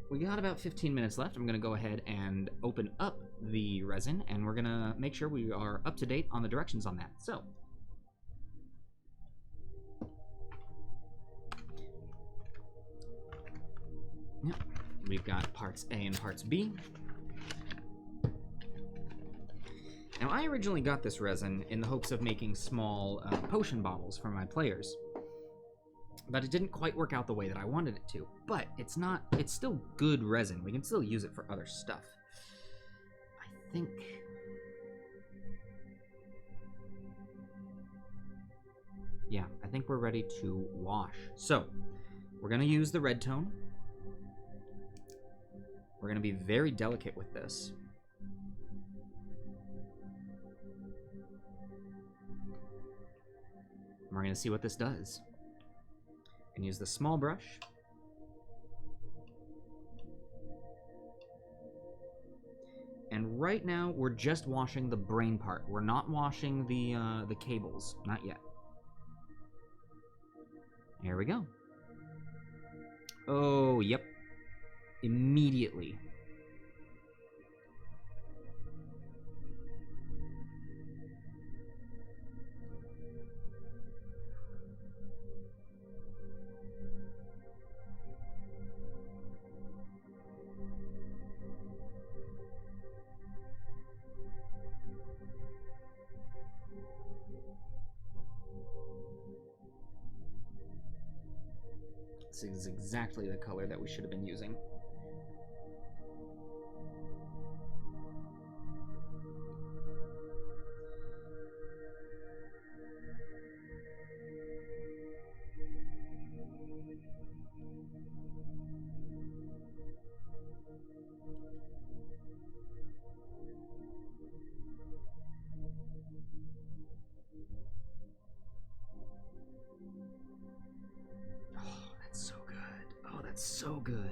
we got about 15 minutes left. I'm gonna go ahead and open up the resin, and we're gonna make sure we are up to date on the directions on that. So, yep, we've got parts A and parts B. Now, I originally got this resin in the hopes of making small potion bottles for my players, but it didn't quite work out the way that I wanted it to. But it's still good resin. We can still use it for other stuff. I think... yeah, I think we're ready to wash. So, we're gonna use the red tone. We're gonna be very delicate with this. We're gonna see what this does. And use the small brush. And right now, we're just washing the brain part. We're not washing the cables. Not yet. There we go. Oh, yep. Immediately. This is exactly the color that we should have been using. So good.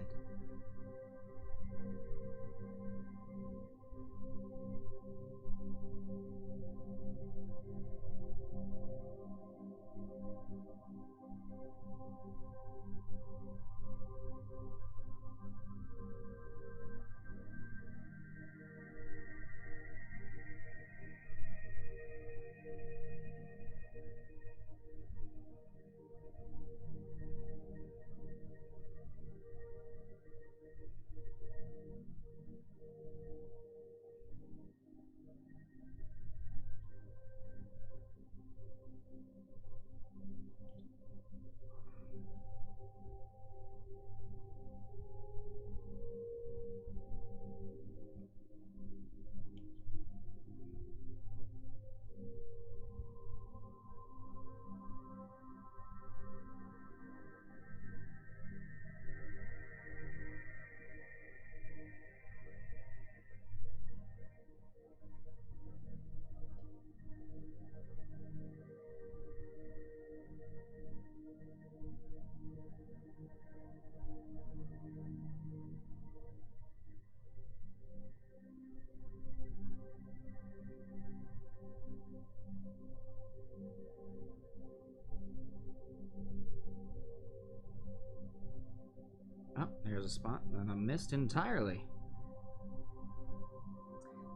There's a spot, and I missed entirely.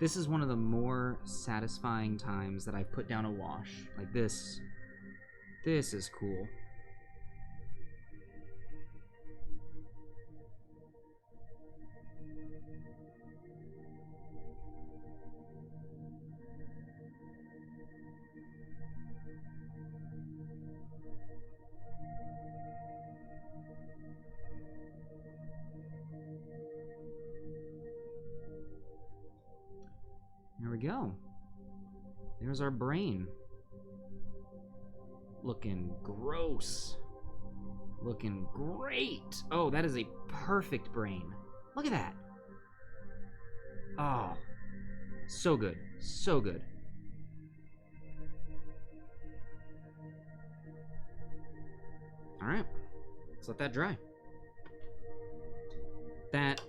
This is one of the more satisfying times that I've put down a wash. Like this. This is cool. There we go. There's our brain. Looking gross. Looking great. Oh, that is a perfect brain. Look at that. Oh, so good. So good. All right. Let's let that dry. That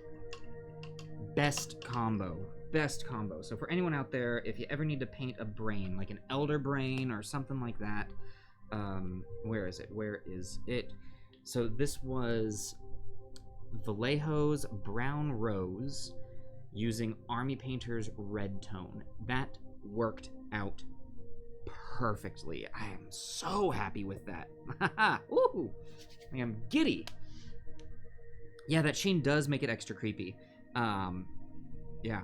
best combo. Best combo. So for anyone out there, if you ever need to paint a brain, like an elder brain or something like that, where is it? Where is it? So this was Vallejo's Brown Rose using Army Painter's red tone. That worked out perfectly. I am so happy with that. Ooh, I am giddy. Yeah, that sheen does make it extra creepy. Yeah.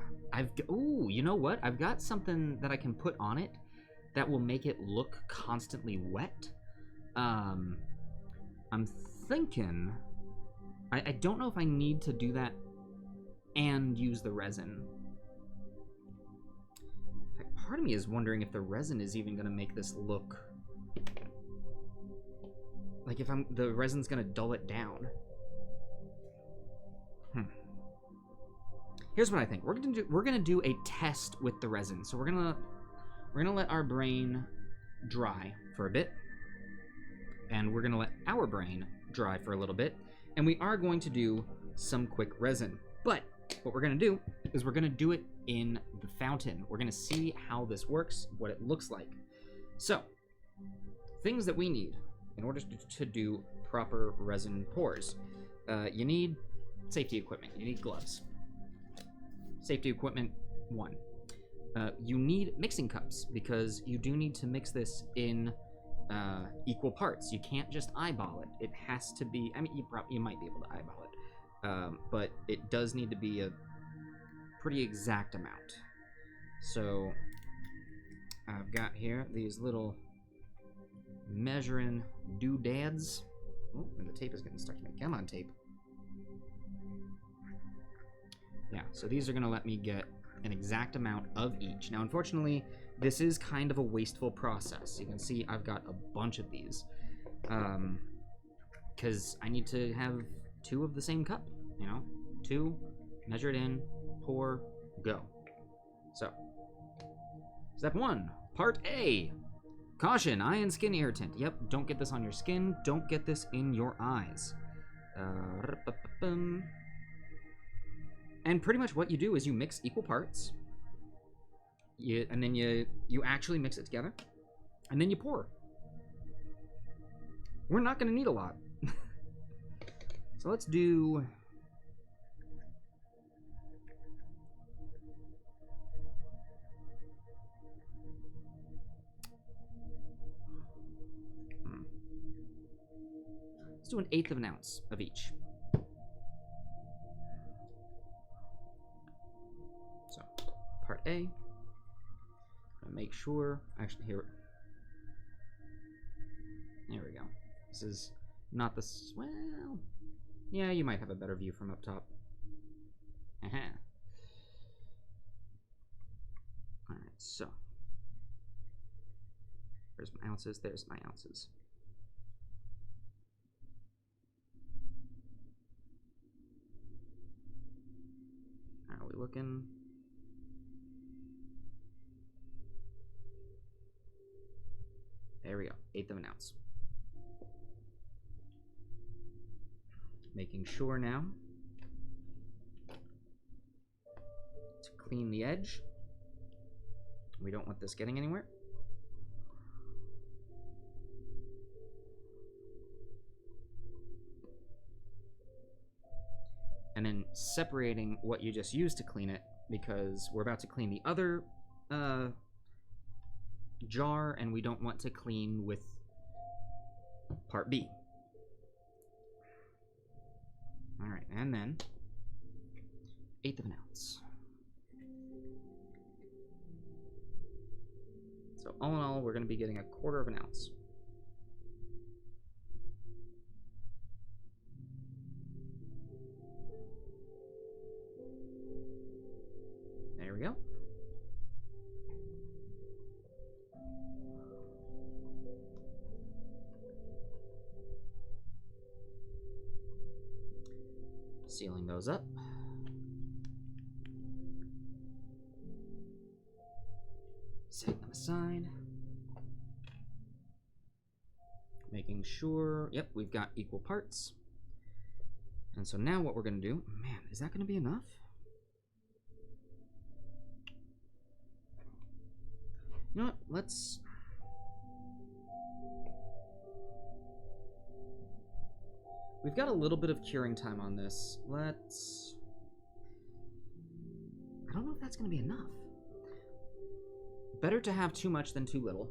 Ooh, you know what? I've got something that I can put on it that will make it look constantly wet. I'm thinking... I don't know if I need to do that and use the resin. In fact, part of me is wondering if the resin is even going to make this look... like if the resin's going to dull it down. Here's what I think. We're gonna do a test with the resin. So we're gonna let our brain dry for a bit, and we're gonna let our brain dry for a little bit, and we are going to do some quick resin. But what we're gonna do is we're gonna do it in the fountain. We're gonna see how this works, what it looks like. So, things that we need in order to do proper resin pours. You need safety equipment. You need gloves. Safety equipment 1. You need mixing cups because you do need to mix this in equal parts. You can't just eyeball it. It has to be, I mean, you might be able to eyeball it, but it does need to be a pretty exact amount. So I've got here these little measuring doodads. Oh, and the tape is getting stuck to me. Come on, tape. Yeah, so these are going to let me get an exact amount of each. Now, unfortunately, this is kind of a wasteful process. You can see I've got a bunch of these. Because I need to have 2 of the same cup, you know? 2, measure it in, pour, go. So, step 1, part A. Caution, eye and skin irritant. Yep, don't get this on your skin. Don't get this in your eyes. And pretty much what you do is you mix equal parts, and then you actually mix it together, and then you pour. We're not going to need a lot. So let's do... Let's do 1/8 of an ounce of each. Part A. Make sure, actually here, there we go. This is not the, well, yeah, you might have a better view from up top. Aha. Alright, so, there's my ounces, there's my ounces. Are we looking? There we go, 1/8 of an ounce. Making sure now to clean the edge. We don't want this getting anywhere. and then separating what you just used to clean it, because we're about to clean the other jar, and we don't want to clean with part B. All right, and then 1/8 of an ounce. So all in all, we're going to be getting 1/4 of an ounce. There we go. Sealing those up. Setting them aside. Making sure, yep, we've got equal parts. And so now what we're going to do, man, is that going to be enough? You know what, let's... We've got a little bit of curing time on this. Let's... I don't know if that's going to be enough. Better to have too much than too little.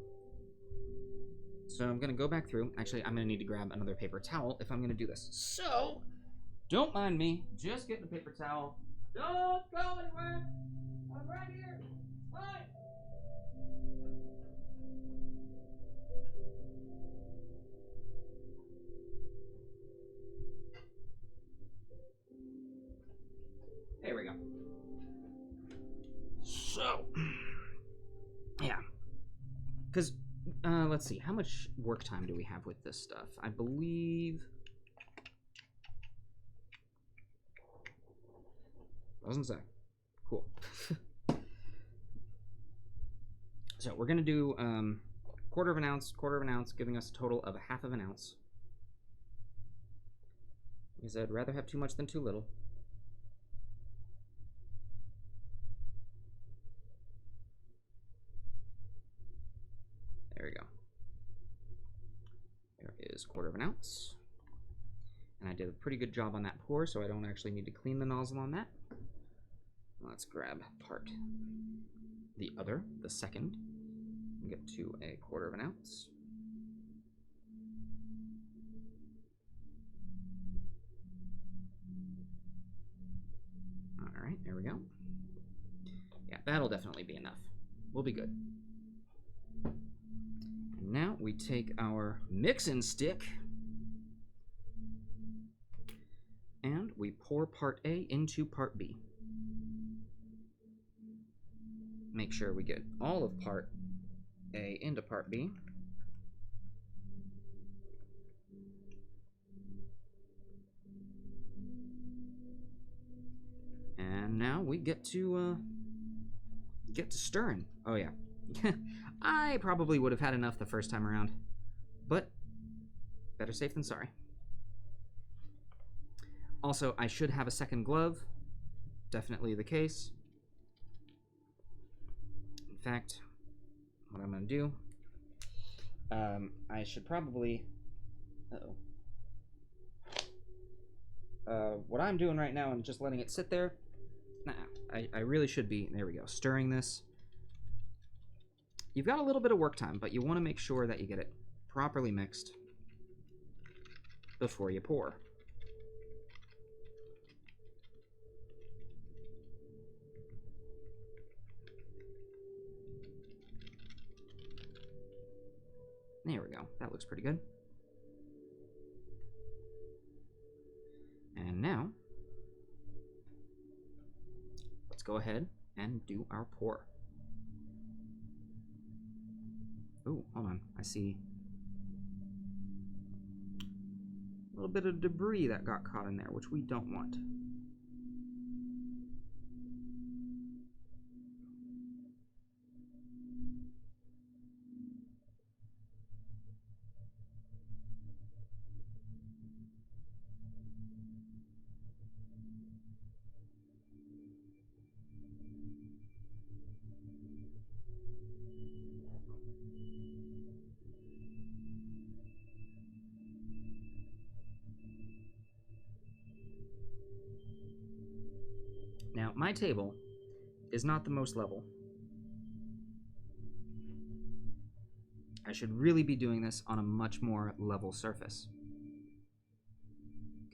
So I'm going to go back through. Actually, I'm going to need to grab another paper towel if I'm going to do this. So, don't mind me. Just get the paper towel. Don't go anywhere. I'm right here. Fine. There we go. So, yeah. Because, let's see, how much work time do we have with this stuff? I believe... Doesn't say. Cool. So, we're going to do 1/4 of an ounce, giving us a total of 1/2 of an ounce. Because I'd rather have too much than too little. There we go. There is 1/4 of an ounce. And I did a pretty good job on that pour, so I don't actually need to clean the nozzle on that. Let's grab the second, and get to 1/4 of an ounce. All right, there we go. Yeah, that'll definitely be enough. We'll be good. And now we take our mixing stick and we pour part A into part B. Make sure we get all of part A into part B. And now we get to stirring. Oh yeah. I probably would have had enough the first time around, but better safe than sorry. Also, I should have a second glove. Definitely the case. In fact, what I'm going to do, I should probably... what I'm doing right now and just letting it sit there, I really should be, there we go, stirring this. You've got a little bit of work time, but you want to make sure that you get it properly mixed before you pour. There we go. That looks pretty good. And now, let's go ahead and do our pour. Ooh, hold on. I see a little bit of debris that got caught in there, which we don't want. my table is not the most level. I should really be doing this on a much more level surface.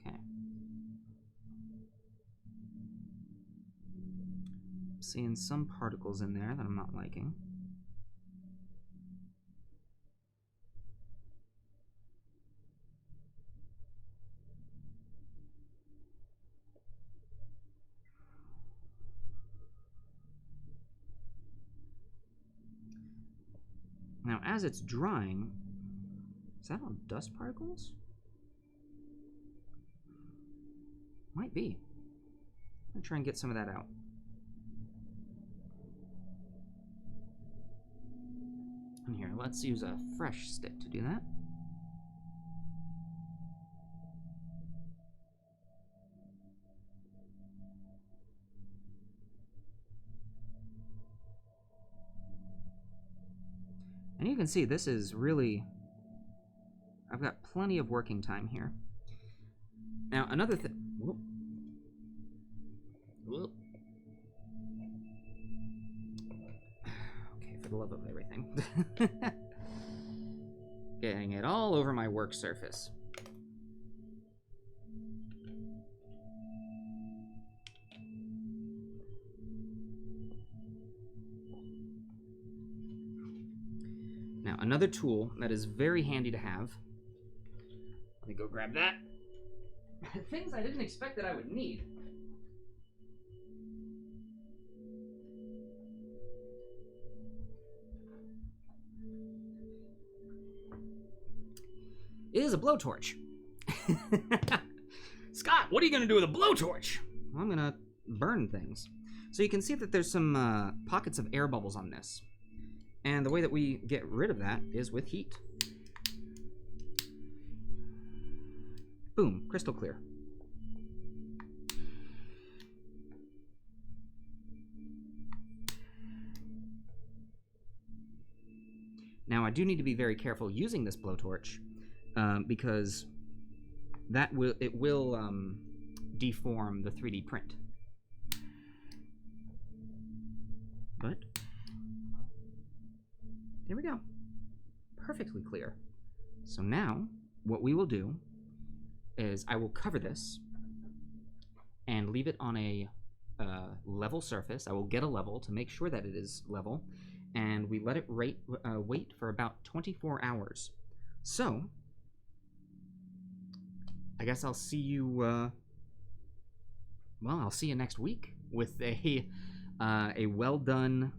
Okay. I'm seeing some particles in there that I'm not liking. Now, as it's drying, is that all dust particles? Might be. I'm gonna try and get some of that out. And here, let's use a fresh stick to do that. And you can see this is really, I've got plenty of working time here. Now, another thing, okay, for the love of everything. Getting it all over my work surface. Now, another tool that is very handy to have. Let me go grab that. Things I didn't expect that I would need. It is a blowtorch. Scott, what are you going to do with a blowtorch? Well, I'm going to burn things. So you can see that there's some pockets of air bubbles on this. And the way that we get rid of that is with heat. Boom, crystal clear. Now, I do need to be very careful using this blowtorch because it will deform the 3D print. But there we go. Perfectly clear. So now, what we will do is I will cover this and leave it on a level surface. I will get a level to make sure that it is level, and we let it wait for about 24 hours. So, I guess I'll see you, well, I'll see you next week with a well done,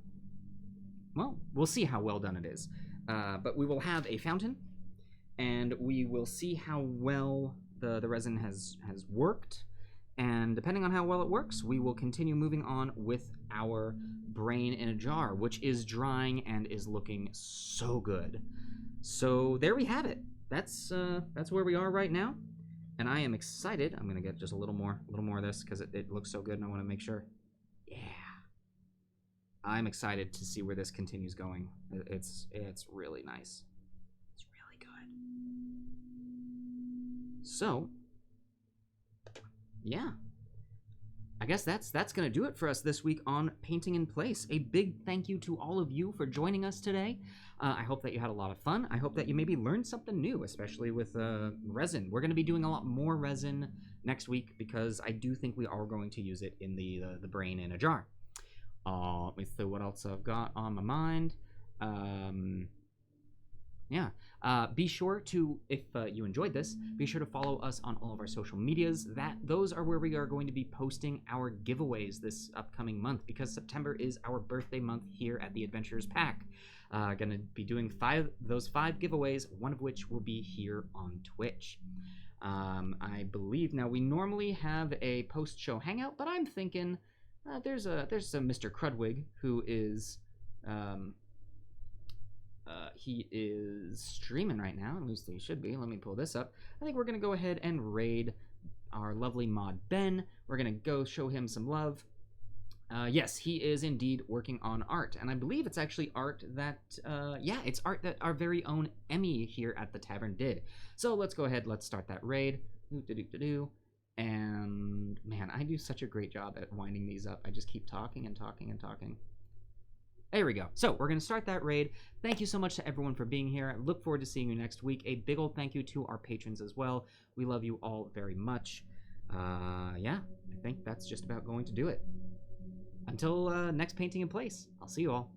well, we'll see how well done it is. But we will have a fountain, and we will see how well the resin has worked. And depending on how well it works, we will continue moving on with our brain in a jar, which is drying and is looking so good. So there we have it. That's where we are right now, and I am excited. I'm gonna get just a little more of this because it looks so good, and I want to make sure. Yeah, I'm excited to see where this continues going. It's really nice. It's really good. So, yeah. I guess that's going to do it for us this week on Painting in Place. A big thank you to all of you for joining us today. I hope that you had a lot of fun. I hope that you maybe learned something new, especially with resin. We're going to be doing a lot more resin next week because I do think we are going to use it in the brain in a jar. Let me see what else I've got on my mind. Yeah. Be sure to, if you enjoyed this, be sure to follow us on all of our social medias. Those are where we are going to be posting our giveaways this upcoming month, because September is our birthday month here at the Adventurers Pack. Gonna be doing those five giveaways, one of which will be here on Twitch. I believe now we normally have a post-show hangout, but I'm thinking there's some Mr. Crudwig who is he is streaming right now, at least he should be. Let me pull this up. I think we're going to go ahead and raid our lovely mod Ben. We're going to go show him some love. Yes, he is indeed working on art, and I believe it's actually art that, it's art that our very own Emmy here at the tavern did. So let's go ahead, let's start that raid. And man, I do such a great job at winding these up. I just keep talking and talking and talking. There we go. So we're going to start that raid. Thank you so much to everyone for being here. I look forward to seeing you next week. A big old thank you to our patrons as well. We love you all very much. Yeah, I think that's just about going to do it. Until next painting in place, I'll see you all.